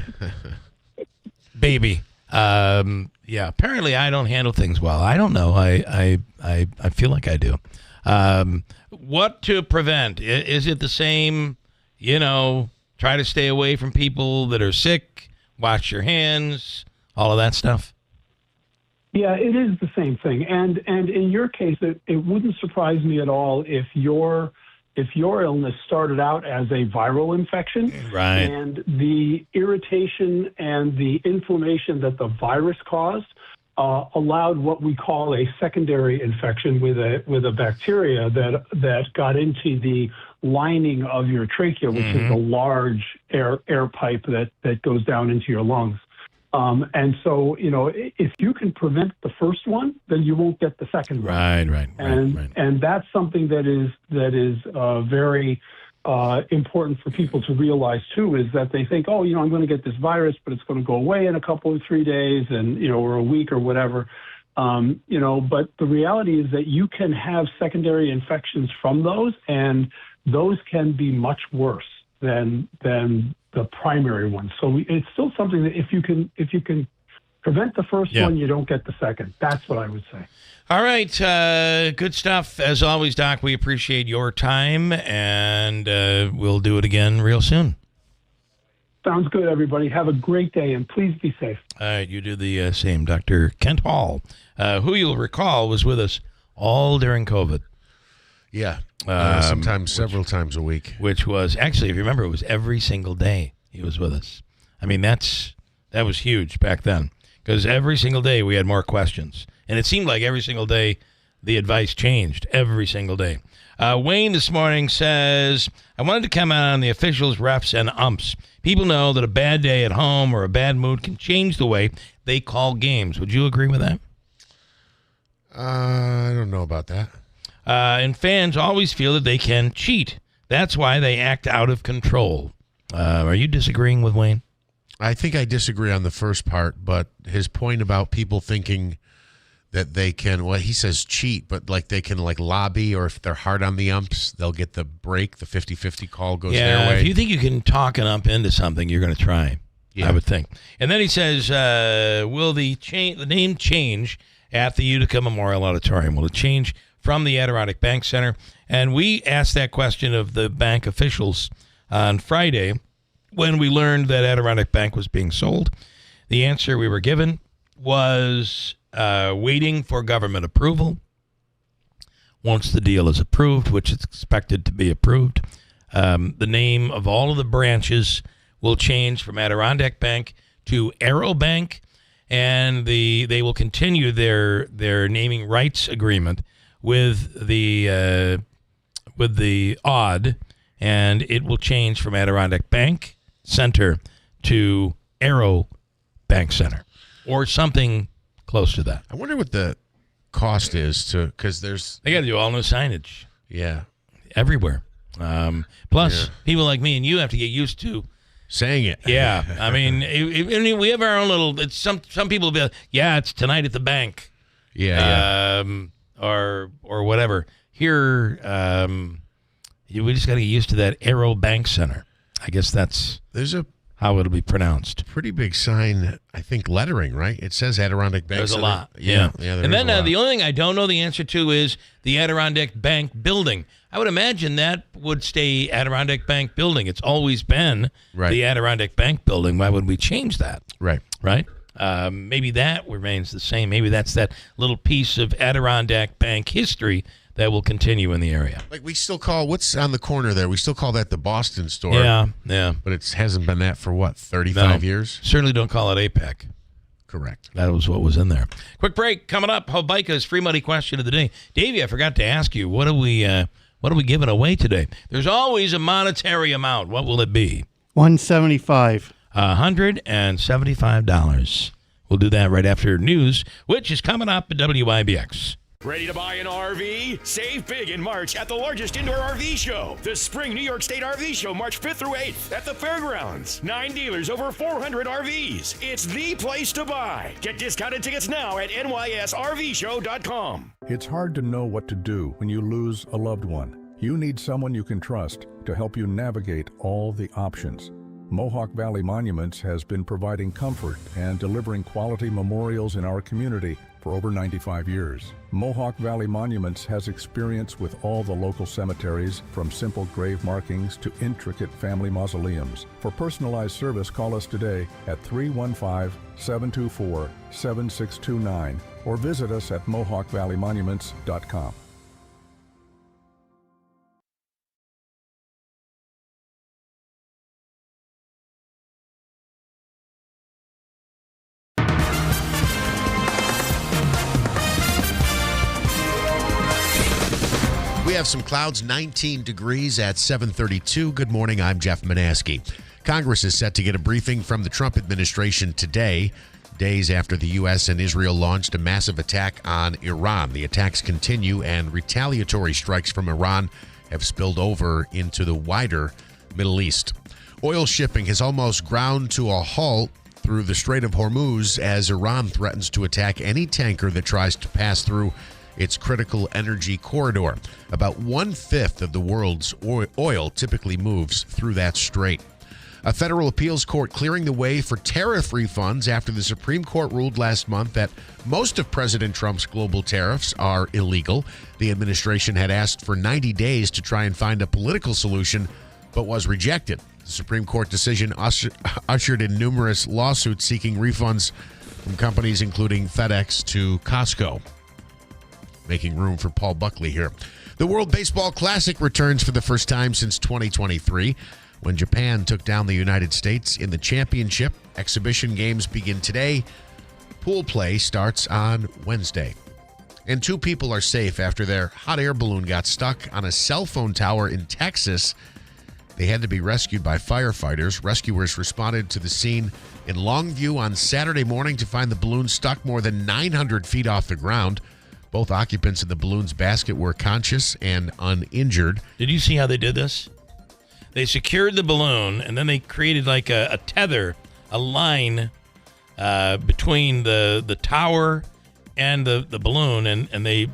Speaker 10: Baby. Apparently I don't handle things well. I don't know. I feel like I do. What to prevent? Is it the same, try to stay away from people that are sick, wash your hands, all of that stuff?
Speaker 16: Yeah, it is the same thing. And in your case, it wouldn't surprise me at all if your illness started out as a viral infection,
Speaker 10: right,
Speaker 16: and the irritation and the inflammation that the virus caused allowed what we call a secondary infection with a bacteria that got into the lining of your trachea, which is a large air pipe that goes down into your lungs. And so, if you can prevent the first one, then you won't get the second one.
Speaker 10: Right.
Speaker 16: And that's something that is very important for people to realize too, is that they think, I'm going to get this virus, but it's going to go away in a couple of 3 days and, or a week or whatever. But the reality is that you can have secondary infections from those, and those can be much worse than the primary one. So it's still something that if you can prevent the first one, you don't get the second. That's what I would say.
Speaker 10: All right. Good stuff. As always, Doc, we appreciate your time, and we'll do it again real soon.
Speaker 16: Sounds good, everybody. Have a great day, and please be safe.
Speaker 10: All right. You do the same. Dr. Kent Hall, who you'll recall was with us all during COVID.
Speaker 4: Yeah. Sometimes several times a week.
Speaker 10: Which was, actually, if you remember, it was every single day he was with us. I mean, that was huge back then, because every single day we had more questions. And it seemed like every single day the advice changed, every single day. Wayne this morning says, I wanted to comment on the officials, refs, and umps. People know that a bad day at home or a bad mood can change the way they call games. Would you agree with that?
Speaker 4: I don't know about that.
Speaker 10: And fans always feel that they can cheat. That's why they act out of control. Are you disagreeing with Wayne?
Speaker 4: I think I disagree on the first part, but his point about people thinking that they can, he says cheat, but like they can lobby, or if they're hard on the umps, they'll get the break, the 50-50 call goes their way.
Speaker 10: If you think you can talk an ump into something, you're going to try, I would think. And then he says, will the name change at the Utica Memorial Auditorium? Will it change from the Adirondack Bank Center? And we asked that question of the bank officials on Friday when we learned that Adirondack Bank was being sold. The answer we were given was waiting for government approval. Once the deal is approved, which is expected to be approved, the name of all of the branches will change from Adirondack Bank to Arrow Bank, and they will continue their naming rights agreement with the OD, and it will change from Adirondack Bank Center to Arrow Bank Center, or something close to that.
Speaker 4: I wonder what the cost is because
Speaker 10: they got to do all new signage.
Speaker 4: Yeah,
Speaker 10: everywhere. Plus, people like me and you have to get used to
Speaker 4: saying it.
Speaker 10: Yeah, I mean, we have our own little. It's some people will be like, it's tonight at the bank.
Speaker 4: Yeah.
Speaker 10: Or whatever. Here, we just got to get used to that Arrow Bank Center. I guess there's how it'll be pronounced.
Speaker 4: Pretty big sign, I think, lettering, right? It says Adirondack Bank
Speaker 10: There's
Speaker 4: Center.
Speaker 10: a lot.
Speaker 4: Yeah.
Speaker 10: And then the only thing I don't know the answer to is the Adirondack Bank building. I would imagine that would stay Adirondack Bank building. It's always been the Adirondack Bank building. Why would we change that?
Speaker 4: Right.
Speaker 10: Maybe that remains the same. Maybe that's that little piece of Adirondack Bank history that will continue in the area.
Speaker 4: Like we still call, what's on the corner there? We still call that the Boston store.
Speaker 10: Yeah.
Speaker 4: But it hasn't been that for 35 years?
Speaker 10: Certainly don't call it APEC.
Speaker 4: Correct.
Speaker 10: That was what was in there. Quick break coming up. Hobica's free money question of the day. Davey, I forgot to ask you, what are we giving away today? There's always a monetary amount. What will it be?
Speaker 23: $175.
Speaker 10: $175. We'll do that right after news, which is coming up at WIBX.
Speaker 5: Ready to buy an RV? Save big in March at the largest indoor RV show, the Spring New York State RV Show, March 5th through 8th at the fairgrounds. 9 dealers, over 400 RVs. It's the place to buy. Get discounted tickets now at nysrvshow.com.
Speaker 6: It's hard to know what to do when you lose a loved one. You need someone you can trust to help you navigate all the options. Mohawk Valley Monuments has been providing comfort and delivering quality memorials in our community for over 95 years. Mohawk Valley Monuments has experience with all the local cemeteries, from simple grave markings to intricate family mausoleums. For personalized service, call us today at 315-724-7629 or visit us at mohawkvalleymonuments.com.
Speaker 4: We have some clouds, 19 degrees at 7:32. Good morning, I'm Jeff Manaski. Congress is set to get a briefing from the Trump administration today, days after the U.S. and Israel launched a massive attack on Iran. The attacks continue, and retaliatory strikes from Iran have spilled over into the wider Middle East. Oil shipping has almost ground to a halt through the Strait of Hormuz as Iran threatens to attack any tanker that tries to pass through its critical energy corridor. About 1/5 of the world's oil typically moves through that strait. A federal appeals court clearing the way for tariff refunds after the Supreme Court ruled last month that most of President Trump's global tariffs are illegal. The administration had asked for 90 days to try and find a political solution, but was rejected. The Supreme Court decision ushered in numerous lawsuits seeking refunds from companies including FedEx to Costco. Making room for Paul Buckley here. The World Baseball Classic returns for the first time since 2023, when Japan took down the United States in the championship. Exhibition games begin today. Pool play starts on Wednesday. And 2 people are safe after their hot air balloon got stuck on a cell phone tower in Texas. They had to be rescued by firefighters. Rescuers responded to the scene in Longview on Saturday morning to find the balloon stuck more than 900 feet off the ground. Both occupants in the balloon's basket were conscious and uninjured.
Speaker 10: Did you see how they did this? They secured the balloon, and then they created like a tether, a line between the tower and the balloon, and they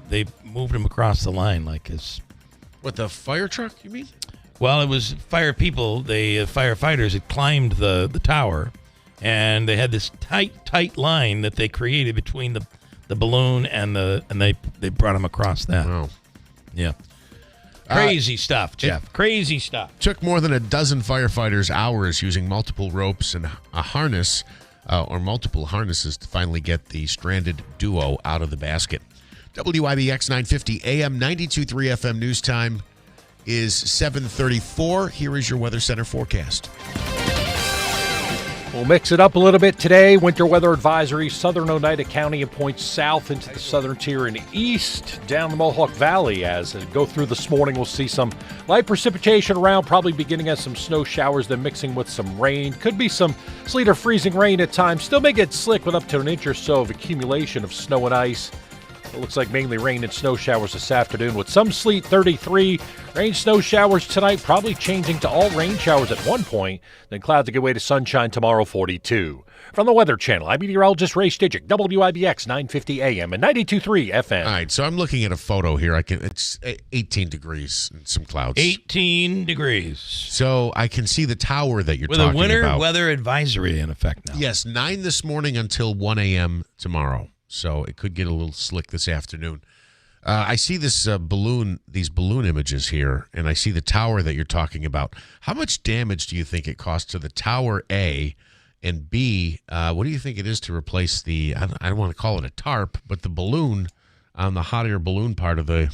Speaker 10: moved them across the line like this.
Speaker 4: What, the fire truck, you mean?
Speaker 10: Well, it was fire people. Firefighters had climbed the tower, and they had this tight line that they created between the balloon and they brought them across that.
Speaker 4: Wow.
Speaker 10: Yeah. Crazy stuff, Jeff. Crazy stuff.
Speaker 4: Took more than a dozen firefighters hours using multiple ropes and a harness or multiple harnesses to finally get the stranded duo out of the basket. WIBX 950 AM 92.3 FM news time is 7:34. Here is your Weather Center forecast.
Speaker 3: We'll mix it up a little bit today. Winter weather advisory, southern Oneida County and points south into the southern tier and east down the Mohawk Valley. As we go through this morning, we'll see some light precipitation around, probably beginning as some snow showers, then mixing with some rain. Could be some sleet or freezing rain at times. Still may get slick with up to an inch or so of accumulation of snow and ice. It looks like mainly rain and snow showers this afternoon with some sleet, 33. Rain, snow showers tonight, probably changing to all rain showers at one point. Then clouds to give way to sunshine tomorrow, 42. From the Weather Channel, I'm meteorologist Ray Stidgick, WIBX 950 AM and 92.3 FM.
Speaker 4: All right, so I'm looking at a photo here. It's 18 degrees and some clouds.
Speaker 10: 18 degrees.
Speaker 4: So I can see the tower that you're talking about.
Speaker 10: With a winter weather advisory in effect now.
Speaker 4: Yes, 9 this morning until 1 a.m. tomorrow. So it could get a little slick this afternoon. I see these balloon images here, and I see the tower that you're talking about. How much damage do you think it costs to the tower, A, and B, what do you think it is to replace the, I don't want to call it a tarp, but the balloon on the hot air balloon part of the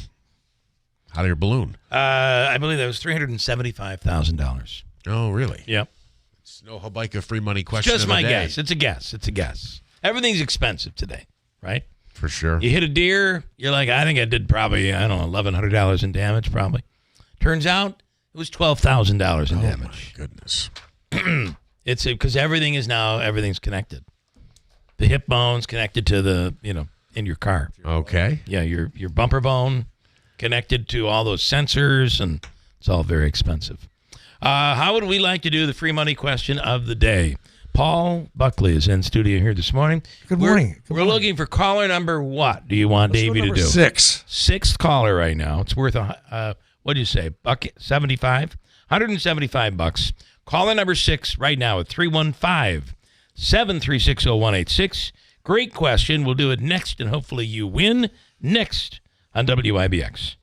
Speaker 4: hot air balloon?
Speaker 10: I believe that was $375,000.
Speaker 4: Oh, really?
Speaker 10: Yep.
Speaker 4: It's no Hobica free money question.
Speaker 10: Just
Speaker 4: of the
Speaker 10: my
Speaker 4: day.
Speaker 10: guess. It's a guess. Everything's expensive today, right?
Speaker 4: For sure.
Speaker 10: You hit a deer, you're like, I think I did probably, I don't know, $1,100 in damage probably. Turns out it was $12,000 in damage.
Speaker 4: My goodness.
Speaker 10: It's because everything's connected. The hip bone's connected to the, in your car.
Speaker 4: Okay.
Speaker 10: Yeah, your bumper bone connected to all those sensors, and it's all very expensive. How would we like to do the free money question of the day? Paul Buckley is in studio here this morning.
Speaker 7: Good morning.
Speaker 10: We're looking for caller number what do you want Davey to do?
Speaker 7: 6.
Speaker 10: Sixth caller right now. It's worth, what do you say, $75? $175. Caller number 6 right now at 315-736-0186. Great question. We'll do it next, and hopefully you win next on WIBX.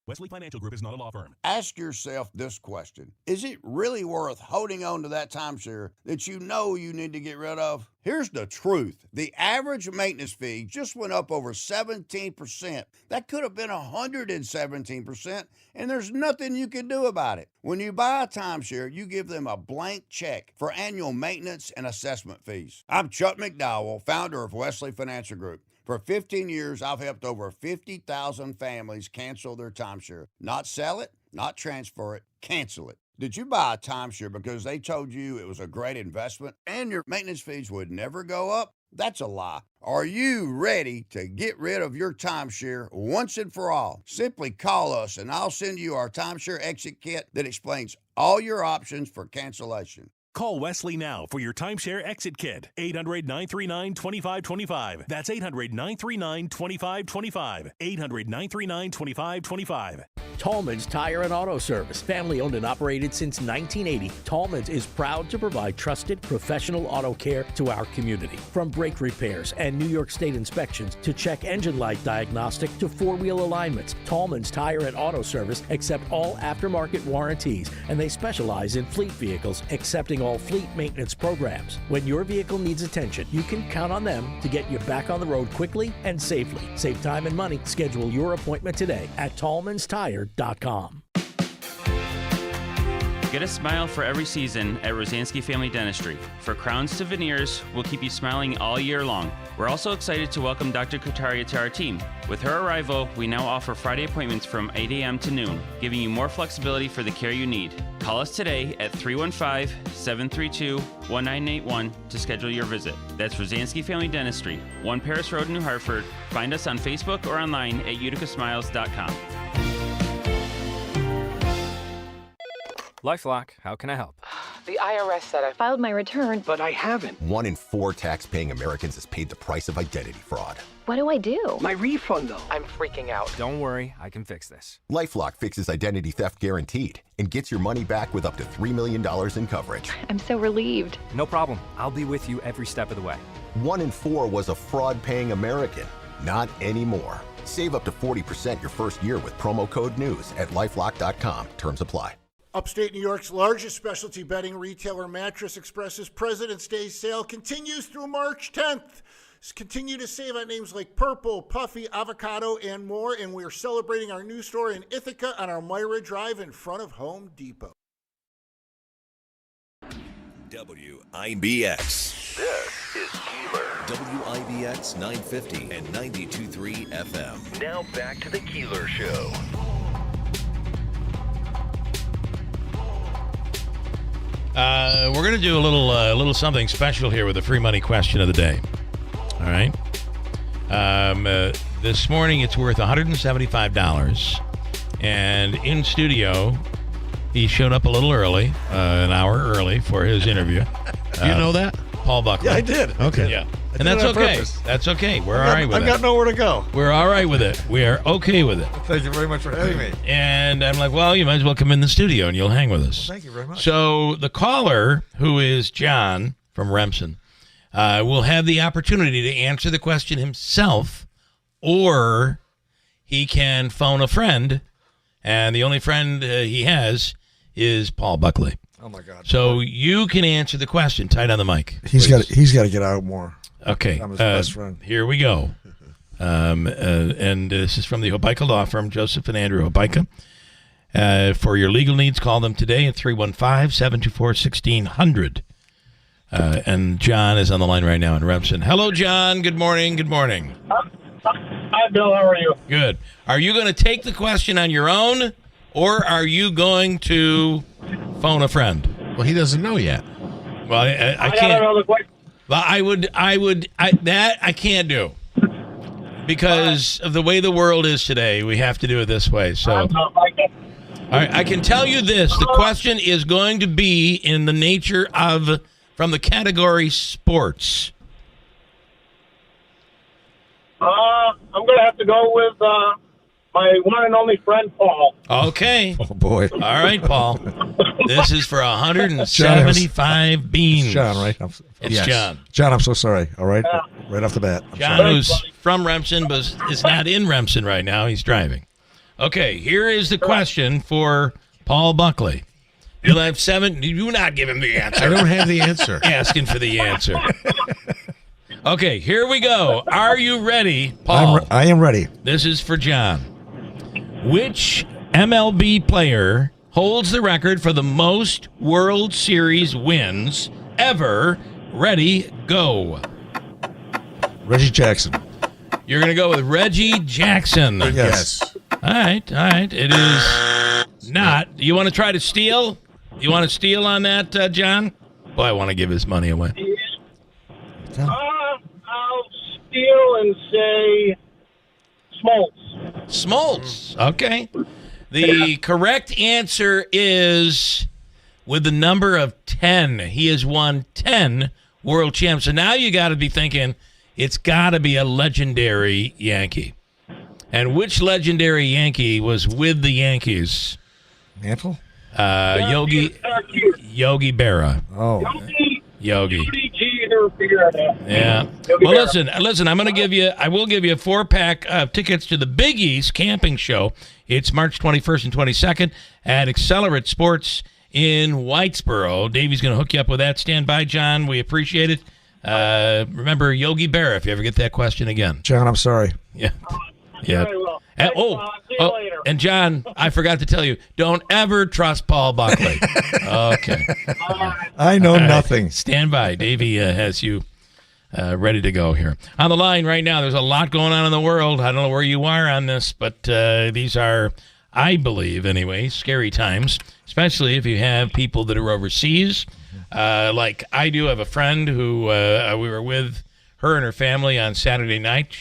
Speaker 8: Wesley Financial Group is not a law firm.
Speaker 9: Ask yourself this question. Is it really worth holding on to that timeshare that you know you need to get rid of? Here's the truth. The average maintenance fee just went up over 17%. That could have been 117%, and there's nothing you can do about it. When you buy a timeshare, you give them a blank check for annual maintenance and assessment fees. I'm Chuck McDowell, founder of Wesley Financial Group. For 15 years, I've helped over 50,000 families cancel their timeshare. Not sell it, not transfer it, cancel it. Did you buy a timeshare because they told you it was a great investment and your maintenance fees would never go up? That's a lie. Are you ready to get rid of your timeshare once and for all? Simply call us and I'll send you our timeshare exit kit that explains all your options for cancellation.
Speaker 8: Call Wesley now for your timeshare exit kit. 800-939-2525. That's 800-939-2525. 800-939-2525.
Speaker 17: Tallman's Tire and Auto Service. Family owned and operated since 1980, Tallman's is proud to provide trusted, professional auto care to our community. From brake repairs and New York State inspections to check engine light diagnostic to four-wheel alignments, Tallman's Tire and Auto Service accept all aftermarket warranties, and they specialize in fleet vehicles, accepting all fleet maintenance programs. When your vehicle needs attention, you can count on them to get you back on the road quickly and safely. Save time and money. Schedule your appointment today at tallmanstire.com.
Speaker 18: Get a smile for every season at Rosansky Family Dentistry. For crowns to veneers, we'll keep you smiling all year long. We're also excited to welcome Dr. Kutaria to our team. With her arrival, we now offer Friday appointments from 8 a.m. to noon, giving you more flexibility for the care you need. Call us today at 315-732-1981 to schedule your visit. That's Rosansky Family Dentistry, 1 Paris Road, New Hartford. Find us on Facebook or online at uticasmiles.com.
Speaker 19: LifeLock, how can I help?
Speaker 20: The IRS said I filed my return, but I haven't.
Speaker 21: 1 in 4 tax-paying Americans has paid the price of identity fraud.
Speaker 20: What do I do? My refund, though. I'm freaking out.
Speaker 19: Don't worry, I can fix this.
Speaker 21: LifeLock fixes identity theft guaranteed and gets your money back with up to $3 million in coverage.
Speaker 20: I'm so relieved.
Speaker 19: No problem. I'll be with you every step of the way.
Speaker 21: 1 in 4 was a fraud-paying American. Not anymore. Save up to 40% your first year with promo code NEWS at LifeLock.com. Terms apply.
Speaker 29: Upstate New York's largest specialty bedding retailer, Mattress Express's President's Day sale continues through March 10th. Continue to save on names like Purple, Puffy, Avocado, and more. And we're celebrating our new store in Ithaca on our Myra Drive in front of Home Depot.
Speaker 15: WIBX. This is Keeler. WIBX 950 and 92.3 FM. Now back to the Keeler Show.
Speaker 10: We're going to do a little something special here with the free money question of the day. All right. This morning it's worth $175, and in studio he showed up a little early, an hour early for his interview.
Speaker 7: You know that?
Speaker 10: Paul Buckley.
Speaker 7: Yeah, I did.
Speaker 10: Okay. Yeah. And that's okay. That's okay. We're all right with it.
Speaker 7: I've got nowhere to go.
Speaker 10: We're all right with it. We are okay with it.
Speaker 7: Thank you very much for having me.
Speaker 10: And I'm like, well, you might as well come in the studio and you'll hang with us.
Speaker 7: Thank you very much.
Speaker 10: So the caller, who is John from Remsen, will have the opportunity to answer the question himself, or he can phone a friend, and the only friend he has is Paul Buckley.
Speaker 7: Oh my God!
Speaker 10: So you can answer the question. Tight on the mic.
Speaker 7: He's got to get out more.
Speaker 10: Okay.
Speaker 7: I'm his best friend.
Speaker 10: Here we go. And this is from the Hobeika Law Firm, Joseph and Andrew Hobeika. For your legal needs, call them today at 315-724-1600. And John is on the line right now in Remsen. Hello, John. Good morning. Good morning.
Speaker 11: Hi, Bill. How are you?
Speaker 10: Good. Are you going to take the question on your own, or are you going to phone a friend?
Speaker 4: Well, he doesn't know yet.
Speaker 10: Well, I can't.
Speaker 11: don't know the question.
Speaker 10: Well, I can't do because of the way the world is today. We have to do it this way. So, all right, I can tell you this: the question is going to be in the nature of from the category sports.
Speaker 11: I'm going to have to go with my one and only friend, Paul.
Speaker 10: Okay.
Speaker 7: Oh, boy.
Speaker 10: All right, Paul. This is for 175 beans.
Speaker 7: John, right?
Speaker 10: It's John.
Speaker 7: John, I'm so sorry. All right? Right off the bat.
Speaker 10: John, who's from Remsen, but is not in Remsen right now. He's driving. Okay, here is the question for Paul Buckley. You'll have 7. Do not give him the answer.
Speaker 4: I don't have the answer.
Speaker 10: Asking for the answer. Okay, here we go. Are you ready, Paul?
Speaker 7: I am ready.
Speaker 10: This is for John. Which MLB player holds the record for the most World Series wins ever? Ready, go.
Speaker 7: Reggie Jackson.
Speaker 10: You're going to go with Reggie Jackson.
Speaker 7: Yes.
Speaker 10: All right. It is not. You want to try to steal? You want to steal on that, John? Boy, I want to give his money away.
Speaker 11: I'll steal and say Smoltz.
Speaker 10: Smoltz. Okay. The correct answer is with the number of 10. He has won 10 world champs. So now you got to be thinking it's got to be a legendary Yankee. And which legendary Yankee was with the Yankees?
Speaker 7: Mantle?
Speaker 10: Yogi Berra.
Speaker 7: Oh.
Speaker 10: Yogi.
Speaker 11: Yeah.
Speaker 10: Well, listen. I will give you a 4-pack of tickets to the Big East Camping Show. It's March 21st and 22nd at Accelerate Sports in Whitesboro. Davey's going to hook you up with that. Stand by, John. We appreciate it. Remember Yogi Berra if you ever get that question again.
Speaker 7: John, I'm sorry.
Speaker 10: Yeah. Yeah. And John, I forgot to tell you, don't ever trust Paul Buckley. Okay.
Speaker 7: I know nothing.
Speaker 10: Stand by. Davey has you ready to go here. On the line right now, there's a lot going on in the world. I don't know where you are on this, but these are, I believe anyway, scary times, especially if you have people that are overseas. Like I do have a friend who we were with her and her family on Saturday night.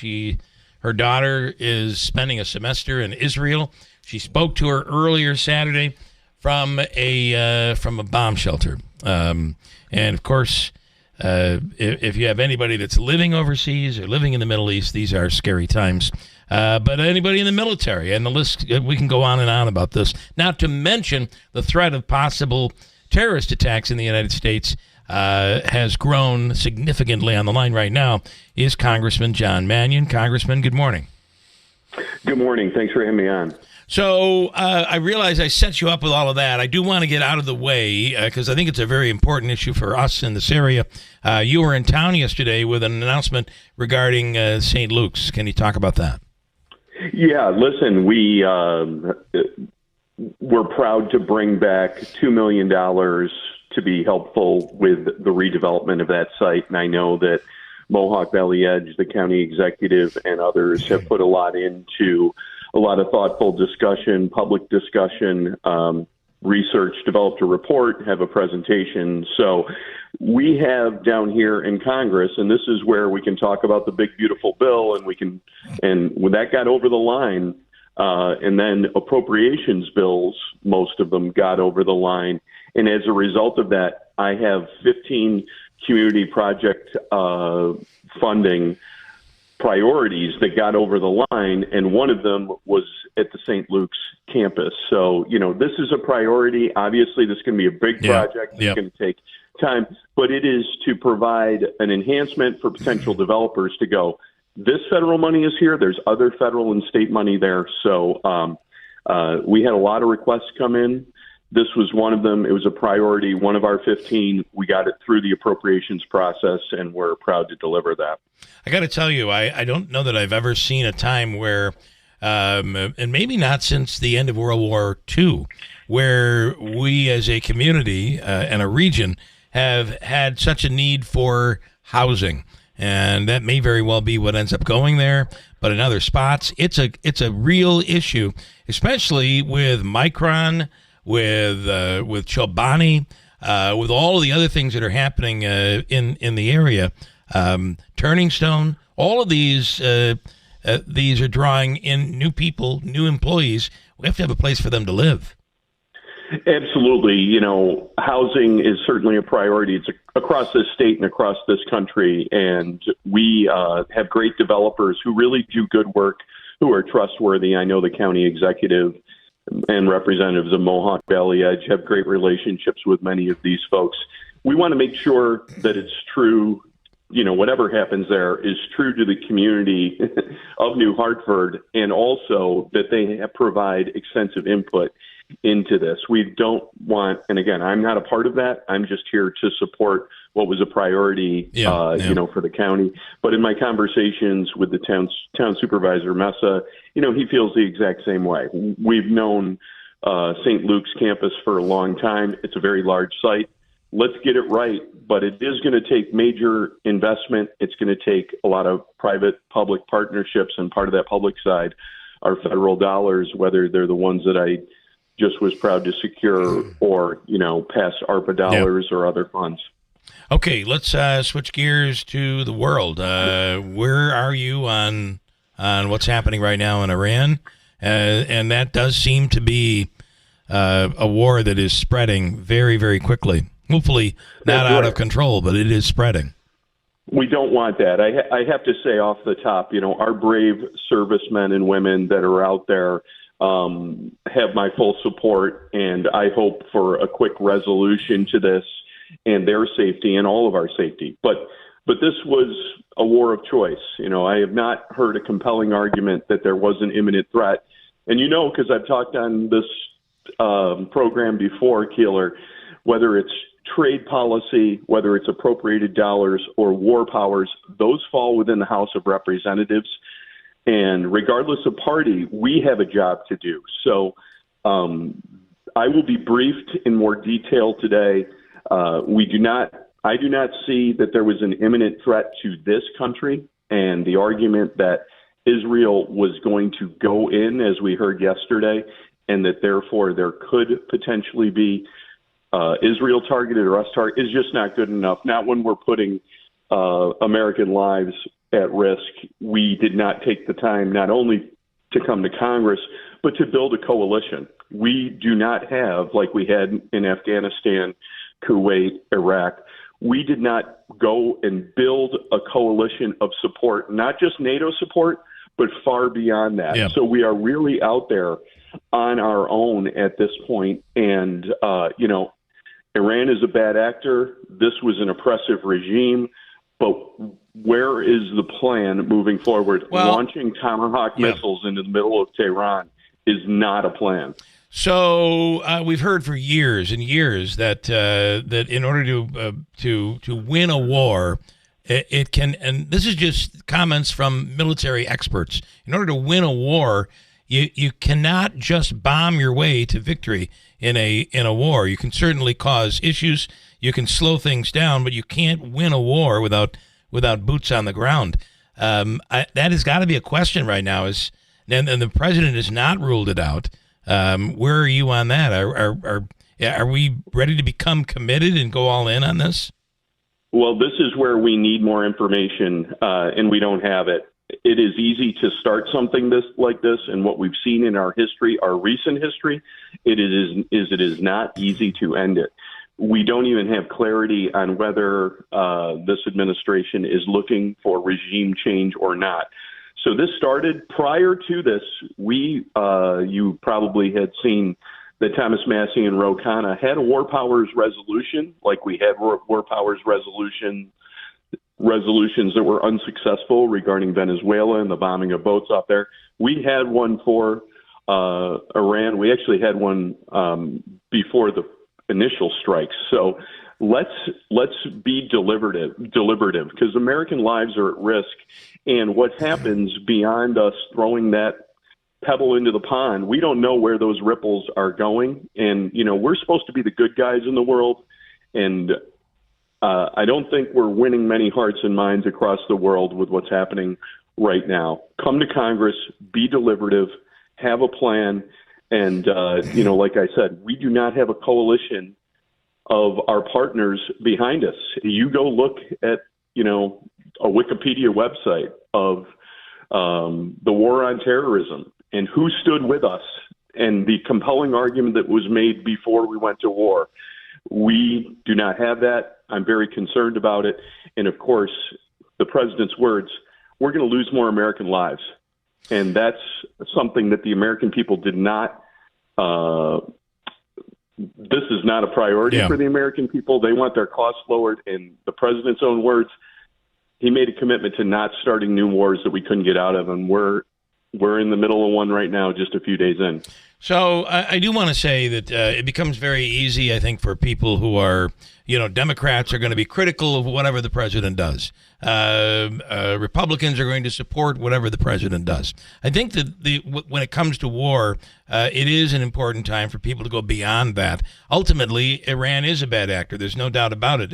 Speaker 10: Her daughter is spending a semester in Israel. She spoke to her earlier Saturday from a bomb shelter. And of course, if you have anybody that's living overseas or living in the Middle East, these are scary times. But anybody in the military, and the list, we can go on and on about this. Not to mention the threat of possible terrorist attacks in the United States has grown significantly. On the line right now is Congressman John Mannion. Congressman, good morning.
Speaker 12: Good morning. Thanks for having me on.
Speaker 10: So I realize I set you up with all of that. I do want to get out of the way because I think it's a very important issue for us in this area. You were in town yesterday with an announcement regarding St. Luke's. Can you talk about that?
Speaker 12: Yeah, listen, we're proud to bring back $2 million to be helpful with the redevelopment of that site. And I know that Mohawk Valley Edge, the county executive, and others have put a lot into a lot of thoughtful discussion, public discussion, research, developed a report, have a presentation. So we have down here in Congress, and this is where we can talk about the big, beautiful bill, and when that got over the line, and then appropriations bills, most of them got over the line. And as a result of that, I have 15 community project funding priorities that got over the line, and one of them was at the St. Luke's campus. So, this is a priority. Obviously, this is going to be a big project. It's going to take time, but it is to provide an enhancement for potential developers to go, this federal money is here. There's other federal and state money there. So we had a lot of requests come in. This was one of them. It was a priority. One of our 15. We got it through the appropriations process, and we're proud to deliver that.
Speaker 10: I got to tell you, I don't know that I've ever seen a time where, and maybe not since the end of World War II, where we as a community and a region have had such a need for housing, and that may very well be what ends up going there. But in other spots, it's a real issue, especially with Micron, with Chobani, with all of the other things that are happening in the area. Turning Stone, all of these are drawing in new people, new employees. We have to have a place for them to live.
Speaker 12: Absolutely. You know, housing is certainly a priority. It's across this state and across this country. And we have great developers who really do good work, who are trustworthy. I know the county executive and representatives of Mohawk Valley Edge have great relationships with many of these folks. We want to make sure that it's true, you know, whatever happens there is true to the community of New Hartford, and also that they provide extensive input into this. We don't want, and again, I'm not a part of that. I'm just here to support what was a priority, you know, for the county. But in my conversations with the town supervisor, Mesa, you know, he feels the exact same way. We've known St. Luke's campus for a long time. It's a very large site. Let's get it right, but it is going to take major investment. It's going to take a lot of private-public partnerships, and part of that public side are federal dollars, whether they're the ones that I just was proud to secure, or, you know, past ARPA dollars or other funds.
Speaker 10: Okay, let's switch gears to the world. Where are you on what's happening right now in Iran? And that does seem to be a war that is spreading very, very quickly. Hopefully not out of control, but it is spreading.
Speaker 12: We don't want that. I have to say off the top, you know, our brave servicemen and women that are out there have my full support, and I hope for a quick resolution to this and their safety and all of our safety. But this was a war of choice. You know, I have not heard a compelling argument that there was an imminent threat. And you know, because I've talked on this program before, Keeler, whether it's trade policy, whether it's appropriated dollars or war powers, those fall within the House of Representatives. And regardless of party, we have a job to do. So I will be briefed in more detail today. I do not see that there was an imminent threat to this country, and the argument that Israel was going to go in, as we heard yesterday, and that therefore there could potentially be Israel targeted or us targeted is just not good enough. Not when we're putting American lives at risk. We did not take the time not only to come to Congress, but to build a coalition. We do not have, like we had in Afghanistan, Kuwait, Iraq, we did not go and build a coalition of support, not just NATO support, but far beyond that. Yeah. So we are really out there on our own at this point. And, you know, Iran is a bad actor. This was an oppressive regime. But where is the plan moving forward? Well, launching Tomahawk missiles into the middle of Tehran is not a plan.
Speaker 10: So we've heard for years and years that in order to win a war, it can, and this is just comments from military experts. In order to win a war, you cannot just bomb your way to victory in a war. You can certainly cause issues. You can slow things down, but you can't win a war without boots on the ground. That has got to be a question right now. And the president has not ruled it out. Where are you on that? Are we ready to become committed and go all in on this?
Speaker 12: Well, this is where we need more information, and we don't have it. It is easy to start something like this, and what we've seen in our history, our recent history, it is not easy to end it. We don't even have clarity on whether this administration is looking for regime change or not. So this started prior to this. You probably had seen that Thomas Massie and Ro Khanna had a war powers resolution, like we had war powers resolutions that were unsuccessful regarding Venezuela and the bombing of boats out there. We had one for Iran. We actually had one before the initial strikes. So let's be deliberative because American lives are at risk. And what happens beyond us throwing that pebble into the pond, we don't know where those ripples are going. And, you know, we're supposed to be the good guys in the world. And I don't think we're winning many hearts and minds across the world with what's happening right now. Come to Congress, be deliberative, have a plan, and, like I said, we do not have a coalition of our partners behind us. You go look at, a Wikipedia website of the war on terrorism and who stood with us and the compelling argument that was made before we went to war. We do not have that. I'm very concerned about it. And, of course, the president's words, we're going to lose more American lives. And that's something that the American people did not this is not a priority for the American people. They want their costs lowered. In the president's own words, he made a commitment to not starting new wars that we couldn't get out of. And we're in the middle of one right now, just a few days in.
Speaker 10: So I do want to say that it becomes very easy, I think, for people who are, Democrats are going to be critical of whatever the president does. Republicans are going to support whatever the president does. I think that when it comes to war, it is an important time for people to go beyond that. Ultimately, Iran is a bad actor. There's no doubt about it.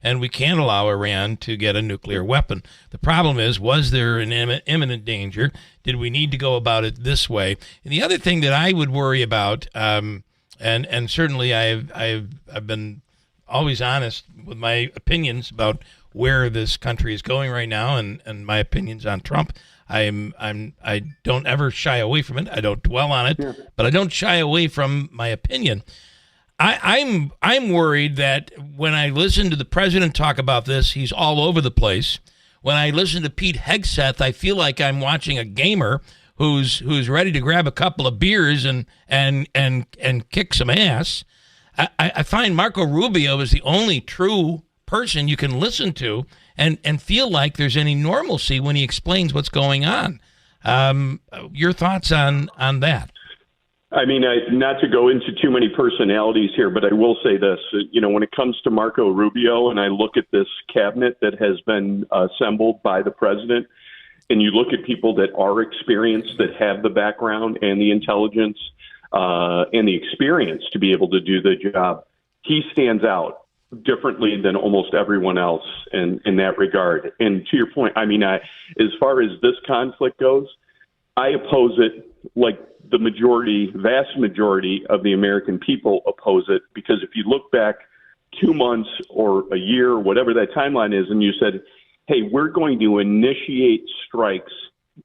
Speaker 10: And we can't allow Iran to get a nuclear weapon. The problem is, was there an imminent danger? Did we need to go about it this way? And the other thing that I would worry about, and certainly I've been always honest with my opinions about where this country is going right now, and my opinions on Trump. I don't ever shy away from it. I don't dwell on it, but I don't shy away from my opinion. I'm worried that when I listen to the president talk about this, he's all over the place. When I listen to Pete Hegseth, I feel like I'm watching a gamer who's ready to grab a couple of beers and kick some ass. I find Marco Rubio is the only true person you can listen to and feel like there's any normalcy when he explains what's going on. Your thoughts on that?
Speaker 12: I mean, not to go into too many personalities here, but I will say this. When it comes to Marco Rubio, and I look at this cabinet that has been assembled by the president, and you look at people that are experienced, that have the background and the intelligence and the experience to be able to do the job, he stands out differently than almost everyone else in that regard. And to your point, I mean, as far as this conflict goes, I oppose it like the vast majority of the American people oppose it, because if you look back 2 months or a year, whatever that timeline is, and you said, hey, we're going to initiate strikes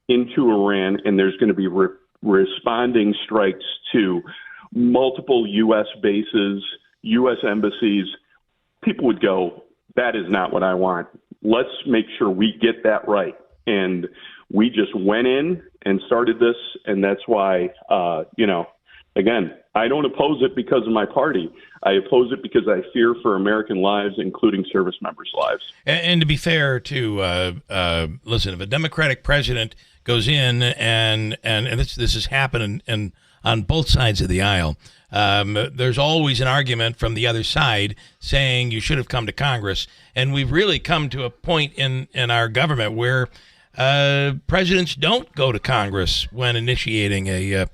Speaker 12: into Iran, and there's going to be responding strikes to multiple U.S. bases, U.S. embassies, people would go, that is not what I want. Let's make sure we get that right. And we just went in and started this, and that's why, again, I don't oppose it because of my party. I oppose it because I fear for American lives, including service members' lives.
Speaker 10: And to be fair, listen, if a Democratic president goes in and this has happened and on both sides of the aisle, there's always an argument from the other side saying you should have come to Congress. And we've really come to a point in our government where presidents don't go to Congress when initiating an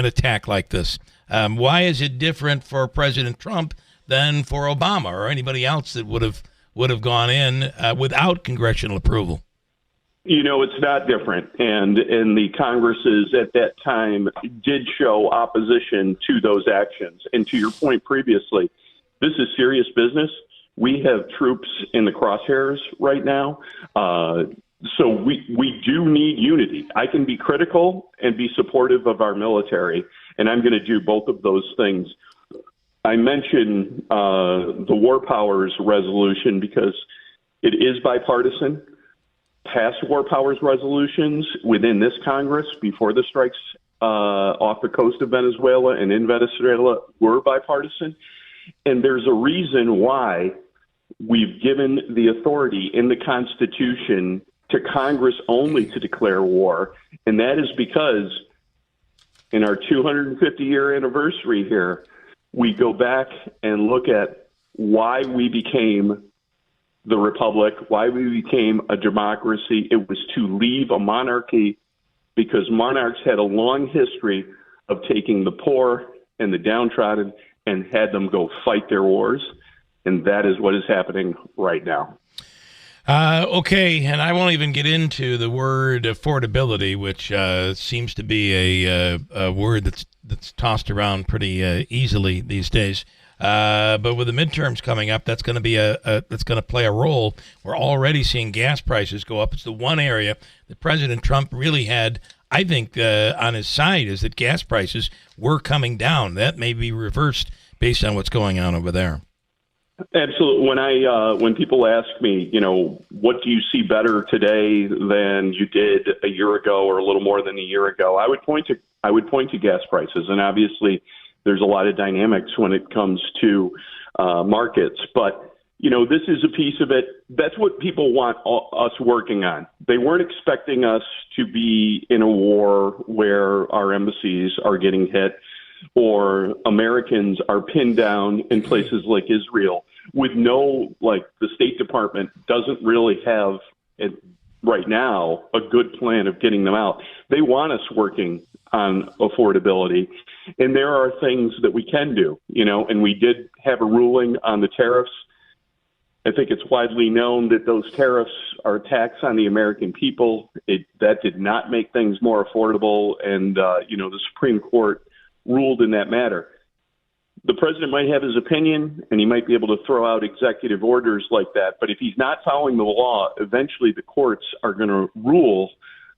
Speaker 10: attack like this. Why is it different for President Trump than for Obama or anybody else that would have gone in without congressional approval?
Speaker 12: It's not different. And the Congresses at that time did show opposition to those actions. And to your point previously, this is serious business. We have troops in the crosshairs right now. So we do need unity. I can be critical and be supportive of our military, and I'm going to do both of those things. I mentioned the War Powers resolution because it is bipartisan. Past War Powers resolutions within this Congress before the strikes off the coast of Venezuela and in Venezuela were bipartisan. And there's a reason why we've given the authority in the Constitution to Congress only to declare war. And that is because in our 250-year anniversary here, we go back and look at why we became the republic, why we became a democracy. It was to leave a monarchy because monarchs had a long history of taking the poor and the downtrodden and had them go fight their wars. And that is what is happening right now.
Speaker 10: Okay, and I won't even get into the word affordability, which seems to be a word that's tossed around pretty easily these days. But with the midterms coming up, that's going to be that's going to play a role. We're already seeing gas prices go up. It's the one area that President Trump really had, I think, on his side, is that gas prices were coming down. That may be reversed based on what's going on over there.
Speaker 12: Absolutely. When people ask me, what do you see better today than you did a year ago or a little more than a year ago, I would point to gas prices, and obviously there's a lot of dynamics when it comes to markets. But this is a piece of it. That's what people want us working on. They weren't expecting us to be in a war where our embassies are getting hit or Americans are pinned down in places like Israel with the State Department doesn't really have right now a good plan of getting them out. They want us working on affordability, and there are things that we can do, and we did have a ruling on the tariffs. I think it's widely known that those tariffs are a tax on the American people. That did not make things more affordable, and the Supreme Court ruled in that matter. The president might have his opinion, and he might be able to throw out executive orders like that. But if he's not following the law, eventually the courts are going to rule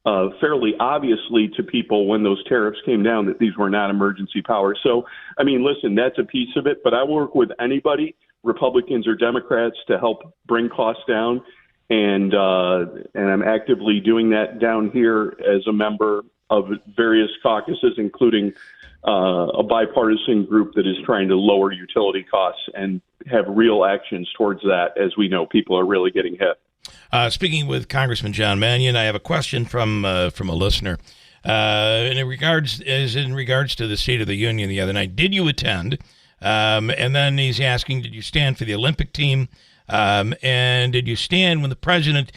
Speaker 12: fairly obviously to people when those tariffs came down that these were not emergency powers. So, listen, that's a piece of it. But I work with anybody, Republicans or Democrats, to help bring costs down. And I'm actively doing that down here as a member of various caucuses, including a bipartisan group that is trying to lower utility costs and have real actions towards that, as we know people are really getting hit.
Speaker 10: Speaking with Congressman John Mannion, I have a question from a listener. In regards to the State of the Union the other night, did you attend? And then he's asking, did you stand for the Olympic team? And did you stand when the president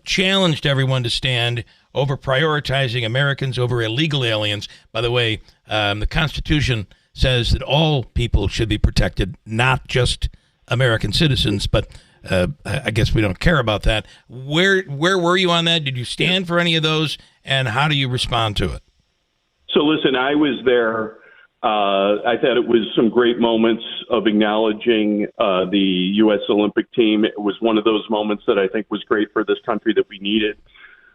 Speaker 10: challenged everyone to stand over prioritizing Americans over illegal aliens? By the way, the Constitution says that all people should be protected, not just American citizens, but I guess we don't care about that. Where were you on that? Did you stand for any of those, and how do you respond to it?
Speaker 12: So listen, I was there. I thought it was some great moments of acknowledging the U.S. Olympic team. It was one of those moments that I think was great for this country that we needed.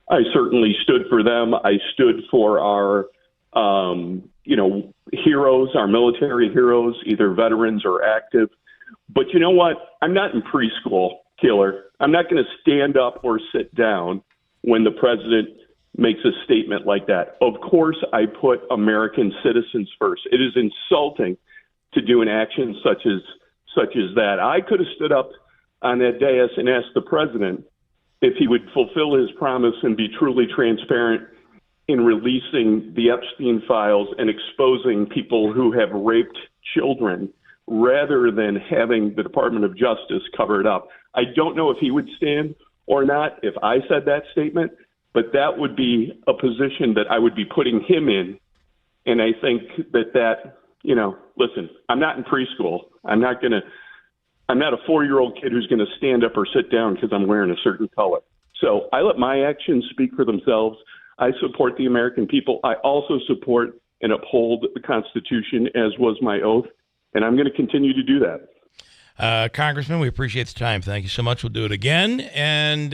Speaker 12: I certainly stood for them. I stood for our, heroes, our military heroes, either veterans or active. But you know what? I'm not in preschool, Keeler. I'm not going to stand up or sit down when the president makes a statement like that. Of course, I put American citizens first. It is insulting to do an action such as that. I could have stood up on that dais and asked the president if he would fulfill his promise and be truly transparent in releasing the Epstein files and exposing people who have raped children, rather than having the Department of Justice cover it up. I don't know if he would stand or not if I said that statement, but that would be a position that I would be putting him in. And I think that listen, I'm not in preschool. I'm not a 4-year-old kid who's going to stand up or sit down because I'm wearing a certain color. So I let my actions speak for themselves. I support the American people. I also support and uphold the Constitution, as was my oath. And I'm going to continue to do that.
Speaker 10: Congressman, we appreciate the time. Thank you so much. We'll do it again. And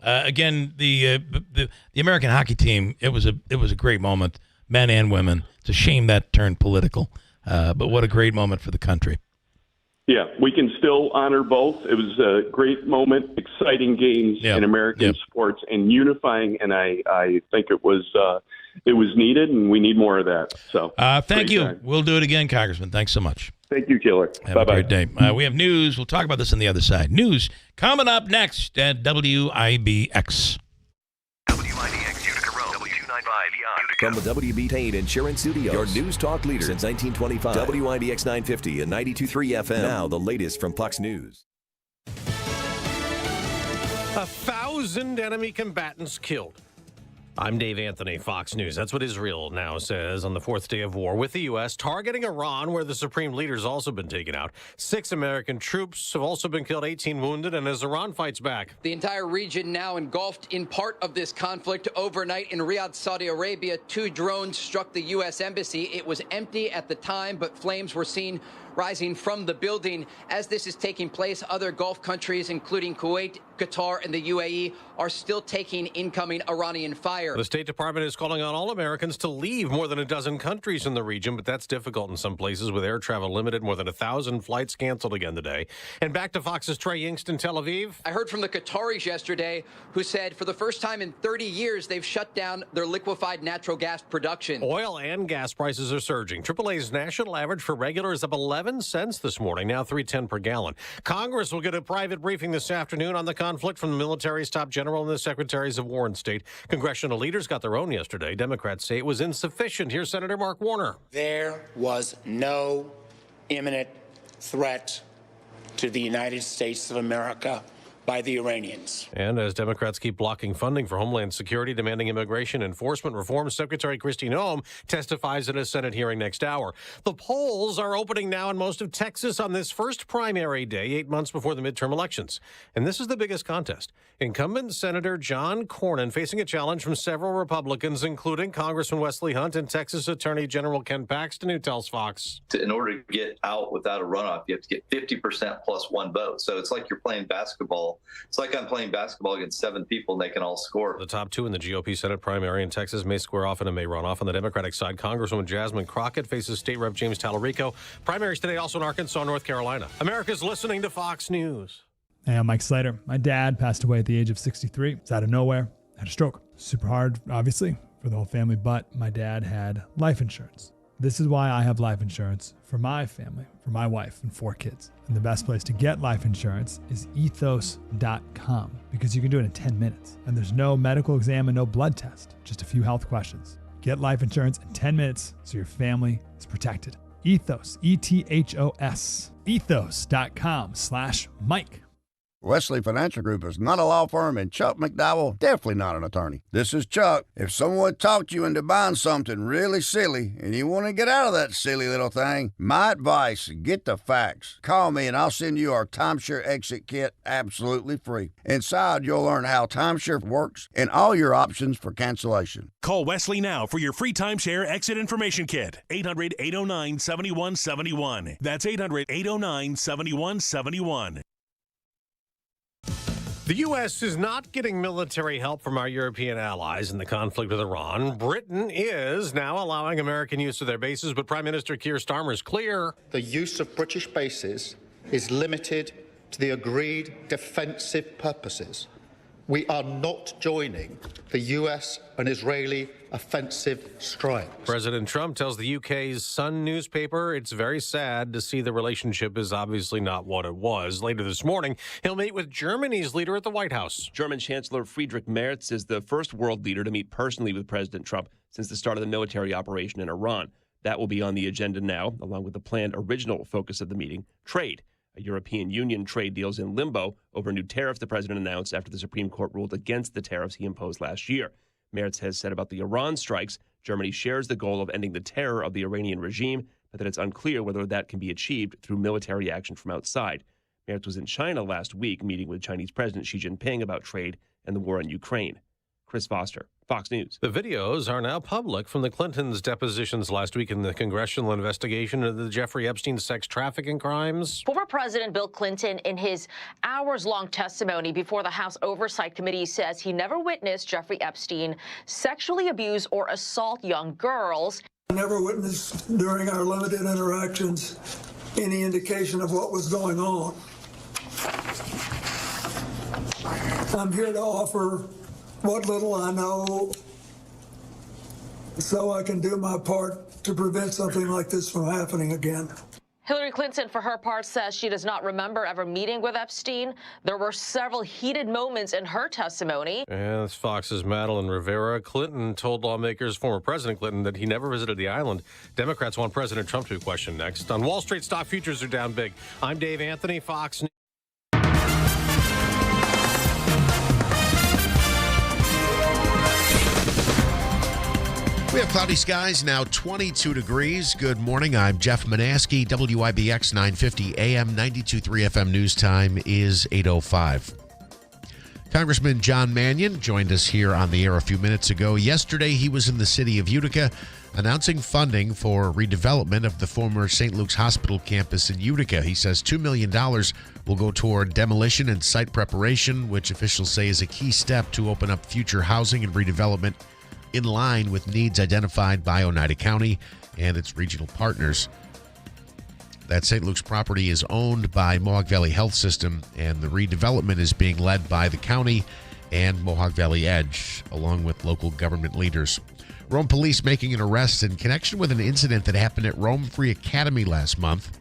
Speaker 10: again, the American hockey team, it was a great moment, men and women. It's a shame that turned political, but what a great moment for the country.
Speaker 12: Yeah, we can still honor both. It was a great moment, exciting games in American sports, and unifying. And I think it was needed, and we need more of that. So
Speaker 10: thank you. Time. We'll do it again, Congressman. Thanks so much.
Speaker 12: Thank you, Keeler.
Speaker 10: Have a great day. We have news. We'll talk about this on the other side. News coming up next at WIBX.
Speaker 15: WIBX Utica Road, W295 From the WB Payne Insurance Studios, your news talk leader since 1925. WIBX 950 and 92.3 FM. Now the latest from Fox News.
Speaker 1: 1,000 enemy combatants killed. I'm Dave Anthony, Fox News. That's what Israel now says on the fourth day of war with the U.S. targeting Iran, where the supreme leader's also been taken out. 6 American troops have also been killed, 18 wounded, and as Iran fights back.
Speaker 2: The entire region now engulfed in part of this conflict. Overnight in Riyadh, Saudi Arabia, 2 drones struck the U.S. embassy. It was empty at the time, but flames were seen rising from the building. As this is taking place, other Gulf countries, including Kuwait, Qatar, and the UAE, are still taking incoming Iranian fire.
Speaker 1: The State Department is calling on all Americans to leave more than a dozen countries in the region, but that's difficult in some places with air travel limited. More than 1,000 flights canceled again today. And back to Fox's Trey Yingst in Tel Aviv.
Speaker 2: I heard from the Qataris yesterday who said for the first time in 30 years, they've shut down their liquefied natural gas production.
Speaker 1: Oil and gas prices are surging. AAA's national average for regular is up 11 cents this morning, now $3.10 per gallon. Congress will get a private briefing this afternoon on the conflict from the military's top general and the secretaries of war and state. Congressional leaders got their own yesterday. Democrats say it was insufficient. Here's Senator Mark Warner.
Speaker 13: There was no imminent threat to the United States of America by the Iranians.
Speaker 1: And as Democrats keep blocking funding for Homeland Security, demanding immigration enforcement reform, Secretary Kristi Noem testifies at a Senate hearing next hour. The polls are opening now in most of Texas on this first primary day, 8 months before the midterm elections. And this is the biggest contest. Incumbent Senator John Cornyn facing a challenge from several Republicans, including Congressman Wesley Hunt and Texas Attorney General Ken Paxton, who tells Fox.
Speaker 22: In order to get out without a runoff, you have to get 50% plus 1 vote. So it's like you're playing basketball. It's like I'm playing basketball against 7 people and they can all score.
Speaker 1: The top 2 in the GOP Senate primary in Texas may square off in a May runoff. On the Democratic side, Congresswoman Jasmine Crockett faces State Rep James Tallarico. Primaries today also in Arkansas, North Carolina. America's listening to Fox News.
Speaker 24: Hey, I'm Mike Slater. My dad passed away at the age of 63. It's out of nowhere. Had a stroke. Super hard, obviously, for the whole family, but my dad had life insurance. This is why I have life insurance for my family, for my wife and 4 kids. And the best place to get life insurance is ethos.com because you can do it in 10 minutes. And there's no medical exam and no blood test, just a few health questions. Get life insurance in 10 minutes so your family is protected. Ethos, E-T-H-O-S, ethos.com/Mike.
Speaker 9: Wesley Financial Group is not a law firm, and Chuck McDowell definitely not an attorney. This is Chuck. If someone talked you into buying something really silly and you want to get out of that silly little thing, my advice, get the facts. Call me and I'll send you our timeshare exit kit absolutely free. Inside, you'll learn how timeshare works and all your options for cancellation.
Speaker 8: Call Wesley now for your free timeshare exit information kit. 800-809-7171. That's 800-809-7171.
Speaker 1: The U.S. is not getting military help from our European allies in the conflict with Iran. Britain is now allowing American use of their bases, but Prime Minister Keir Starmer is clear.
Speaker 25: The use of British bases is limited to the agreed defensive purposes. We are not joining the U.S. and Israeli offensive strikes.
Speaker 1: President Trump tells the UK's Sun newspaper it's very sad to see the relationship is obviously not what it was. Later this morning, he'll meet with Germany's leader at the White House.
Speaker 26: German Chancellor Friedrich Merz is the first world leader to meet personally with President Trump since the start of the military operation in Iran. That will be on the agenda now, along with the planned original focus of the meeting, trade. A European Union trade deal's in limbo over new tariffs the president announced after the Supreme Court ruled against the tariffs he imposed last year. Merz has said about the Iran strikes, Germany shares the goal of ending the terror of the Iranian regime, but that it's unclear whether that can be achieved through military action from outside. Merz was in China last week meeting with Chinese President Xi Jinping about trade and the war in Ukraine. Chris Foster, Fox News.
Speaker 1: The videos are now public from the Clintons' depositions last week in the congressional investigation into the Jeffrey Epstein sex trafficking crimes.
Speaker 27: Former President Bill Clinton, in his hours-long testimony before the House Oversight Committee, says he never witnessed Jeffrey Epstein sexually abuse or assault young girls.
Speaker 28: I never witnessed during our limited interactions any indication of what was going on. I'm here to offer what little I know so I can do my part to prevent something like this from happening again.
Speaker 27: Hillary Clinton, for her part, says she does not remember ever meeting with Epstein. There were several heated moments in her testimony.
Speaker 1: And it's Fox's Madeline Rivera. Clinton told lawmakers, former President Clinton, that he never visited the island. Democrats want President Trump to question next. On Wall Street, stock futures are down big. I'm Dave Anthony, Fox News.
Speaker 4: Cloudy skies, now 22 degrees. Good morning. I'm Jeff Manaski. WIBX 950 AM 92.3 FM news time is 8:05. Congressman John Mannion joined us here on the air a few minutes ago. Yesterday, he was in the city of Utica announcing funding for redevelopment of the former St. Luke's Hospital campus in Utica. He says $2 million will go toward demolition and site preparation, which officials say is a key step to open up future housing and redevelopment in line with needs identified by Oneida County and its regional partners. That St. Luke's property is owned by Mohawk Valley Health System, and the redevelopment is being led by the county and Mohawk Valley Edge, along with local government leaders. Rome police making an arrest in connection with an incident that happened at Rome Free Academy last month.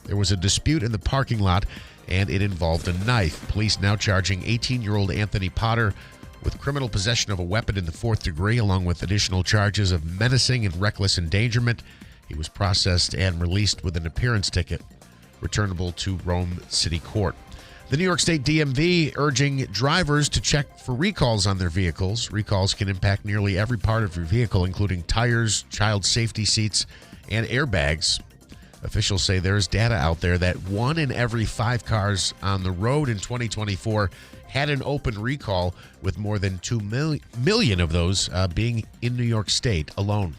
Speaker 4: There was a dispute in the parking lot, and it involved a knife. Police now charging 18-year-old Anthony Potter with criminal possession of a weapon in the 4th degree, along with additional charges of menacing and reckless endangerment. He was processed and released with an appearance ticket, returnable to Rome City Court. The New York State DMV urging drivers to check for recalls on their vehicles. Recalls can impact nearly every part of your vehicle, including tires, child safety seats, and airbags. Officials say there's data out there that 1 in every 5 cars on the road in 2024 had an open recall, with more than 2 million of those being in New York State alone.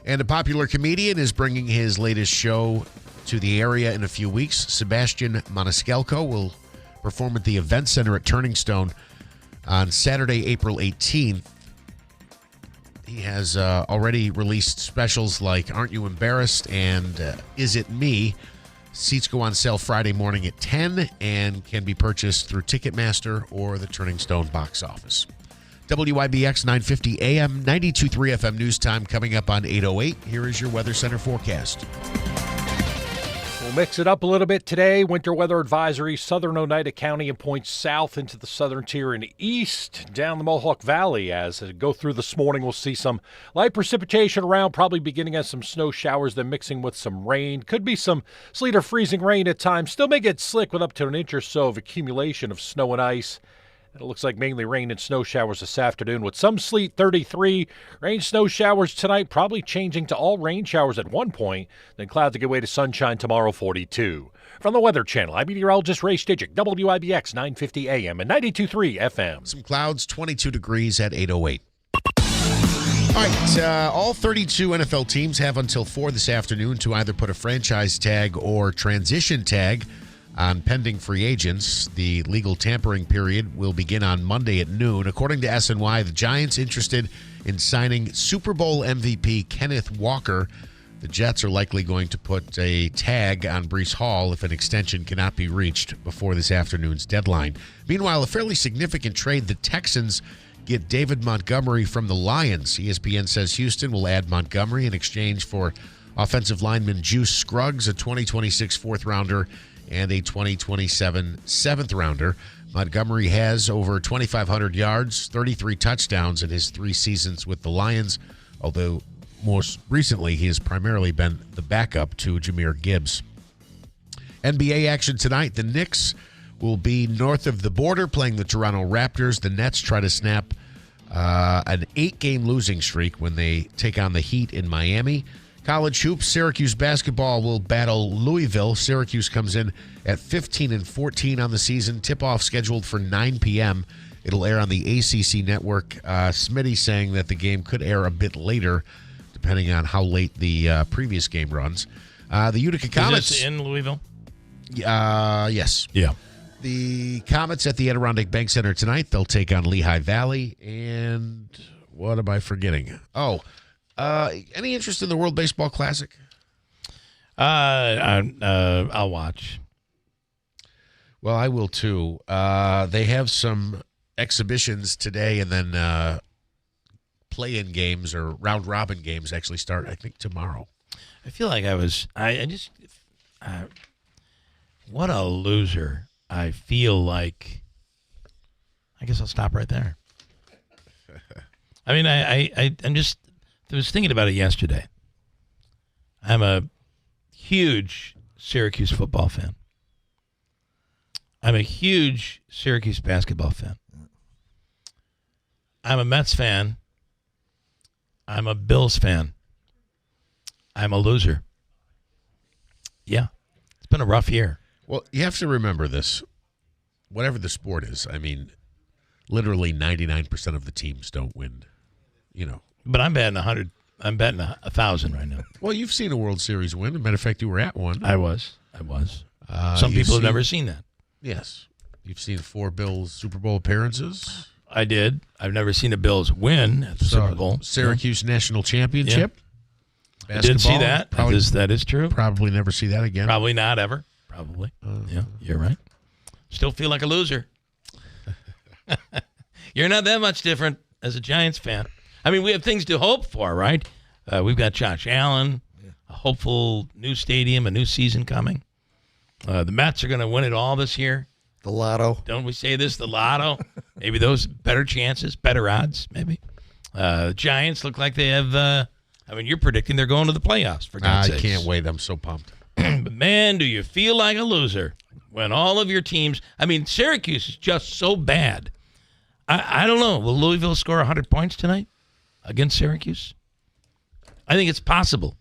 Speaker 4: And a popular comedian is bringing his latest show to the area in a few weeks. Sebastian Maniscalco will perform at the Event Center at Turning Stone on Saturday, April 18th. He has already released specials like Aren't You Embarrassed and Is It Me? Seats go on sale Friday morning at 10 and can be purchased through Ticketmaster or the Turning Stone box office. WIBX 950 AM, 92.3 FM news time coming up on 8:08. Here is your Weather Center forecast.
Speaker 3: We'll mix it up a little bit today. Winter weather advisory, southern Oneida County and points south into the southern tier and east down the Mohawk Valley. As it go through this morning, we'll see some light precipitation around, probably beginning as some snow showers, then mixing with some rain. Could be some sleet or freezing rain at times. Still may get slick with up to an inch or so of accumulation of snow and ice. It looks like mainly rain and snow showers this afternoon with some sleet, 33. Rain, snow showers tonight, probably changing to all rain showers at one point. Then clouds to give way to sunshine tomorrow, 42. From the Weather Channel, I'm meteorologist Ray Stidgick, WIBX 950 AM and 92.3 FM.
Speaker 4: Some clouds, 22 degrees at 8:08. All right, all 32 NFL teams have until 4 this afternoon to either put a franchise tag or transition tag on pending free agents. The legal tampering period will begin on Monday at noon. According to SNY, the Giants interested in signing Super Bowl MVP Kenneth Walker. The Jets are likely going to put a tag on Breece Hall if an extension cannot be reached before this afternoon's deadline. Meanwhile, a fairly significant trade, the Texans get David Montgomery from the Lions. ESPN says Houston will add Montgomery in exchange for offensive lineman Juice Scruggs, a 2026 fourth-rounder, and a 2027 seventh-rounder. Montgomery has over 2,500 yards, 33 touchdowns in his 3 seasons with the Lions, although most recently he has primarily been the backup to Jahmyr Gibbs. NBA action tonight. The Knicks will be north of the border playing the Toronto Raptors. The Nets try to snap an 8-game losing streak when they take on the Heat in Miami. College hoops, Syracuse basketball will battle Louisville. Syracuse comes in at 15-14 on the season. Tip-off scheduled for 9 p.m. It'll air on the ACC network. Smitty saying that the game could air a bit later, depending on how late the previous game runs. The Utica Comets.
Speaker 10: Is this in Louisville?
Speaker 4: Yes.
Speaker 10: Yeah.
Speaker 4: The Comets at the Adirondack Bank Center tonight. They'll take on Lehigh Valley. And what am I forgetting? Any interest in the World Baseball Classic?
Speaker 10: I'll watch.
Speaker 4: Well, I will too. They have some exhibitions today, and then play-in games or round-robin games actually start, I think, tomorrow.
Speaker 10: I feel like what a loser. I feel like, I guess I'll stop right there. I mean, I'm just, I was thinking about it yesterday. I'm a huge Syracuse football fan. I'm a huge Syracuse basketball fan. I'm a Mets fan. I'm a Bills fan. I'm a loser. Yeah. It's been a rough year.
Speaker 4: Well, you have to remember this. Whatever the sport is, I mean, literally 99% of the teams don't win, you know.
Speaker 10: But I'm betting 100. I'm betting 1,000 right now.
Speaker 4: Well, you've seen a World Series win. As a matter of fact, you were at one.
Speaker 10: I was. Some people have never seen that.
Speaker 4: Yes. You've seen 4 Bills Super Bowl appearances.
Speaker 10: I did. I've never seen the Bills win at the Super Bowl.
Speaker 4: Syracuse National Championship.
Speaker 10: I did see that.
Speaker 4: Probably,
Speaker 10: that is true.
Speaker 4: Probably never see that again.
Speaker 10: Probably not ever. Probably. Yeah, you're right. Still feel like a loser. You're not that much different as a Giants fan. I mean, we have things to hope for, right? We've got Josh Allen, a hopeful new stadium, a new season coming. The Mets are going to win it all this year.
Speaker 7: The lotto.
Speaker 10: Don't we say this? The lotto. Maybe those better chances, better odds, maybe. The Giants look like they have, I mean, you're predicting they're going to the playoffs, for God's sakes.
Speaker 4: I can't wait. I'm so pumped.
Speaker 10: But, man, do you feel like a loser when all of your teams, I mean, Syracuse is just so bad. I don't know. Will Louisville score 100 points tonight against Syracuse? I think it's possible.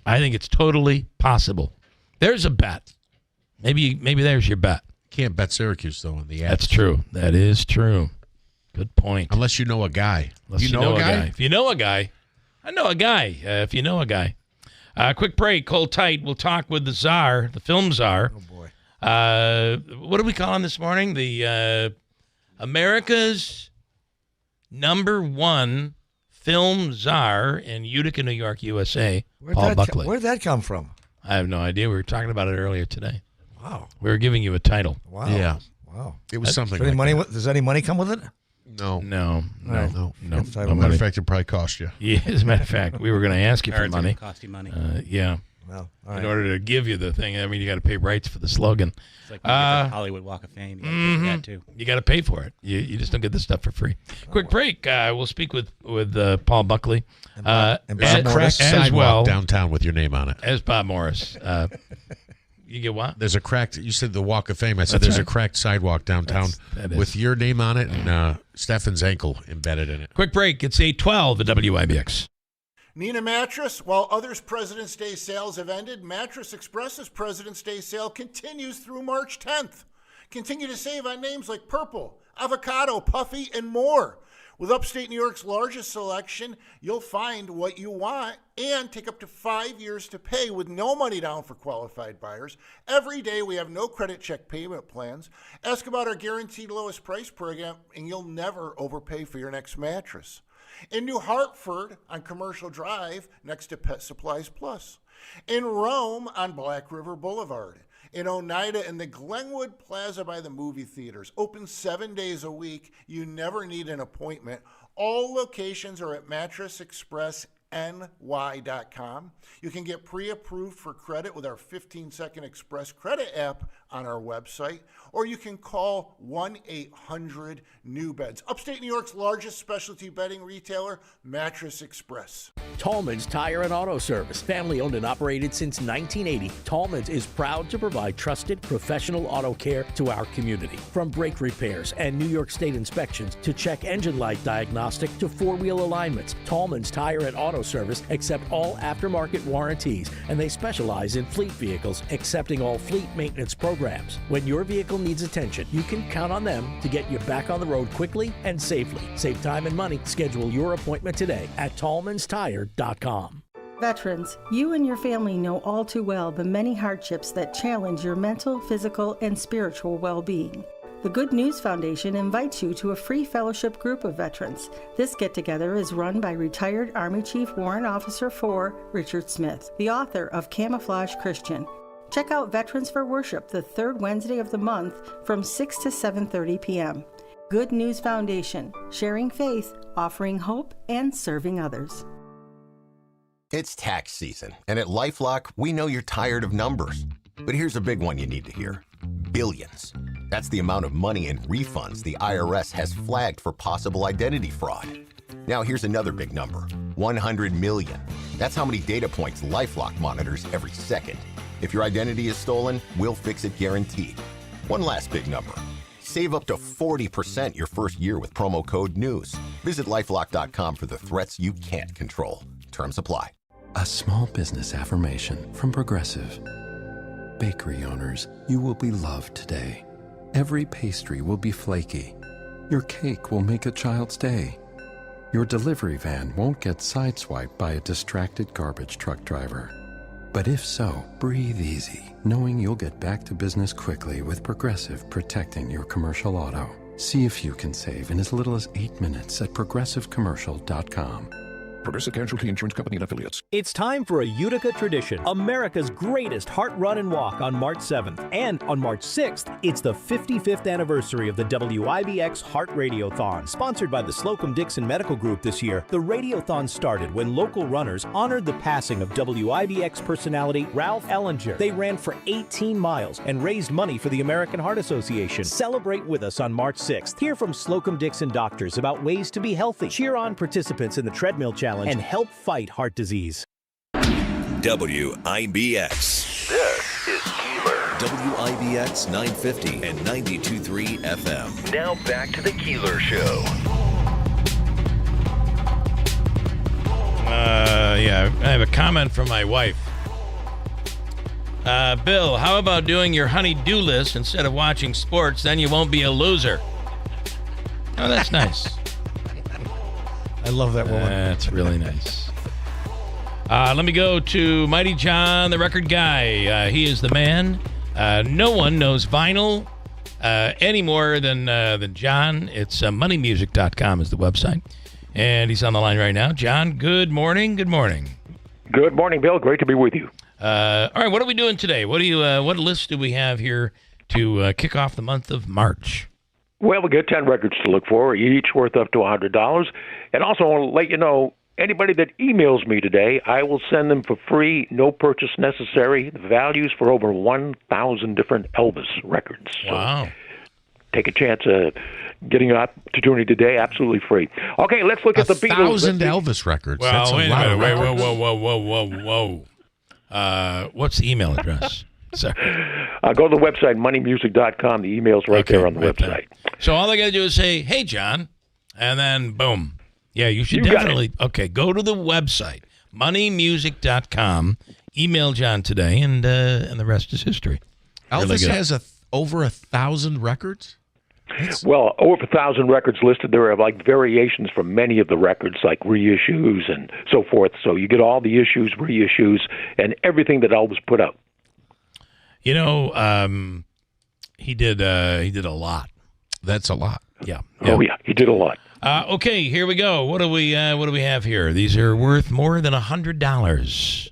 Speaker 10: I think it's totally possible. There's a bet. Maybe there's your bet.
Speaker 4: Can't bet Syracuse, though, in the ads.
Speaker 10: That's true. That is true. Good point.
Speaker 4: Unless you know a guy.
Speaker 10: If you know a guy. I know a guy. If you know a guy. Quick break. Hold tight. We'll talk with the czar, the film czar.
Speaker 7: Oh, boy.
Speaker 10: What do we call him this morning? The America's #1 film czar in Utica, New York, USA, Paul Buckley.
Speaker 7: Where'd that come from?
Speaker 10: I have no idea. We were talking about it earlier today.
Speaker 7: Wow.
Speaker 10: We were giving you a title.
Speaker 7: Wow.
Speaker 4: Yeah.
Speaker 7: Wow.
Speaker 4: It was something
Speaker 7: Does
Speaker 4: like
Speaker 7: does any money come with it?
Speaker 4: No.
Speaker 10: No.
Speaker 4: No
Speaker 7: As
Speaker 4: matter of fact, it probably cost you.
Speaker 10: Yeah, as a matter of fact, we were going to ask you for money.
Speaker 5: Cost you money.
Speaker 10: Yeah.
Speaker 7: Well,
Speaker 10: in order to give you the thing, I mean, you got to pay rights for the slogan.
Speaker 5: It's like when you get the Hollywood Walk of Fame. You got to pay for that too.
Speaker 10: You got to pay for it. You just don't get this stuff for free. Quick break. We'll speak with Paul Buckley.
Speaker 7: And
Speaker 4: There's a cracked
Speaker 10: as
Speaker 4: sidewalk
Speaker 10: well
Speaker 4: downtown with your name on it.
Speaker 10: as Bob Morris. You get what?
Speaker 4: There's a cracked, you said the Walk of Fame. I said
Speaker 10: That's
Speaker 4: there's
Speaker 10: right.
Speaker 4: a cracked sidewalk downtown
Speaker 10: That is.
Speaker 4: with your name on it and Stefan's ankle embedded in it.
Speaker 10: Quick break. It's 8:12 at WIBX.
Speaker 29: Need a mattress? While others' President's Day sales have ended, Mattress Express's President's Day sale continues through March 10th. Continue to save on names like Purple, Avocado, Puffy, and more. With upstate New York's largest selection, you'll find what you want and take up to 5 years to pay with no money down for qualified buyers. Every day we have no credit check payment plans. Ask about our guaranteed lowest price program and you'll never overpay for your next mattress. In New Hartford on Commercial Drive next to Pet Supplies Plus. In Rome on Black River Boulevard. In Oneida in the Glenwood Plaza by the movie theaters. Open 7 days a week. You never need an appointment. All locations are at mattressexpressny.com. You can get pre-approved for credit with our 15-second Express Credit app on our website, or you can call 1-800-NEW-BEDS. Upstate New York's largest specialty bedding retailer, Mattress Express.
Speaker 6: Tallman's Tire and Auto Service, family owned and operated since 1980. Tallman's is proud to provide trusted professional auto care to our community. From brake repairs and New York State inspections to check engine light diagnostic to four-wheel alignments, Tallman's Tire and Auto Service accept all aftermarket warranties, and they specialize in fleet vehicles, accepting all fleet maintenance programs. When your vehicle needs attention, you can count on them to get you back on the road quickly and safely. Save time and money. Schedule your appointment today at tallmanstire.com.
Speaker 14: Veterans, you and your family know all too well the many hardships that challenge your mental, physical, and spiritual well-being. The Good News Foundation invites you to a free fellowship group of veterans. This get-together is run by retired Army Chief Warrant Officer 4 Richard Smith, the author of Camouflage Christian. Check out Veterans for Worship the third Wednesday of the month from 6 to 7:30 p.m. Good News Foundation, sharing faith, offering hope, and serving others.
Speaker 21: It's tax season, and at LifeLock, we know you're tired of numbers. But here's a big one you need to hear. Billions. That's the amount of money in refunds the IRS has flagged for possible identity fraud. Now here's another big number. 100 million. That's how many data points LifeLock monitors every second. If your identity is stolen, we'll fix it guaranteed. One last big number. Save up to 40% your first year with promo code NEWS. Visit LifeLock.com for the threats you can't control. Terms apply.
Speaker 11: A small business affirmation from Progressive. Bakery owners, you will be loved today. Every pastry will be flaky. Your cake will make a child's day. Your delivery van won't get sideswiped by a distracted garbage truck driver. But if so, breathe easy, knowing you'll get back to business quickly with Progressive protecting your commercial auto. See if you can save in as little as 8 minutes at progressivecommercial.com.
Speaker 12: Progressive Casualty Insurance Company and Affiliates.
Speaker 15: It's time for a Utica tradition, America's greatest heart run and walk on March 7th. And on March 6th, it's the 55th anniversary of the WIBX Heart Radiothon. Sponsored by the Slocum-Dixon Medical Group this year, the Radiothon started when local runners honored the passing of WIBX personality Ralph Ellinger. They ran for 18 miles and raised money for the American Heart Association. Celebrate with us on March 6th. Hear from Slocum-Dixon doctors about ways to be healthy. Cheer on participants in the treadmill challenge and help fight heart disease.
Speaker 16: WIBX. This is Keeler. WIBX 950 and 92.3 FM. Now back to the Keeler Show.
Speaker 10: I have a comment from my wife. Bill, how about doing your honey-do list instead of watching sports? Then you won't be a loser. Oh, that's nice.
Speaker 7: I love that woman.
Speaker 10: That's really nice. Let me go to Mighty John, the record guy. He is the man. No one knows vinyl any more than John. It's moneymusic.com is the website. And he's on the line right now. John, good morning. Good morning.
Speaker 17: Good morning, Bill. Great to be with you.
Speaker 10: All right, what are we doing today? What list do we have here to kick off the month of March?
Speaker 17: Well, we got 10 records to look for, each worth up to $100. And also, I want to let you know, anybody that emails me today, I will send them for free, no purchase necessary. The values for over 1,000 different Elvis records.
Speaker 10: Wow.
Speaker 17: So take a chance of getting an opportunity today, absolutely free. Okay, let's look at the Beatles.
Speaker 4: 1,000 Elvis records.
Speaker 10: Well,
Speaker 4: That's
Speaker 10: wait
Speaker 4: a lot
Speaker 10: a
Speaker 4: of
Speaker 10: minute.
Speaker 4: records.
Speaker 10: Whoa. What's the email address? Sorry.
Speaker 17: Go to the website, moneymusic.com. The email's right there on the website.
Speaker 10: So all I got to do is say, hey, John, and then boom. Yeah, you should
Speaker 17: You got
Speaker 10: definitely. Okay, go to the website, moneymusic.com. Email John today, and the rest is history.
Speaker 4: Elvis has over 1,000 records?
Speaker 17: Well, over 1,000 records listed. There are like variations from many of the records, like reissues and so forth. So you get all the issues, reissues, and everything that Elvis put out.
Speaker 10: You know, he did a lot.
Speaker 4: That's a lot.
Speaker 10: Yeah.
Speaker 17: Oh yeah, he did a lot.
Speaker 10: Okay, here we go. What do we have here? These are worth more than $100.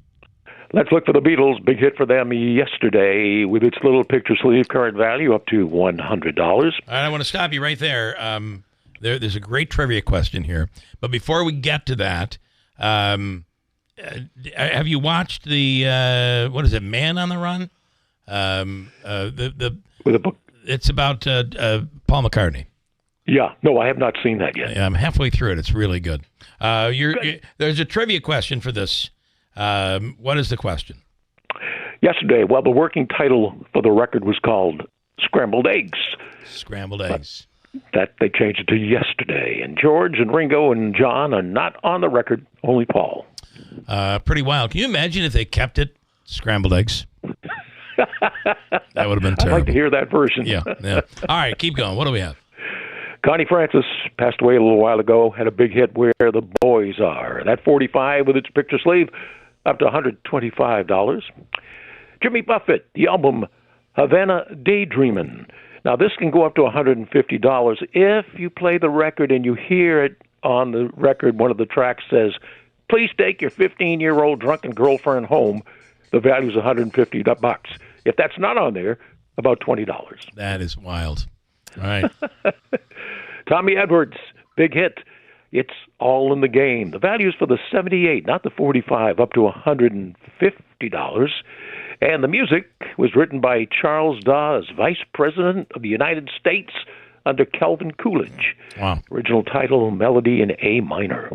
Speaker 17: Let's look for the Beatles. Big hit for them yesterday with its little picture sleeve, current value up to $100.
Speaker 10: All right, I want to stop you right there. There's a great trivia question here, but before we get to that, have you watched the what is it, Man on the Run?
Speaker 17: With a book.
Speaker 10: It's about Paul McCartney.
Speaker 17: Yeah, no, I have not seen that yet.
Speaker 10: I'm halfway through it. It's really good. There's a trivia question for this. What is the question?
Speaker 17: Yesterday, well, the working title for the record was called Scrambled Eggs.
Speaker 10: Scrambled Eggs.
Speaker 17: That they changed it to Yesterday. And George and Ringo and John are not on the record, only Paul.
Speaker 10: Pretty wild. Can you imagine if they kept it Scrambled Eggs? That would have been terrible.
Speaker 17: I'd like to hear that version.
Speaker 10: Yeah. All right, keep going. What do we have?
Speaker 17: Connie Francis passed away a little while ago, had a big hit, Where the Boys Are. That 45 with its picture sleeve, up to $125. Jimmy Buffett, the album Havana Daydreamin'. Now, this can go up to $150 if you play the record and you hear it on the record. One of the tracks says, please take your 15-year-old drunken girlfriend home. The value is $150. If that's not on there, about $20.
Speaker 10: That is wild. All right.
Speaker 17: Tommy Edwards, big hit. It's All in the Game. The value is for the 78, not the 45, up to $150. And the music was written by Charles Dawes, Vice President of the United States under Calvin Coolidge.
Speaker 10: Wow.
Speaker 17: Original title, melody in A minor.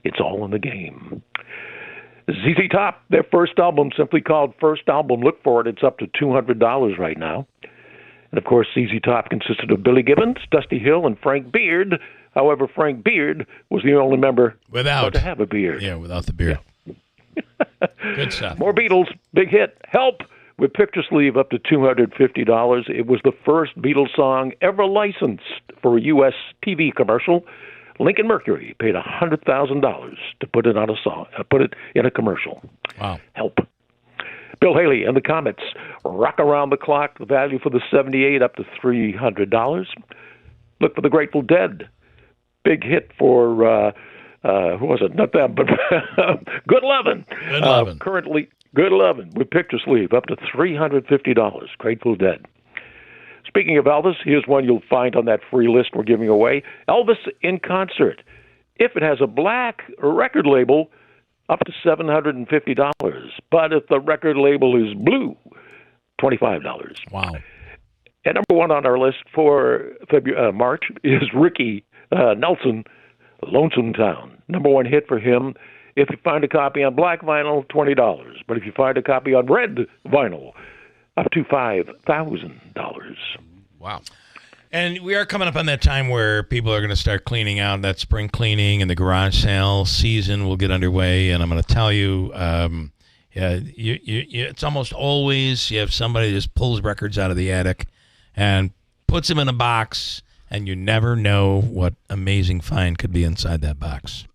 Speaker 17: It's All in the Game. ZZ Top, their first album, simply called First Album. Look for it. It's up to $200 right now. And, of course, ZZ Top consisted of Billy Gibbons, Dusty Hill, and Frank Beard. However, Frank Beard was the only member to have a beard.
Speaker 10: Yeah, without the beard.
Speaker 17: Yeah.
Speaker 10: Good stuff.
Speaker 17: More Beatles, big hit, Help, with picture sleeve up to $250. It was the first Beatles song ever licensed for a U.S. TV commercial. Lincoln Mercury paid $100,000 to put it on a song, put it in a commercial.
Speaker 10: Wow.
Speaker 17: Help. Bill Haley and the Comets, Rock Around the Clock, the value for the 78 up to $300. Look for the Grateful Dead. Big hit for, who was it? Not them, but Good Lovin'.
Speaker 10: Good Lovin'.
Speaker 17: Currently, Good Lovin' with picture sleeve up to $350. Grateful Dead. Speaking of Elvis, here's one you'll find on that free list we're giving away. Elvis in concert. If it has a black record label, up to $750. But if the record label is blue, $25.
Speaker 10: Wow.
Speaker 17: And number one on our list for March is Ricky Nelson, Lonesome Town. Number one hit for him. If you find a copy on black vinyl, $20. But if you find a copy on red vinyl, up to $5,000.
Speaker 10: Wow. And we are coming up on that time where people are going to start cleaning out. That spring cleaning and the garage sale season will get underway. And I'm going to tell you, it's almost always you have somebody that just pulls records out of the attic and puts them in a box, and you never know what amazing find could be inside that box.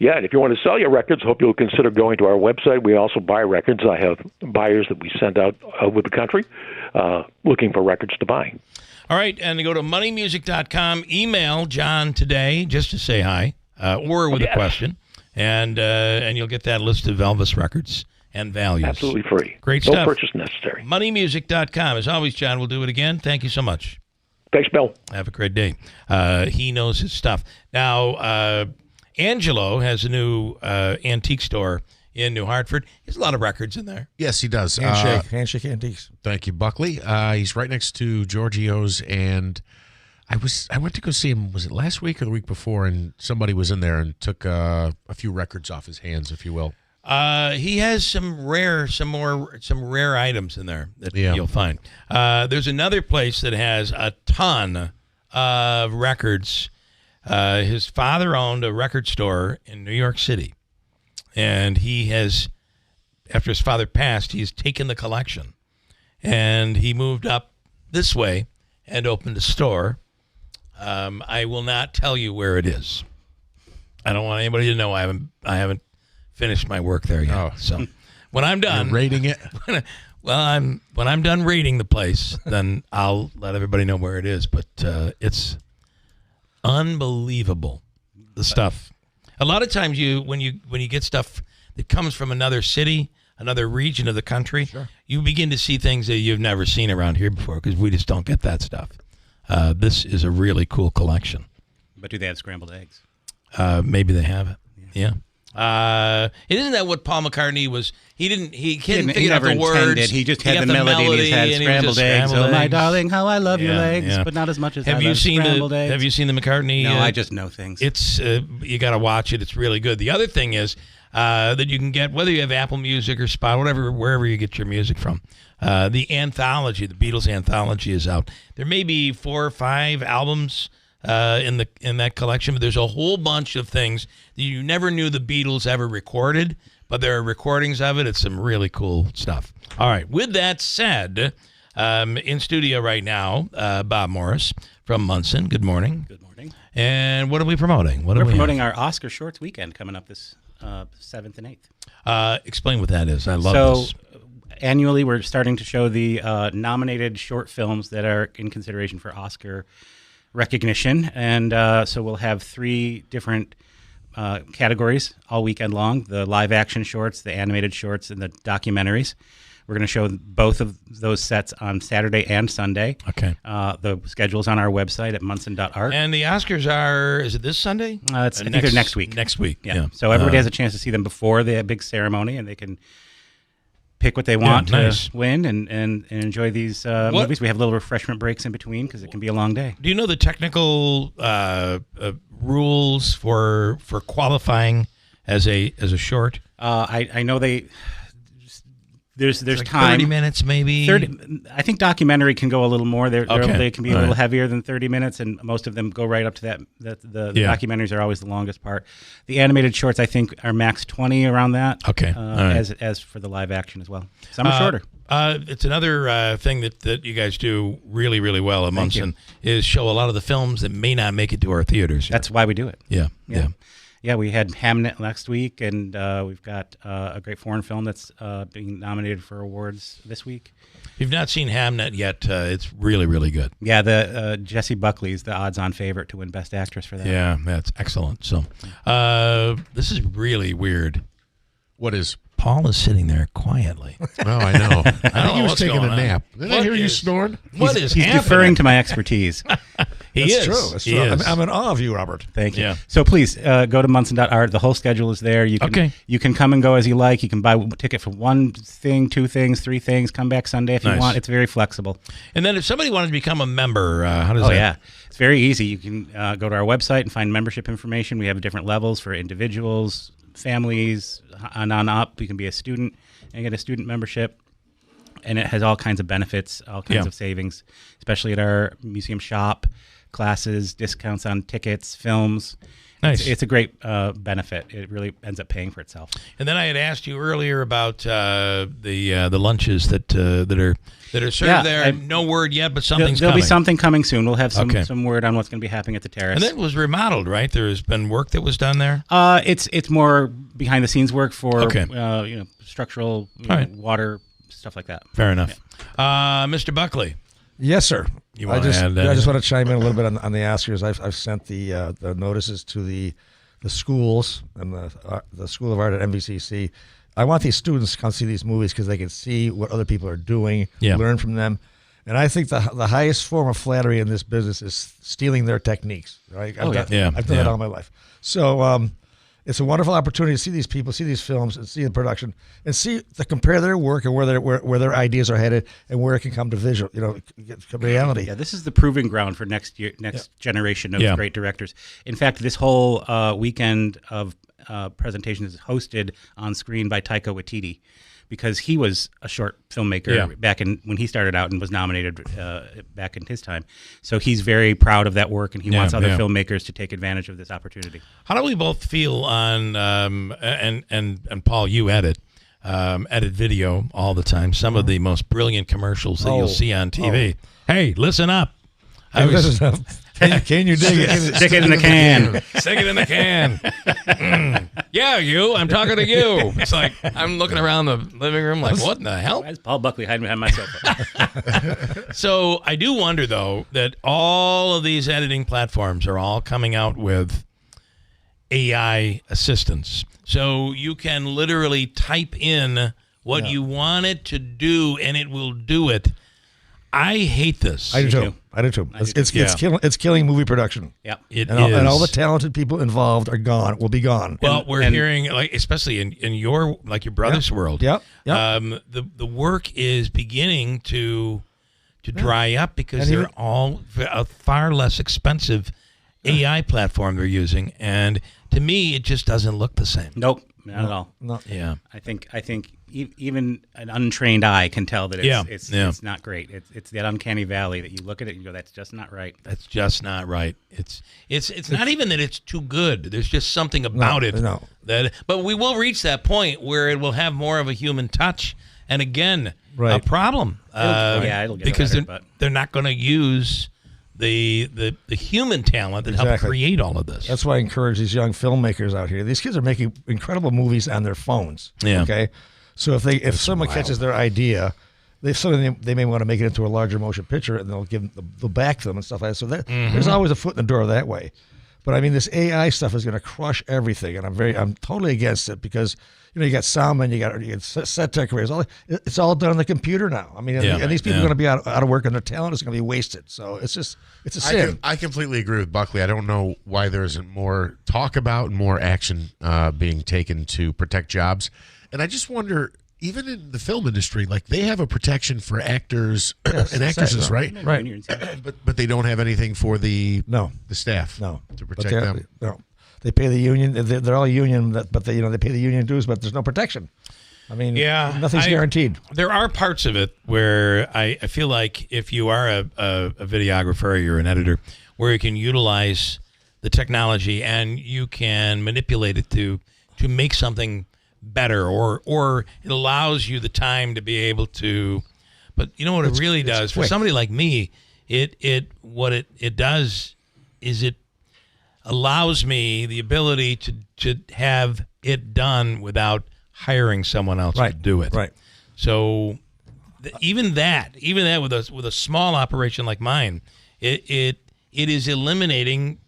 Speaker 17: Yeah, and if you want to sell your records, hope you'll consider going to our website. We also buy records. I have buyers that we send out over the country looking for records to buy.
Speaker 10: All right, and go to moneymusic.com. Email John today just to say hi or with a question, and you'll get that list of Elvis records and values.
Speaker 17: Absolutely free.
Speaker 10: Great
Speaker 17: no
Speaker 10: stuff.
Speaker 17: No purchase necessary.
Speaker 10: Moneymusic.com. As always, John, we'll do it again. Thank you so much.
Speaker 17: Thanks, Bill.
Speaker 10: Have a great day. He knows his stuff. Now, Angelo has a new antique store in New Hartford. He has a lot of records in there.
Speaker 4: Yes, he does.
Speaker 7: Handshake Antiques.
Speaker 4: Thank you, Buckley. He's right next to Giorgio's, and I went to go see him. Was it last week or the week before? And somebody was in there and took a few records off his hands, if you will.
Speaker 10: He has some rare items in there that you'll find. There's another place that has a ton of records. His father owned a record store in New York City, and he has, after his father passed, he's taken the collection, and he moved up this way and opened a store. I will not tell you where it is. I don't want anybody to know I haven't finished my work there yet.
Speaker 4: Oh.
Speaker 10: So when I'm done
Speaker 4: You're rating it,
Speaker 10: when I'm done rating the place, then I'll let everybody know where it is. But it's unbelievable, the stuff. A lot of times when you get stuff that comes from another city, another region of the country, you begin to see things that you've never seen around here before because we just don't get that stuff. This is a really cool collection.
Speaker 5: But do they have scrambled eggs?
Speaker 10: Maybe they have it. Yeah. Isn't that what Paul McCartney was? He couldn't figure out the words.
Speaker 5: He just had the melody and he had scrambled eggs. Oh, my darling, how I love your legs, but not as much as I love scrambled eggs.
Speaker 10: Have you seen the McCartney?
Speaker 5: No, I just know things.
Speaker 10: It's you got to watch it. It's really good. The other thing is that you can get, whether you have Apple Music or Spotify, wherever you get your music from. The anthology, the Beatles anthology, is out. There may be 4 or 5 albums in that collection, but there's a whole bunch of things that you never knew the Beatles ever recorded, but there are recordings of it. It's some really cool stuff. All right. With that said, in studio right now, Bob Morris from Munson. Good morning.
Speaker 5: Good morning.
Speaker 10: And what are we promoting?
Speaker 5: We're promoting our Oscar Shorts weekend coming up this 7th and 8th.
Speaker 10: Explain what that is. I love this.
Speaker 5: Annually, we're starting to show the nominated short films that are in consideration for Oscar recognition, and so we'll have 3 different categories all weekend long: the live action shorts, the animated shorts, and the documentaries. We're going to show both of those sets on Saturday and Sunday.
Speaker 10: Okay.
Speaker 5: The schedule's on our website at munson.art.
Speaker 10: And the Oscars is it this Sunday?
Speaker 5: I think they're next week.
Speaker 10: Next week, yeah.
Speaker 5: So everybody has a chance to see them before the big ceremony, and they can pick what they want to win and enjoy these movies. We have little refreshment breaks in between because it can be a long day.
Speaker 10: Do you know the technical rules for qualifying as a short?
Speaker 5: I know There's
Speaker 10: like
Speaker 5: time.
Speaker 10: 30 minutes, maybe.
Speaker 5: 30. I think documentary can go a little more. They can be a little
Speaker 10: right.
Speaker 5: heavier than 30 minutes, and most of them go right up to that. The
Speaker 10: Yeah.
Speaker 5: documentaries are always the longest part. The animated shorts, I think, are max 20 around that.
Speaker 10: Okay. All right.
Speaker 5: As for the live action as well. Some are shorter.
Speaker 10: It's another thing that you guys do really, really well at Munson is show a lot of the films that may not make it to our theaters.
Speaker 5: That's why we do it.
Speaker 10: Yeah.
Speaker 5: Yeah, we had Hamnet last week, and we've got a great foreign film that's being nominated for awards this week.
Speaker 10: If you've not seen Hamnet yet, it's really, really good.
Speaker 5: Yeah, the Jessie Buckley's the odds-on favorite to win Best Actress for that.
Speaker 10: Yeah, that's excellent. So this is really weird.
Speaker 4: What is?
Speaker 10: Paul is sitting there quietly.
Speaker 4: Oh, I know. I
Speaker 10: think
Speaker 4: he was taking a nap. Did I hear you snoring?
Speaker 5: He's deferring to my expertise.
Speaker 10: He
Speaker 7: True. That's true. I'm in awe of you, Robert.
Speaker 5: Thank you.
Speaker 10: Yeah.
Speaker 5: So please go to Munson.art. The whole schedule is there. You can you can come and go as you like. You can buy a ticket for one thing, two things, three things. Come back Sunday if you want. It's very flexible.
Speaker 10: And then if somebody wanted to become a member, how does
Speaker 5: that?
Speaker 10: Oh,
Speaker 5: yeah. It's very easy. You can go to our website and find membership information. We have different levels for individuals, families, on up. You can be a student and get a student membership. And it has all kinds of benefits, all kinds of savings, especially at our museum shop, classes, discounts on tickets, films.
Speaker 10: Nice.
Speaker 5: It's a great benefit. It really ends up paying for itself.
Speaker 10: And then I had asked you earlier about the lunches that are served there. No word yet, but something's
Speaker 5: there'll
Speaker 10: coming.
Speaker 5: Be something coming soon. We'll have some word on what's going to be happening at the terrace.
Speaker 10: And then it was remodeled, right? There has been work that was done there.
Speaker 5: It's more behind the scenes work for structural, water stuff like that.
Speaker 10: Fair enough. Mr. Buckley.
Speaker 7: Yes, sir.
Speaker 10: I
Speaker 7: just want to chime in a little bit on the Oscars. I've sent the notices to the schools and the School of Art at MVCC. I want these students to come see these movies because they can see what other people are doing, learn from them. And I think the highest form of flattery in this business is stealing their techniques. Right? I've done that all my life. So it's a wonderful opportunity to see these people, see these films, and see the production, and to compare their work and where their ideas are headed, and where it can come to visual, reality.
Speaker 5: Yeah, this is the proving ground for next generation of great directors. In fact, this whole weekend of presentations is hosted on screen by Taika Waititi, because he was a short filmmaker back when he started out and was nominated back in his time. So he's very proud of that work, and he wants other filmmakers to take advantage of this opportunity.
Speaker 10: How do we both feel on and Paul, you edit video all the time. Some of the most brilliant commercials that you'll see on TV. Hey, listen up.
Speaker 7: Can you dig it?
Speaker 5: Stick it in the can.
Speaker 10: Stick it in the can. Yeah, you. I'm talking to you. It's like I'm looking around the living room like, what in the hell?
Speaker 5: Why is Paul Buckley hiding behind my sofa?
Speaker 10: So I do wonder, though, that all of these editing platforms are all coming out with AI assistants. So you can literally type in what you want it to do, and it will do it. I hate this.
Speaker 7: I do too. It's killing movie production.
Speaker 5: Yep.
Speaker 7: And all the talented people involved are gone. Will be gone.
Speaker 10: Well, we're hearing, like, especially in your brother's world.
Speaker 7: Yep.
Speaker 10: The work is beginning to dry up because they're all a far less expensive AI platform they're using, and to me, it just doesn't look the same.
Speaker 5: Nope, not at all.
Speaker 7: No.
Speaker 10: Yeah.
Speaker 5: I think even an untrained eye can tell that it's not great. It's that uncanny valley that you look at it and you go, that's just not right.
Speaker 10: That's just not right. It's not even that it's too good. There's just something about it.
Speaker 7: No.
Speaker 10: But we will reach that point where it will have more of a human touch, and again, a problem.
Speaker 5: It'll get
Speaker 10: because
Speaker 5: better,
Speaker 10: they're not going to use the human talent that helped create all of this.
Speaker 7: That's why I encourage these young filmmakers out here. These kids are making incredible movies on their phones.
Speaker 10: Yeah.
Speaker 7: Okay. So if someone catches their idea, they may want to make it into a larger motion picture, and they'll back them and stuff like that. So there's always a foot in the door that way. But I mean, this AI stuff is going to crush everything, and I'm totally against it because you got soundmen, you got set decorators, it's all done on the computer now. I mean, and these people are going to be out of work, and their talent is going to be wasted. So it's a sin.
Speaker 4: I completely agree with Buckley. I don't know why there isn't more talk about and more action being taken to protect jobs. And I just wonder, even in the film industry, like they have a protection for actors and actresses, right?
Speaker 7: Right.
Speaker 4: But they don't have anything for the staff. To protect them.
Speaker 7: No. They pay the union. They're all union, but they pay the union dues, but there's no protection. I mean,
Speaker 3: nothing's
Speaker 7: guaranteed.
Speaker 10: There are parts of it where I feel like if you are a videographer, you're an editor, where you can utilize the technology and you can manipulate it to make something better, or it allows you the time to be able to. But you know what it really does for somebody like me, what it does is it allows me the ability to have it done without hiring someone else to do it.
Speaker 7: Right.
Speaker 10: So even that with a small operation like mine, it is eliminating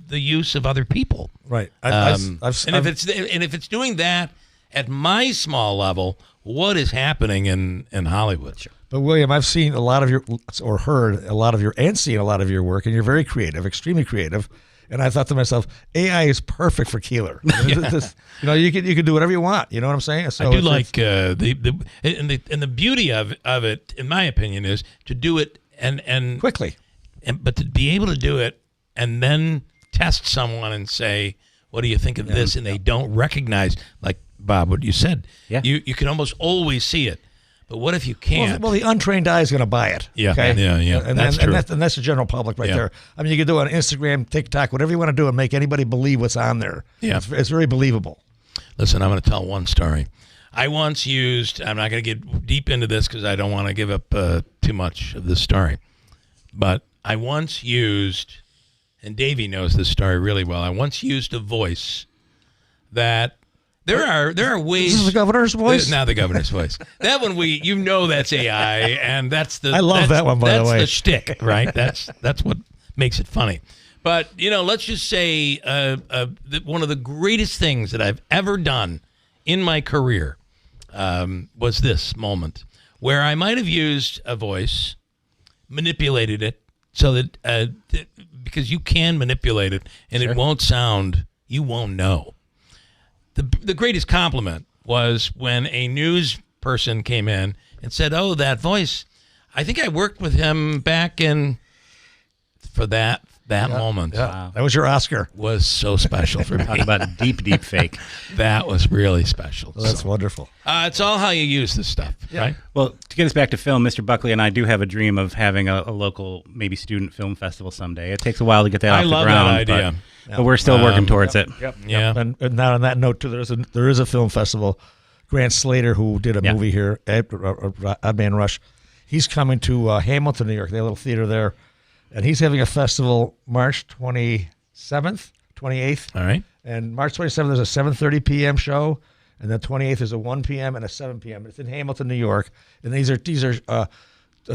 Speaker 10: the use of other people.
Speaker 7: Right.
Speaker 10: If it's doing that at my small level, what is happening in Hollywood? Sure.
Speaker 7: But William, I've seen a lot of your, or heard a lot of your, and seen a lot of your work, and you're very creative, extremely creative. And I thought to myself, AI is perfect for Keeler. You can do whatever you want. You know what I'm saying? So
Speaker 10: I do like the beauty of it, in my opinion, is to do it and
Speaker 7: quickly,
Speaker 10: but to be able to do it and then test someone and say, "What do you think of this?" And they don't recognize, like Bob, what you said.
Speaker 5: Yeah.
Speaker 10: You can almost always see it. But what if you can't?
Speaker 7: Well, the untrained eye is going to buy it.
Speaker 10: Yeah,
Speaker 7: okay?
Speaker 10: yeah.
Speaker 7: And that's true. And that's the general public right there. I mean, you can do it on Instagram, TikTok, whatever you want to do and make anybody believe what's on there.
Speaker 10: Yeah.
Speaker 7: It's very believable.
Speaker 10: Listen, I'm going to tell one story. I once used, I'm not going to get deep into this because I don't want to give up too much of this story. But I once used, and Davey knows this story really well, I once used a voice that there are ways.
Speaker 7: This is the governor's voice?
Speaker 10: Now the governor's voice. That one that's AI, and that's the.
Speaker 7: I love that one, by the way.
Speaker 10: That's the shtick, right? That's what makes it funny. But let's just say that one of the greatest things that I've ever done in my career was this moment where I might have used a voice, manipulated it so that because you can manipulate it and it won't sound, you won't know. The greatest compliment was when a news person came in and said, "Oh, that voice, I think I worked with him back in," for that moment.
Speaker 7: Yeah. Wow. That was your Oscar.
Speaker 10: Was so special for me.
Speaker 5: Talk about deep fake.
Speaker 10: That was really special.
Speaker 7: Well, that's wonderful.
Speaker 10: It's all how you use this stuff, right?
Speaker 5: Well, to get us back to film, Mr. Buckley and I do have a dream of having a local, maybe student film festival someday. It takes a while to get that off the ground.
Speaker 10: I love that idea.
Speaker 5: But we're still working towards it.
Speaker 10: Yeah.
Speaker 7: And now on that note, too, there is a film festival. Grant Slater, who did a movie here, Odd Man Rush, he's coming to Hamilton, New York. They have a little theater there. And he's having a festival March 27th, 28th.
Speaker 10: All right.
Speaker 7: And March 27th, there's a 7:30 p.m. show. And then 28th is a 1 p.m. and a 7 p.m. It's in Hamilton, New York. And these are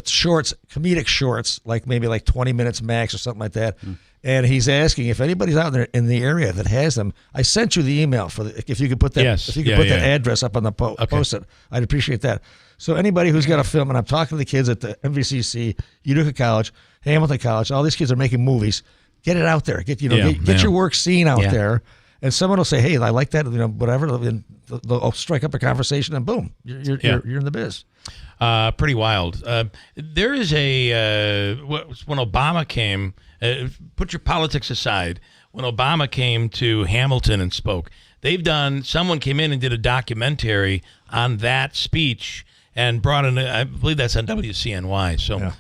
Speaker 7: shorts, comedic shorts, maybe 20 minutes max or something like that. And he's asking if anybody's out there in the area that has them. I sent you the email if you could put that that address up on the post it. I'd appreciate that. So anybody who's got a film, and I'm talking to the kids at the MVCC, Utica College, Hamilton College, all these kids are making movies. Get it out there. Get your work seen out there. And someone will say, "Hey, I like that," whatever. And they'll strike up a conversation, and boom, you're in the biz.
Speaker 10: Pretty wild. There is when Obama came. Put your politics aside. When Obama came to Hamilton and spoke, someone came in and did a documentary on that speech and brought in. I believe that's on WCNY. So,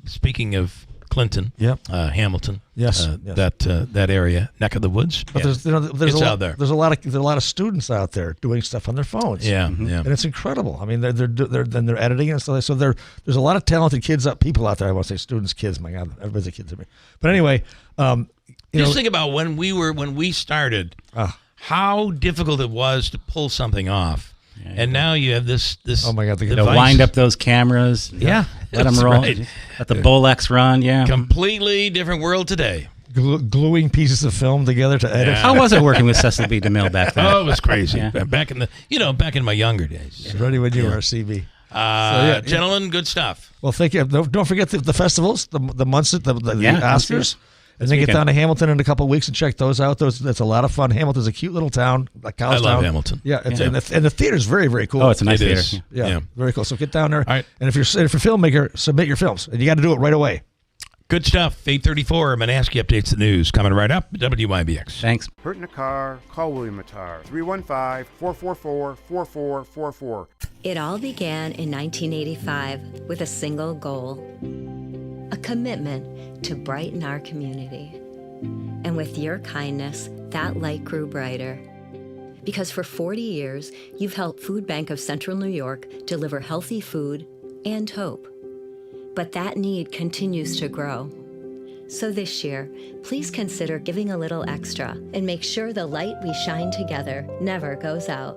Speaker 10: speaking of Clinton, Hamilton, that area, neck of the woods.
Speaker 7: But there's
Speaker 10: out there.
Speaker 7: There's a lot of students out there doing stuff on their phones.
Speaker 10: And
Speaker 7: it's incredible. I mean, they're editing and stuff. So there's a lot of talented people out there. I want to say students, kids. My God, everybody's a kid to me. But anyway,
Speaker 10: just think about when we started, how difficult it was to pull something off. And now you have this.
Speaker 7: Oh my God!
Speaker 5: Wind up those cameras.
Speaker 10: Yeah,
Speaker 5: let them roll. Right. Let the Bolex run. Yeah,
Speaker 10: completely different world today.
Speaker 7: Gluing pieces of film together to edit.
Speaker 5: How was it working with Cecil B. DeMille back then?
Speaker 10: Oh, it was crazy. Back in my younger days.
Speaker 7: Ready when you were a CB.
Speaker 10: Gentlemen, good stuff.
Speaker 7: Well, thank you. Don't forget the festivals, the months, the Oscars. And then get down to Hamilton in a couple of weeks and check those out. That's a lot of fun. Hamilton's a cute little town, like college town.
Speaker 10: I love Hamilton.
Speaker 7: Yeah, and the theater's very, very cool.
Speaker 5: Oh, it's a nice theater.
Speaker 7: Yeah, very cool. So get down there.
Speaker 10: All right.
Speaker 7: And if you're a filmmaker, submit your films, and you got to do it right away.
Speaker 10: Good. Good stuff. 8:34. Manaski updates the news. Coming right up. WIBX.
Speaker 5: Thanks.
Speaker 2: Hurt in a car? Call William Matar. 315-444-4444.
Speaker 9: It all began in 1985 with a single goal, a commitment to brighten our community. And with your kindness, that light grew brighter. Because for 40 years, you've helped Food Bank of Central New York deliver healthy food and hope. But that need continues to grow. So this year, please consider giving a little extra and make sure the light we shine together never goes out.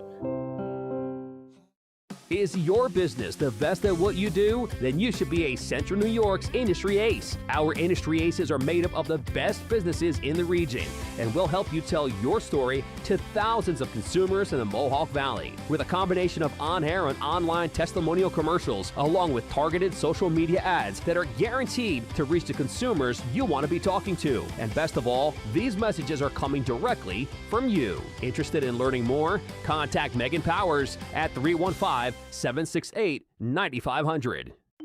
Speaker 13: Is your business the best at what you do? Then you should be a Central New York's Industry Ace. Our Industry Aces are made up of the best businesses in the region, and we'll help you tell your story to thousands of consumers in the Mohawk Valley. With a combination of on-air and online testimonial commercials, along with targeted social media ads that are guaranteed to reach the consumers you want to be talking to. And best of all, these messages are coming directly from you. Interested in learning more? Contact Megan Powers at 315-768-9500.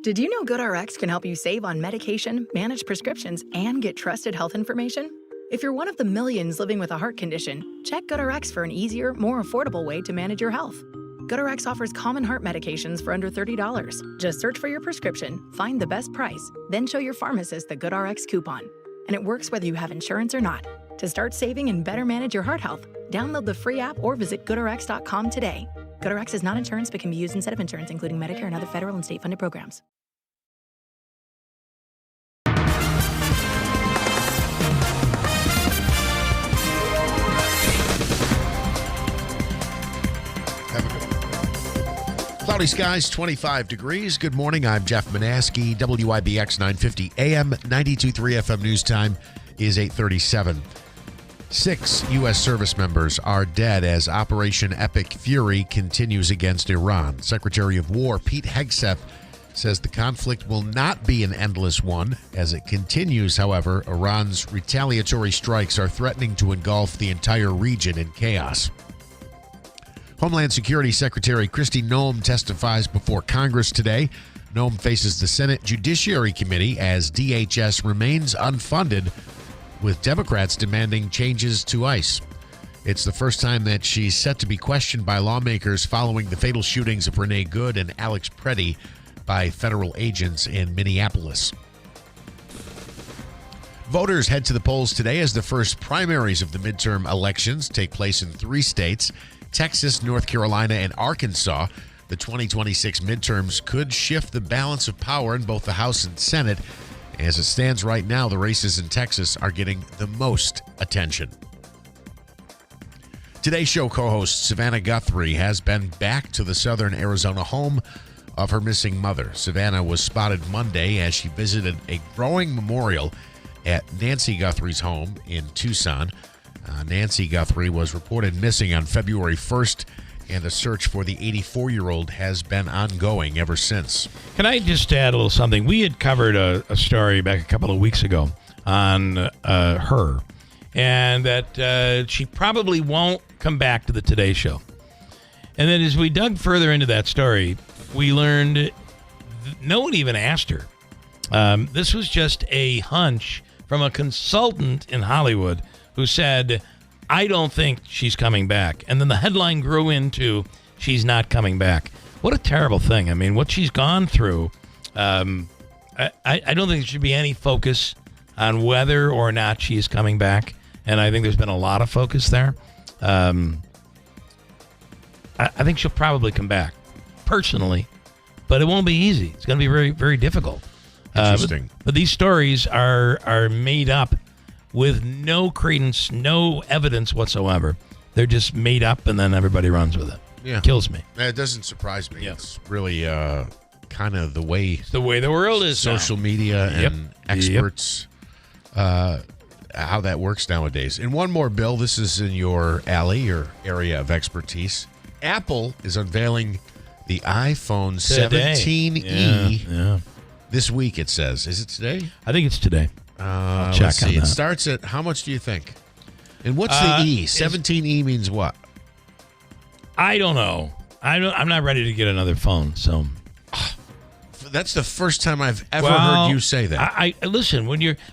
Speaker 18: Did you know GoodRx can help you save on medication, manage prescriptions, and get trusted health information? If you're one of the millions living with a heart condition, check GoodRx for an easier, more affordable way to manage your health. GoodRx offers common heart medications for under $30. Just search for your prescription, find the best price, then show your pharmacist the GoodRx coupon. And it works whether you have insurance or not. To start saving and better manage your heart health, download the free app or visit GoodRx.com today. GoodRx is not insurance but can be used instead of insurance, including Medicare and other federal and state-funded programs.
Speaker 4: Cloudy skies, 25 degrees. Good morning. I'm Jeff Manaski. WIBX 950 AM, 92.3 FM news time is 8:37. 6 U.S. service members are dead as Operation Epic Fury continues against Iran. Secretary of War Pete Hegseth says the conflict will not be an endless one. As it continues, however, Iran's retaliatory strikes are threatening to engulf the entire region in chaos. Homeland Security Secretary Kristi Noem testifies before Congress today. Noem faces the Senate Judiciary Committee as DHS remains unfunded, with Democrats demanding changes to ICE. It's the first time that she's set to be questioned by lawmakers following the fatal shootings of Renee Good and Alex Preddy by federal agents in Minneapolis. Voters head to the polls today as the first primaries of the midterm elections take place in 3 states, Texas, North Carolina, and Arkansas. The 2026 midterms could shift the balance of power in both the House and Senate. As it stands right now, the races in Texas are getting the most attention. Today's show co-host Savannah Guthrie has been back to the southern Arizona home of her missing mother. Savannah was spotted Monday as she visited a growing memorial at Nancy Guthrie's home in Tucson. Nancy Guthrie was reported missing on February 1st, and the search for the 84-year-old has been ongoing ever since.
Speaker 10: Can I just add a little something? We had covered a story back a couple of weeks ago on her, and that she probably won't come back to the Today Show. And then as we dug further into that story, we learned no one even asked her. This was just a hunch from a consultant in Hollywood who said, I don't think she's coming back. And then the headline grew into, she's not coming back. What a terrible thing. I mean, what she's gone through, I don't think there should be any focus on whether or not she is coming back. And I think there's been a lot of focus there. I think she'll probably come back, personally. But it won't be easy. It's going to be very, very difficult.
Speaker 4: Interesting.
Speaker 10: But these stories are made up with no credence, no evidence whatsoever. They're just made up, and then everybody runs with it.
Speaker 4: Yeah.
Speaker 10: Kills me.
Speaker 4: It doesn't surprise me. Yeah. It's really kind of the way
Speaker 10: the world is
Speaker 4: social
Speaker 10: now.
Speaker 4: Media and experts, how that works nowadays. And one more, Bill, this is in your alley, your area of expertise. Apple is unveiling the iPhone 17e this week, it says. Is it today?
Speaker 10: I think it's today.
Speaker 4: Let's see. It starts at, how much do you think? And what's the E? 17E means what?
Speaker 10: I don't know. I'm not ready to get another phone, so.
Speaker 4: That's the first time I've ever heard you say that.
Speaker 10: I listen,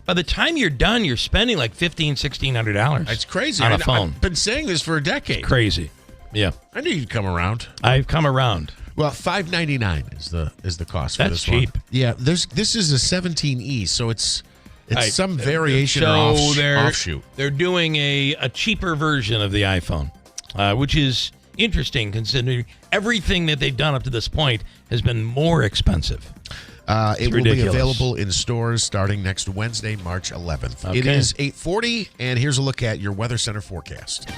Speaker 10: by the time you're done, you're spending like $1,500-$1,600.
Speaker 4: It's crazy.
Speaker 10: On a phone.
Speaker 4: I've been saying this for a decade.
Speaker 10: It's crazy. Yeah.
Speaker 4: I knew you'd come around.
Speaker 10: I've come around.
Speaker 4: Well, $599 is the cost for
Speaker 10: That's
Speaker 4: this one.
Speaker 10: cheap.
Speaker 4: Yeah, this is a 17E, so it's
Speaker 10: Right.
Speaker 4: some variation or offshoot.
Speaker 10: They're doing a cheaper version of the iPhone, which is interesting considering everything that they've done up to this point has been more expensive.
Speaker 4: It will be
Speaker 10: ridiculous.
Speaker 4: available in stores starting next Wednesday, March 11th. It
Speaker 10: Okay.
Speaker 4: is 8:40, and here's a look at your Weather Center forecast.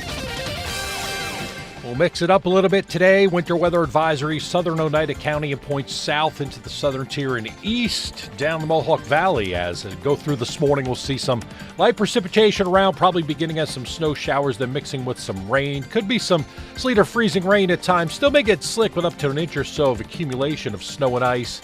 Speaker 3: We'll mix it up a little bit today. Winter weather advisory, southern Oneida County and points south into the southern tier and east down the Mohawk Valley. As it go through this morning, we'll see some light precipitation around, probably beginning as some snow showers, then mixing with some rain. Could be some sleet or freezing rain at times. Still may get slick with up to an inch or so of accumulation of snow and ice.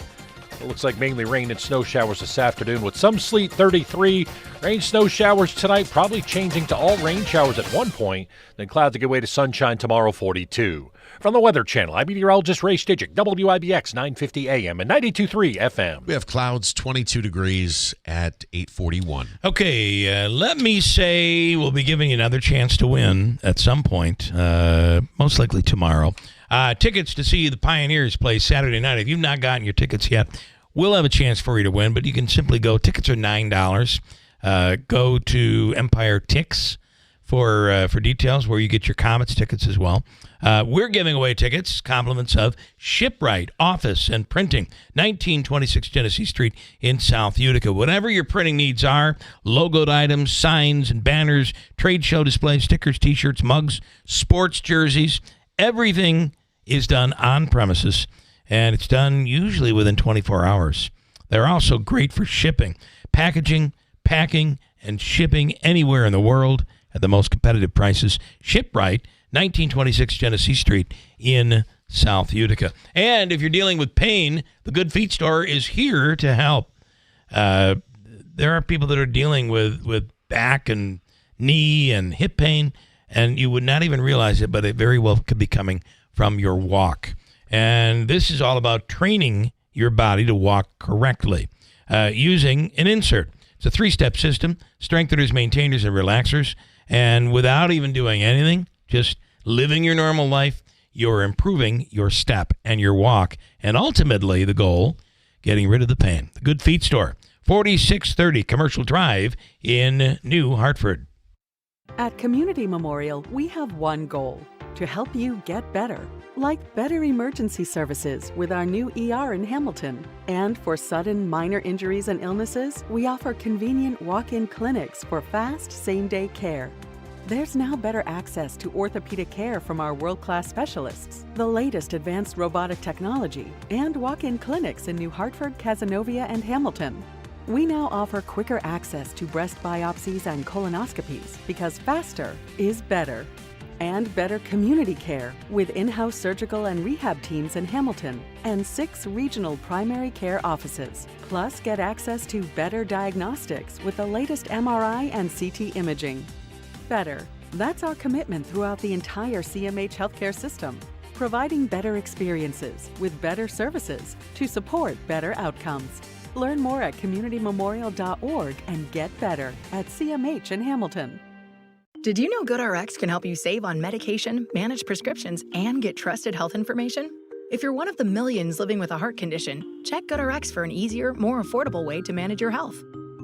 Speaker 3: It looks like mainly rain and snow showers this afternoon with some sleet, 33. Rain, snow showers tonight, probably changing to all rain showers at one point. Then clouds to give way to sunshine tomorrow, 42. From the Weather Channel, I'm meteorologist Ray Stidgick, WIBX 950 AM and 92.3 FM.
Speaker 4: We have clouds, 22 degrees at 8:41.
Speaker 10: Okay, let me say we'll be giving you another chance to win at some point, most likely tomorrow. Tickets to see the Pioneers play Saturday night. If you've not gotten your tickets yet, we'll have a chance for you to win, but you can simply go. Tickets are $9. Go to Empire Tix for details where you get your Comets tickets as well. We're giving away tickets, compliments of Shipwright Office and Printing, 1926 Genesee Street in South Utica. Whatever your printing needs are, logoed items, signs and banners, trade show displays, stickers, T-shirts, mugs, sports jerseys, everything is done on premises, and it's done usually within 24 hours. They're also great for shipping, packaging, packing, and shipping anywhere in the world at the most competitive prices. Shipwright, 1926 Genesee Street in South Utica. And if you're dealing with pain, the Good Feet Store is here to help. There are people that are dealing with back and knee and hip pain, and you would not even realize it, but it very well could be coming from your walk. And this is all about training your body to walk correctly using an insert. It's a 3-step system, strengtheners, maintainers, and relaxers. And without even doing anything, just living your normal life, you're improving your step and your walk. And ultimately, the goal, getting rid of the pain. The Good Feet Store, 4630 Commercial Drive in New Hartford.
Speaker 8: At Community Memorial, we have one goal: to help you get better. Like better emergency services with our new ER in Hamilton. And for sudden minor injuries and illnesses, we offer convenient walk-in clinics for fast, same-day care. There's now better access to orthopedic care from our world-class specialists, the latest advanced robotic technology, and walk-in clinics in New Hartford, Cazenovia, and Hamilton. We now offer quicker access to breast biopsies and colonoscopies because faster is better. And better community care with in-house surgical and rehab teams in Hamilton and 6 regional primary care offices. Plus, get access to better diagnostics with the latest MRI and CT imaging. Better. That's our commitment throughout the entire CMH healthcare system, providing better experiences with better services to support better outcomes. Learn more at communitymemorial.org and get better at CMH in Hamilton.
Speaker 18: Did you know GoodRx can help you save on medication, manage prescriptions, and get trusted health information? If you're one of the millions living with a heart condition, check GoodRx for an easier, more affordable way to manage your health.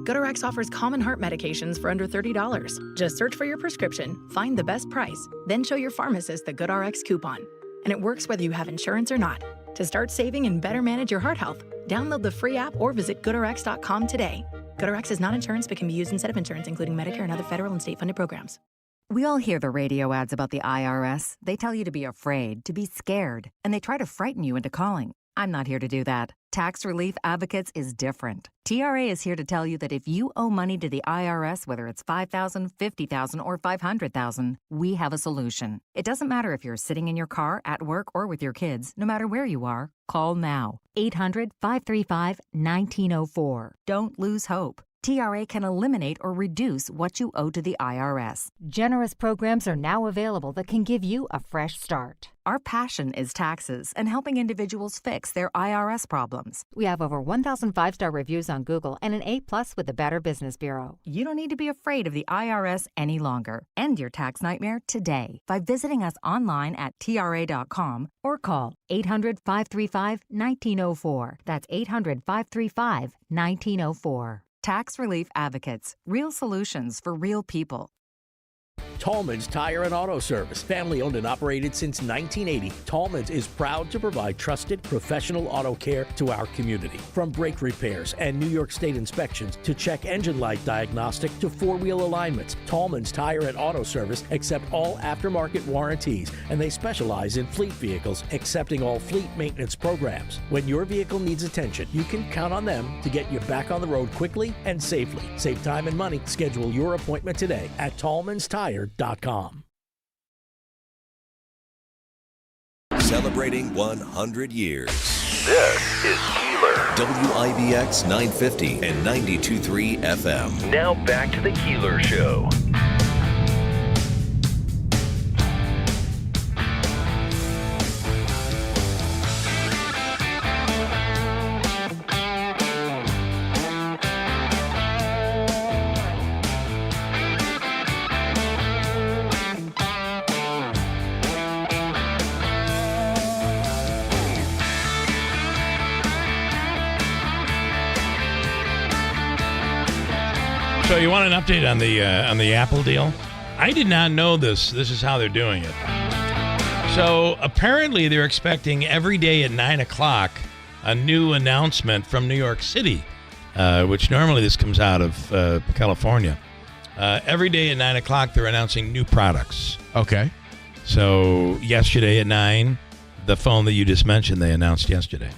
Speaker 18: GoodRx offers common heart medications for under $30. Just search for your prescription, find the best price, then show your pharmacist the GoodRx coupon. And it works whether you have insurance or not. To start saving and better manage your heart health, download the free app or visit GoodRx.com today. GoodRx is not insurance but can be used instead of insurance, including Medicare and other federal and state-funded programs.
Speaker 19: We all hear the radio ads about the IRS. They tell you to be afraid, to be scared, and they try to frighten you into calling. I'm not here to do that. Tax Relief Advocates is different. TRA is here to tell you that if you owe money to the IRS, whether it's $5,000, $50,000, or $500,000, we have a solution. It doesn't matter if you're sitting in your car, at work, or with your kids. No matter where you are, call now. 800-535-1904. Don't lose hope. TRA can eliminate or reduce what you owe to the IRS.
Speaker 1: Generous programs are now available that can give you a fresh start.
Speaker 19: Our passion is taxes and helping individuals fix their IRS problems.
Speaker 1: We have over 1,000 5-star reviews on Google and an A+ with the Better Business Bureau.
Speaker 19: You don't need to be afraid of the IRS any longer. End your tax nightmare today by visiting us online at TRA.com or call 800-535-1904. That's 800-535-1904. Tax Relief Advocates. Real solutions for real people.
Speaker 6: Tallman's Tire and Auto Service. Family owned and operated since 1980, Tallman's is proud to provide trusted professional auto care to our community. From brake repairs and New York State inspections to check engine light diagnostic to four-wheel alignments, Tallman's Tire and Auto Service accept all aftermarket warranties, and they specialize in fleet vehicles, accepting all fleet maintenance programs. When your vehicle needs attention, you can count on them to get you back on the road quickly and safely. Save time and money. Schedule your appointment today at tallmanstire.com.
Speaker 16: Celebrating 100 years. This is Keeler. WIBX 950 and 92.3 FM. Now back to the Keeler Show.
Speaker 10: So you want an update on the Apple deal? I did not know this. This is how they're doing it. So apparently they're expecting every day at 9 o'clock a new announcement from New York City, which normally this comes out of California. Every day at 9 o'clock they're announcing new products.
Speaker 4: Okay.
Speaker 10: So yesterday at 9, the phone that you just mentioned, they announced yesterday.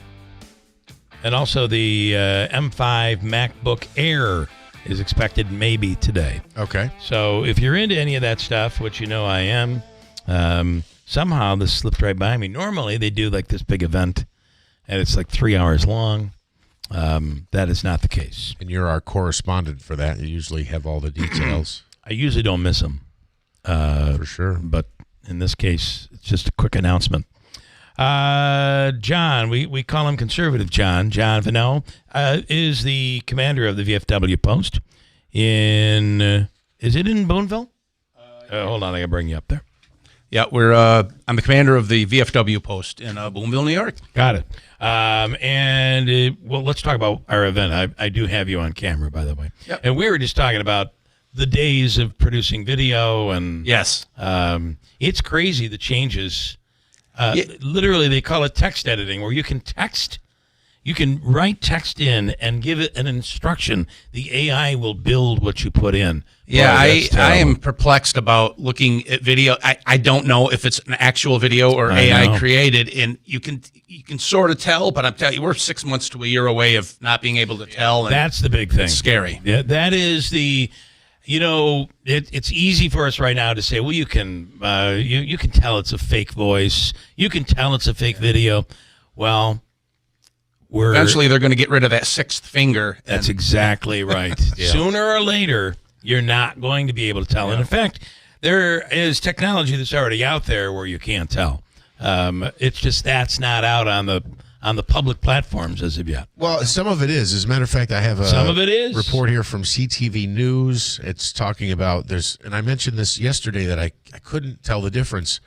Speaker 10: And also the M5 MacBook Air is expected maybe today.
Speaker 4: Okay.
Speaker 10: So if you're into any of that stuff, which you know I am, somehow this slipped right by me. Normally they do like this big event, and it's like 3 hours long. That is not the case.
Speaker 4: And you're our correspondent for that. You usually have all the details.
Speaker 10: I usually don't miss them.
Speaker 4: For sure.
Speaker 10: But in this case, it's just a quick announcement. John, we call him Conservative John. John Vanel is the commander of the VFW Post in, is it in Boonville? Hold on, I gotta bring you up there.
Speaker 20: Yeah, I'm the commander of the VFW Post in Boonville, New York.
Speaker 10: Got it. Well, let's talk about our event. I do have you on camera, by the way.
Speaker 20: Yep.
Speaker 10: And we were just talking about the days of producing video, and
Speaker 20: yes,
Speaker 10: it's crazy the changes. Literally, they call it text editing, where you can write text in and give it an instruction. The AI will build what you put in.
Speaker 20: Yeah,
Speaker 10: Boy,
Speaker 20: I am perplexed about looking at video. I don't know if it's an actual video or AI created, and you can sort of tell, but I'm telling you, we're 6 months to a year away of not being able to tell. And
Speaker 10: that's the big thing.
Speaker 20: It's scary.
Speaker 10: Yeah, that is the. You know, it's easy for us right now to say, well, you can you can tell it's a fake voice. You can tell it's a fake video. Well,
Speaker 20: eventually they're going to get rid of that sixth finger.
Speaker 10: That's exactly right.
Speaker 20: Yeah.
Speaker 10: Sooner or later, you're not going to be able to tell. And in fact, there is technology that's already out there where you can't tell. It's just that's not out on the public platforms as of yet.
Speaker 4: Well, some of it is. As a matter of fact, I have
Speaker 10: some of it is.
Speaker 4: Report here from CTV News. It's talking about and I mentioned this yesterday that I couldn't tell the difference.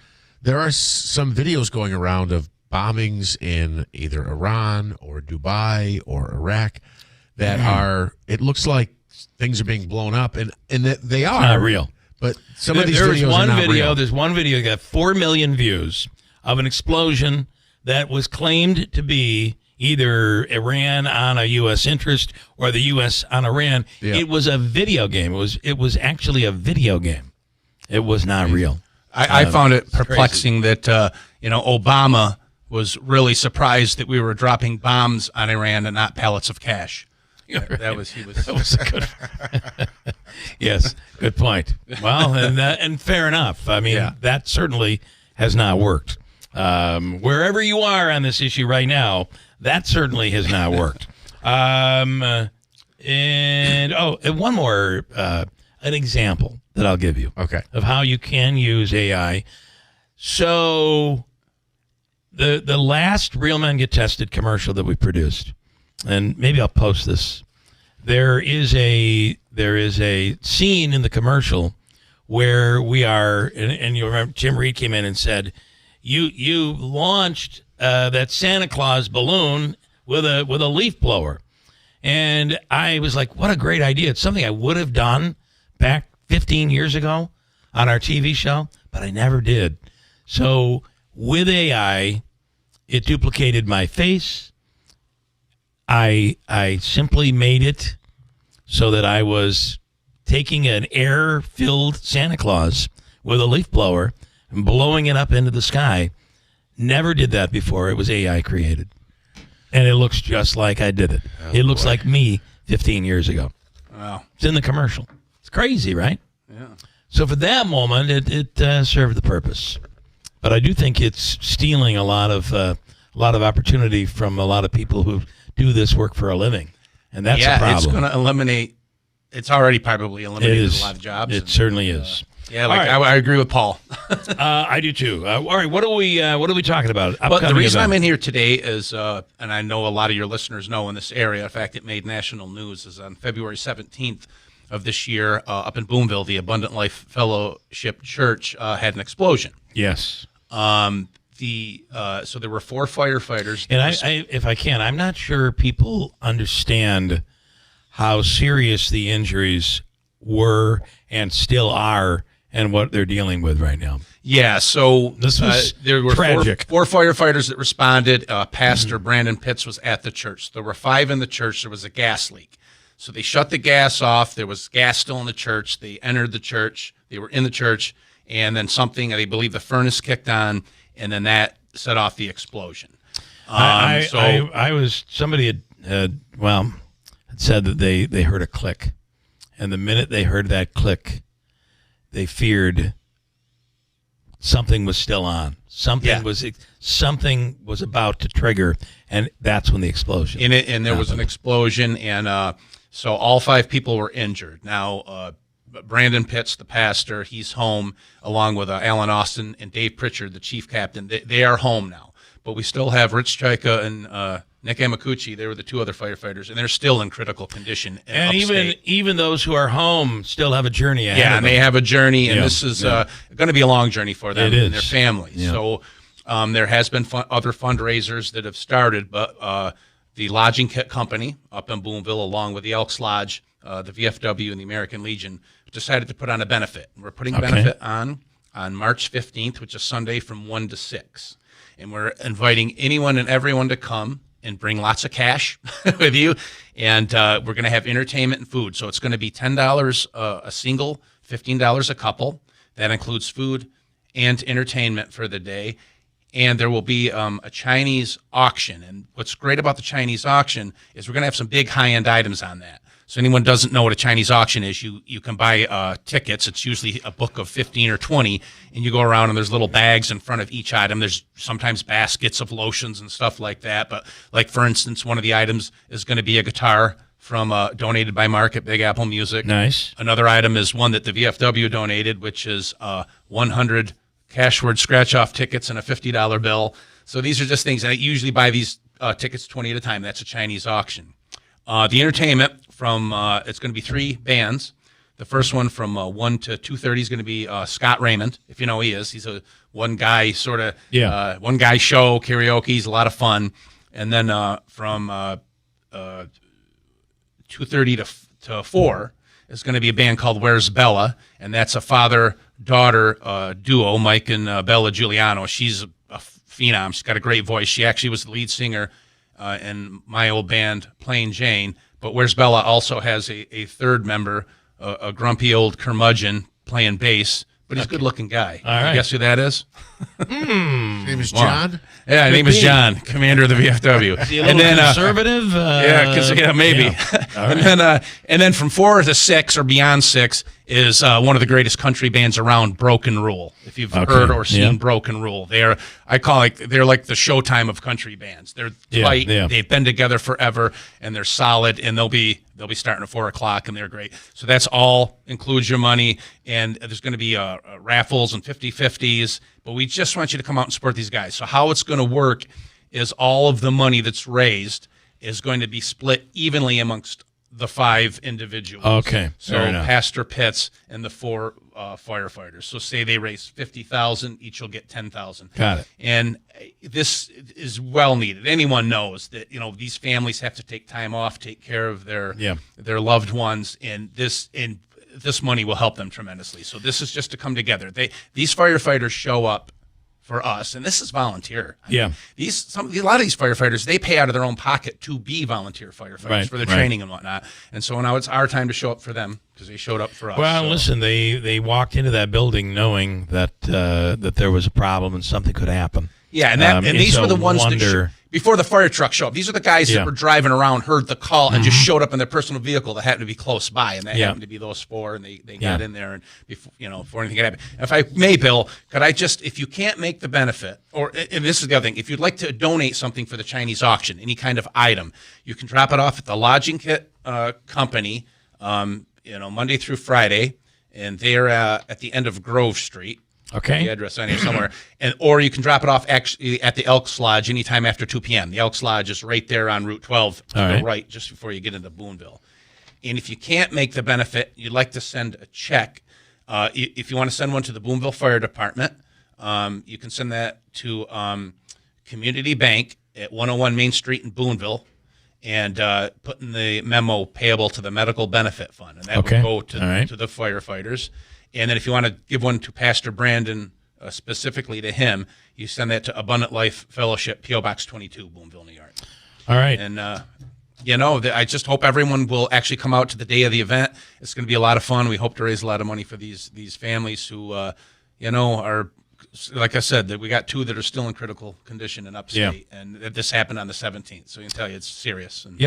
Speaker 4: There are some videos going around of bombings in either Iran or Dubai or Iraq that are, it looks like things are being blown up, and that they are.
Speaker 10: It's not real.
Speaker 4: But some of these videos are not real.
Speaker 10: There's one video that got 4 million views of an explosion that was claimed to be either Iran on a U.S. interest or the U.S. on Iran.
Speaker 4: Yeah.
Speaker 10: It was a video game. It was actually a video game. It was not real.
Speaker 20: I found it perplexing that Obama was really surprised that we were dropping bombs on Iran and not pallets of cash. That was
Speaker 10: good. Yes, good point. Well, and fair enough. I mean, that certainly has not worked. Wherever you are on this issue right now, that certainly has not worked. And one more an example that I'll give you.
Speaker 4: Okay.
Speaker 10: Of how you can use AI. So the last Real Men Get Tested commercial that we produced, and maybe I'll post this. There is a scene in the commercial where we are, and you remember Jim Reed came in and said, "You launched that Santa Claus balloon with a leaf blower," and I was like, "What a great idea! It's something I would have done back 15 years ago on our TV show, but I never did." So with AI, it duplicated my face. I simply made it so that I was taking an air-filled Santa Claus with a leaf blower and blowing it up into the sky. Never did that before. It was AI created. And it looks just like I did it. It looks like me 15 years ago.
Speaker 20: Wow.
Speaker 10: It's in the commercial. It's crazy, right?
Speaker 20: Yeah.
Speaker 10: So for that moment, it served the purpose. But I do think it's stealing a lot of opportunity from a lot of people who do this work for a living. And that's a problem.
Speaker 20: It's going to eliminate. It's already probably eliminated a lot of jobs.
Speaker 10: It certainly is.
Speaker 20: Yeah, I agree with Paul.
Speaker 10: I do too. All right, what are we talking about?
Speaker 20: But the reason I'm in here today is, and I know a lot of your listeners know in this area. In fact, it made national news. Is on February 17th of this year, up in Boonville, the Abundant Life Fellowship Church had an explosion.
Speaker 10: Yes.
Speaker 20: So there were 4 firefighters.
Speaker 10: And if I can, I'm not sure people understand how serious the injuries were and still are and what they're dealing with right now.
Speaker 20: Yeah, so
Speaker 10: this was
Speaker 20: there were
Speaker 10: tragic.
Speaker 20: Four firefighters that responded. Pastor Brandon Pitts was at the church. There were 5 in the church. There was a gas leak. So they shut the gas off. There was gas still in the church. They entered the church. They were in the church. And then they believe the furnace kicked on, and then that set off the explosion.
Speaker 10: Somebody had said that they heard a click. And the minute they heard that click, they feared something was still on. Something was about to trigger, and that's when the explosion.
Speaker 20: And there was an explosion, and so all 5 people were injured. Now, Brandon Pitts, the pastor, he's home, along with Alan Austin and Dave Pritchard, the chief captain. They are home now. But we still have Rich Chaika and Nick Amakuchi. They were the 2 other firefighters, and they're still in critical condition.
Speaker 10: And even those who are home still have a journey ahead of them.
Speaker 20: And they have a journey, and this is going to be a long journey for them and their families. Yeah. So there has been other fundraisers that have started, but the Lodging Kit Company up in Boonville, along with the Elks Lodge, the VFW, and the American Legion, decided to put on a benefit. We're putting a benefit on March 15th, which is Sunday from 1 to 6. And we're inviting anyone and everyone to come and bring lots of cash with you. And we're going to have entertainment and food. So it's going to be $10 a single, $15 a couple. That includes food and entertainment for the day. And there will be a Chinese auction. And what's great about the Chinese auction is we're going to have some big high-end items on that. So anyone doesn't know what a Chinese auction is, you can buy tickets. It's usually a book of 15 or 20, and you go around and there's little bags in front of each item. There's sometimes baskets of lotions and stuff like that. But like, for instance, one of the items is going to be a guitar from donated by Mark at Big Apple Music.
Speaker 10: Nice.
Speaker 20: Another item is one that the VFW donated, which is 100 Cashword scratch-off tickets and a $50 bill. So these are just things, and I usually buy these tickets 20 at a time. That's a Chinese auction. The entertainment from it's going to be 3 bands. The first one from 1 to 2:30 is going to be Scott Raymond, if you know who he is. He's a one guy show, karaoke. He's a lot of fun. And then from 2:30 to 4 is going to be a band called Where's Bella, and that's a father-daughter duo, Mike and Bella Giuliano. She's a phenom. She's got a great voice. She actually was the lead singer in my old band, Plain Jane. But Where's Bella also has a third member, a grumpy old curmudgeon playing bass, but he's a good-looking guy.
Speaker 10: All right.
Speaker 20: Guess who that is?
Speaker 4: His name is John?
Speaker 20: Yeah, his name is John, commander of the VFW.
Speaker 10: Is he a little conservative?
Speaker 20: Maybe.
Speaker 10: Yeah.
Speaker 20: And then from 4 to 6 or beyond 6 is one of the greatest country bands around, Broken Rule. If you've heard or seen Broken Rule, they're like the Showtime of country bands. They're tight. They've been together forever, and they're solid. And they'll be starting at 4:00, and they're great. So that's all includes your money, and there's going to be raffles and 50/50s. But we just want you to come out and support these guys. So how it's going to work is all of the money that's raised is going to be split evenly amongst the 5 individuals.
Speaker 10: Okay.
Speaker 20: So Pastor Pitts and the 4 firefighters. So say they raise $50,000, each will get $10,000.
Speaker 10: Got it.
Speaker 20: And this is well needed. Anyone knows that these families have to take time off, take care of their loved ones, and this money will help them tremendously. So this is just to come together. These firefighters show up for us, and this is volunteer. A lot of these firefighters, they pay out of their own pocket to be volunteer firefighters for their training and whatnot. And so now it's our time to show up for them because they showed up for us.
Speaker 10: Well, listen, they walked into that building knowing that there was a problem and something could happen.
Speaker 20: Yeah, and these were the ones that before the fire truck showed up. These are the guys that were driving around, heard the call, and just showed up in their personal vehicle that happened to be close by, and that happened to be those 4, and they got in there, and before anything happened. If I may, Bill, could I just, if you can't make the benefit, and this is the other thing, if you'd like to donate something for the Chinese auction, any kind of item, you can drop it off at the Lodging Kit Company, Monday through Friday, and they're at the end of Grove Street.
Speaker 10: Okay.
Speaker 20: The address on here somewhere. Or you can drop it off actually at the Elks Lodge anytime after 2 p.m. The Elks Lodge is right there on Route 12, right, just before you get into Boonville. And if you can't make the benefit, you'd like to send a check. If you want to send one to the Boonville Fire Department, you can send that to Community Bank at 101 Main Street in Boonville, and put in the memo payable to the Medical Benefit Fund. And that will go to the firefighters. And then if you want to give one to Pastor Brandon, specifically to him, you send that to Abundant Life Fellowship, P.O. Box 22, Boonville, New York.
Speaker 10: All right.
Speaker 20: And, I just hope everyone will actually come out to the day of the event. It's going to be a lot of fun. We hope to raise a lot of money for these families who, are, like I said, that we got 2 that are still in critical condition in upstate. And this happened on the 17th. So you can tell you it's serious. And,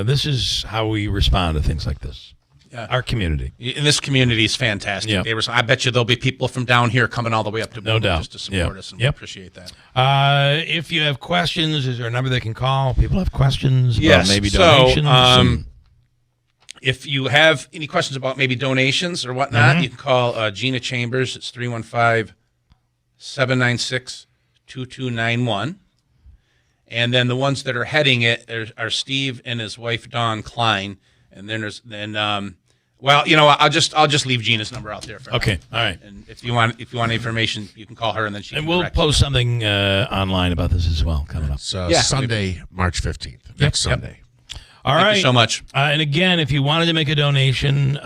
Speaker 10: this is how we respond to things like this. Yeah. Our community.
Speaker 20: And this community is fantastic. Yeah. I bet you there'll be people from down here coming all the way up to Boonville just to support us, and we appreciate that.
Speaker 10: If you have questions, is there a number they can call? People have questions about maybe donations?
Speaker 20: So, if you have any questions about maybe donations or whatnot, you can call Gina Chambers. It's 315-796-2291. And then the ones that are heading it are Steve and his wife, Dawn Klein. And then I'll just leave Gina's number out there for
Speaker 10: now. All right.
Speaker 20: And if you want information, you can call her, and then she.
Speaker 10: And we'll post something online about this as well coming up.
Speaker 4: So Sunday, March 15th, next Sunday.
Speaker 10: All right.
Speaker 20: Thank you so much.
Speaker 10: And again, if you wanted to make a donation,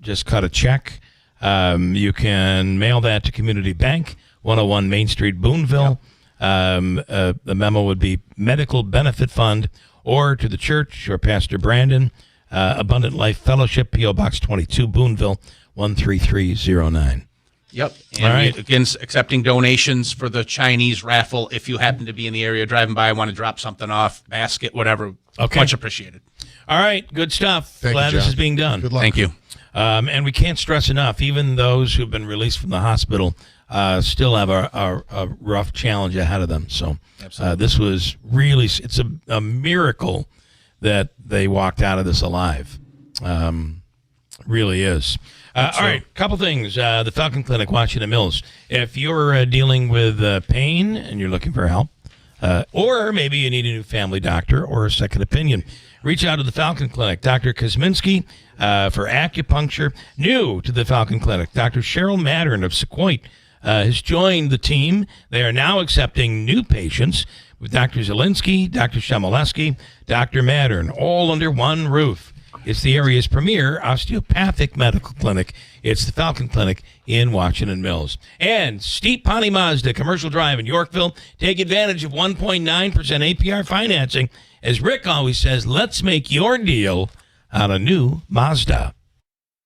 Speaker 10: just cut a check. You can mail that to Community Bank, 101 Main Street, Boonville. The memo would be Medical Benefit Fund, or to the church or Pastor Brandon. Abundant Life Fellowship, P.O. Box 22, Boonville, 13309.
Speaker 20: Yep. And again, accepting donations for the Chinese raffle. If you happen to be in the area driving by, want to drop something off, basket, whatever. Much appreciated.
Speaker 10: All right. Good stuff. Glad this is being done.
Speaker 4: Good luck.
Speaker 20: Thank you.
Speaker 10: And we can't stress enough, even those who've been released from the hospital still have a rough challenge ahead of them. So this was really, it's a miracle that they walked out of this alive. Really is. All right, couple things. The Falcon Clinic, Washington Mills. If you're dealing with pain and you're looking for help, or maybe you need a new family doctor or a second opinion, reach out to the Falcon Clinic. Dr. Kosminski for acupuncture. New to the Falcon Clinic, Dr. Cheryl Mattern of Sequoia has joined the team. They are now accepting new patients with Dr. Zielinski, Dr. Shemileski, Dr. Mattern, all under one roof. It's the area's premier osteopathic medical clinic. It's the Falcon Clinic in Washington Mills. And Steep Pawnee Mazda, Commercial Drive in Yorkville. Take advantage of 1.9% APR financing. As Rick always says, let's make your deal on a new Mazda.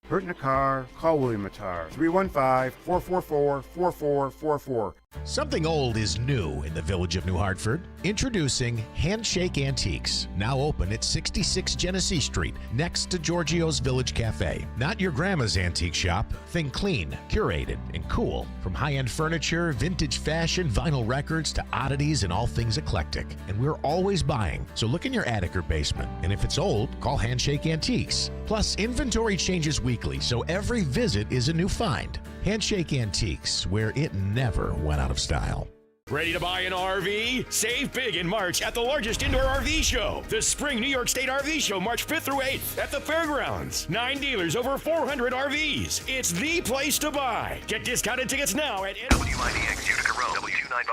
Speaker 2: Hurt in a car? Call William Attar. 315-444-4444.
Speaker 4: Something old is new in the village of New Hartford. Introducing Handshake Antiques, now open at 66 Genesee Street, next to Giorgio's Village Cafe. Not your grandma's antique shop. Think clean, curated, and cool. From high-end furniture, vintage fashion, vinyl records, to oddities and all things eclectic. And we're always buying, so look in your attic or basement. And if it's old, call Handshake Antiques. Plus, inventory changes weekly, so every visit is a new find. Handshake Antiques, where it never went out of style.
Speaker 14: Ready to buy an RV? Save big in March at the largest indoor RV show, the Spring New York State RV Show, March 5th through 8th at the Fairgrounds. 9 dealers, over 400 RVs. It's the place to buy. Get discounted tickets now at
Speaker 16: WIBX Utica Road, W295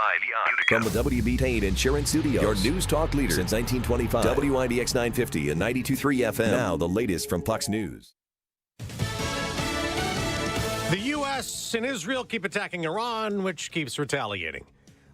Speaker 16: Utica. From the WB Payne Insurance Studios, your news talk leader since 1925. WIBX 950 and 92.3 FM. Now the latest from Fox News.
Speaker 22: The U.S. and Israel keep attacking Iran, which keeps retaliating.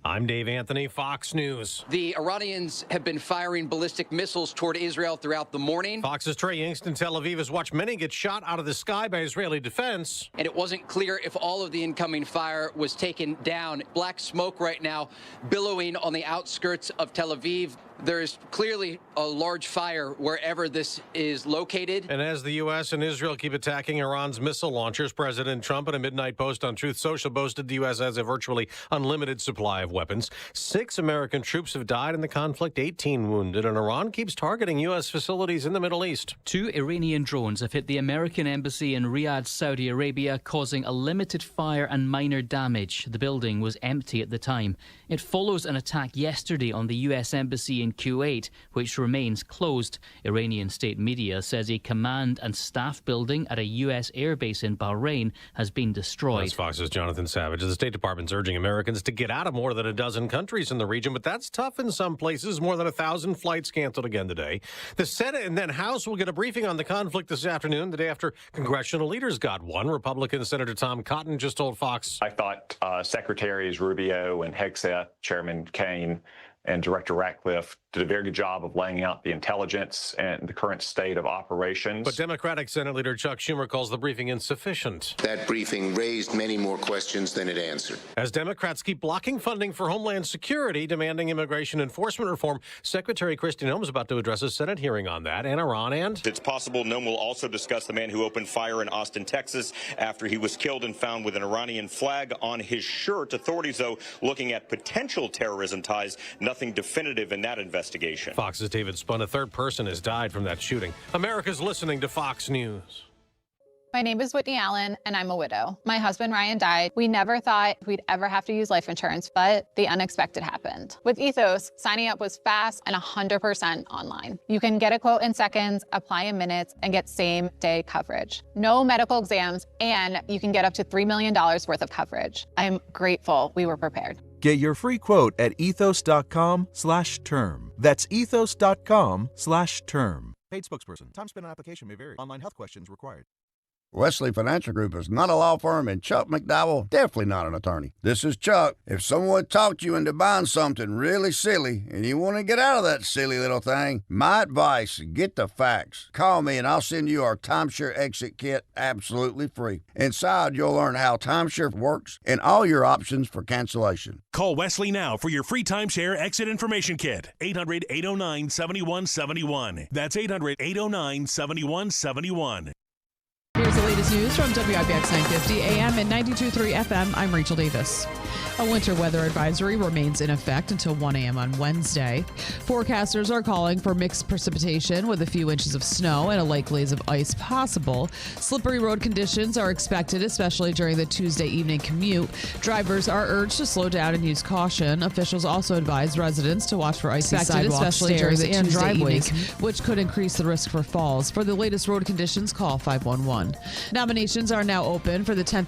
Speaker 22: I'm Dave Anthony, Fox News.
Speaker 23: The Iranians have been firing ballistic missiles toward Israel throughout the morning.
Speaker 22: Fox's Trey Yingst in Tel Aviv has watched many get shot out of the sky by Israeli defense.
Speaker 23: And it wasn't clear if all of the incoming fire was taken down. Black smoke right now billowing on the outskirts of Tel Aviv. There's clearly a large fire wherever this is located.
Speaker 22: And as the U.S. and Israel keep attacking Iran's missile launchers, President Trump, in a midnight post on Truth Social, boasted the U.S. has a virtually unlimited supply of weapons. 6 American troops have died in the conflict, 18 wounded, and Iran keeps targeting U.S. facilities in the Middle East.
Speaker 24: 2 Iranian drones have hit the American embassy in Riyadh, Saudi Arabia, causing a limited fire and minor damage. The building was empty at the time. It follows an attack yesterday on the U.S. embassy in Kuwait, which remains closed. Iranian state media says a command and staff building at a U.S. airbase in Bahrain has been destroyed.
Speaker 22: That's Fox's Jonathan Savage. The State Department's urging Americans to get out of more than a dozen countries in the region, but that's tough in some places. More than 1,000 flights canceled again today. The Senate and then House will get a briefing on the conflict this afternoon, the day after congressional leaders got one. Republican Senator Tom Cotton just told Fox,
Speaker 25: I thought Secretaries Rubio and Hegseth, Chairman Kaine, and Director Ratcliffe did a very good job of laying out the intelligence and the current state of operations.
Speaker 22: But Democratic Senate Leader Chuck Schumer calls the briefing insufficient.
Speaker 26: That briefing raised many more questions than it answered.
Speaker 22: As Democrats keep blocking funding for Homeland Security, demanding immigration enforcement reform, Secretary Kristi Noem is about to address a Senate hearing on that and Iran. And
Speaker 27: it's possible Noem will also discuss the man who opened fire in Austin, Texas, after he was killed and found with an Iranian flag on his shirt. Authorities, though, looking at potential terrorism ties. Nothing definitive in that investigation.
Speaker 22: Fox's David Spun, a third person has died from that shooting. America's listening to Fox News.
Speaker 28: My name is Whitney Allen, and I'm a widow. My husband, Ryan, died. We never thought we'd ever have to use life insurance, but the unexpected happened. With Ethos, signing up was fast and 100% online. You can get a quote in seconds, apply in minutes, and get same-day coverage. No medical exams, and you can get up to $3 million worth of coverage. I'm grateful we were prepared.
Speaker 29: Get your free quote at ethos.com/term. That's ethos.com/term. Paid spokesperson. Time spent on application may vary. Online health questions required.
Speaker 30: Wesley Financial Group is not a law firm, and Chuck McDowell definitely not an attorney. This is Chuck. If someone talked you into buying something really silly and you want to get out of that silly little thing, my advice, get the facts. Call me and I'll send you our timeshare exit kit absolutely free. Inside, you'll learn how timeshare works and all your options for cancellation.
Speaker 31: Call Wesley now for your free timeshare exit information kit. 800-809-7171. That's 800-809-7171.
Speaker 32: Here's the latest news from WIBX 950 AM and 92.3 FM. I'm Rachel Davis. A winter weather advisory remains in effect until 1 a.m. on Wednesday. Forecasters are calling for mixed precipitation with a few inches of snow and a light glaze of ice possible. Slippery road conditions are expected, especially during the Tuesday evening commute. Drivers are urged to slow down and use caution. Officials also advise residents to watch for icy sidewalks, especially during the Tuesday driveways, which could increase the risk for falls. For the latest road conditions, call 511. Nominations are now open for the 10th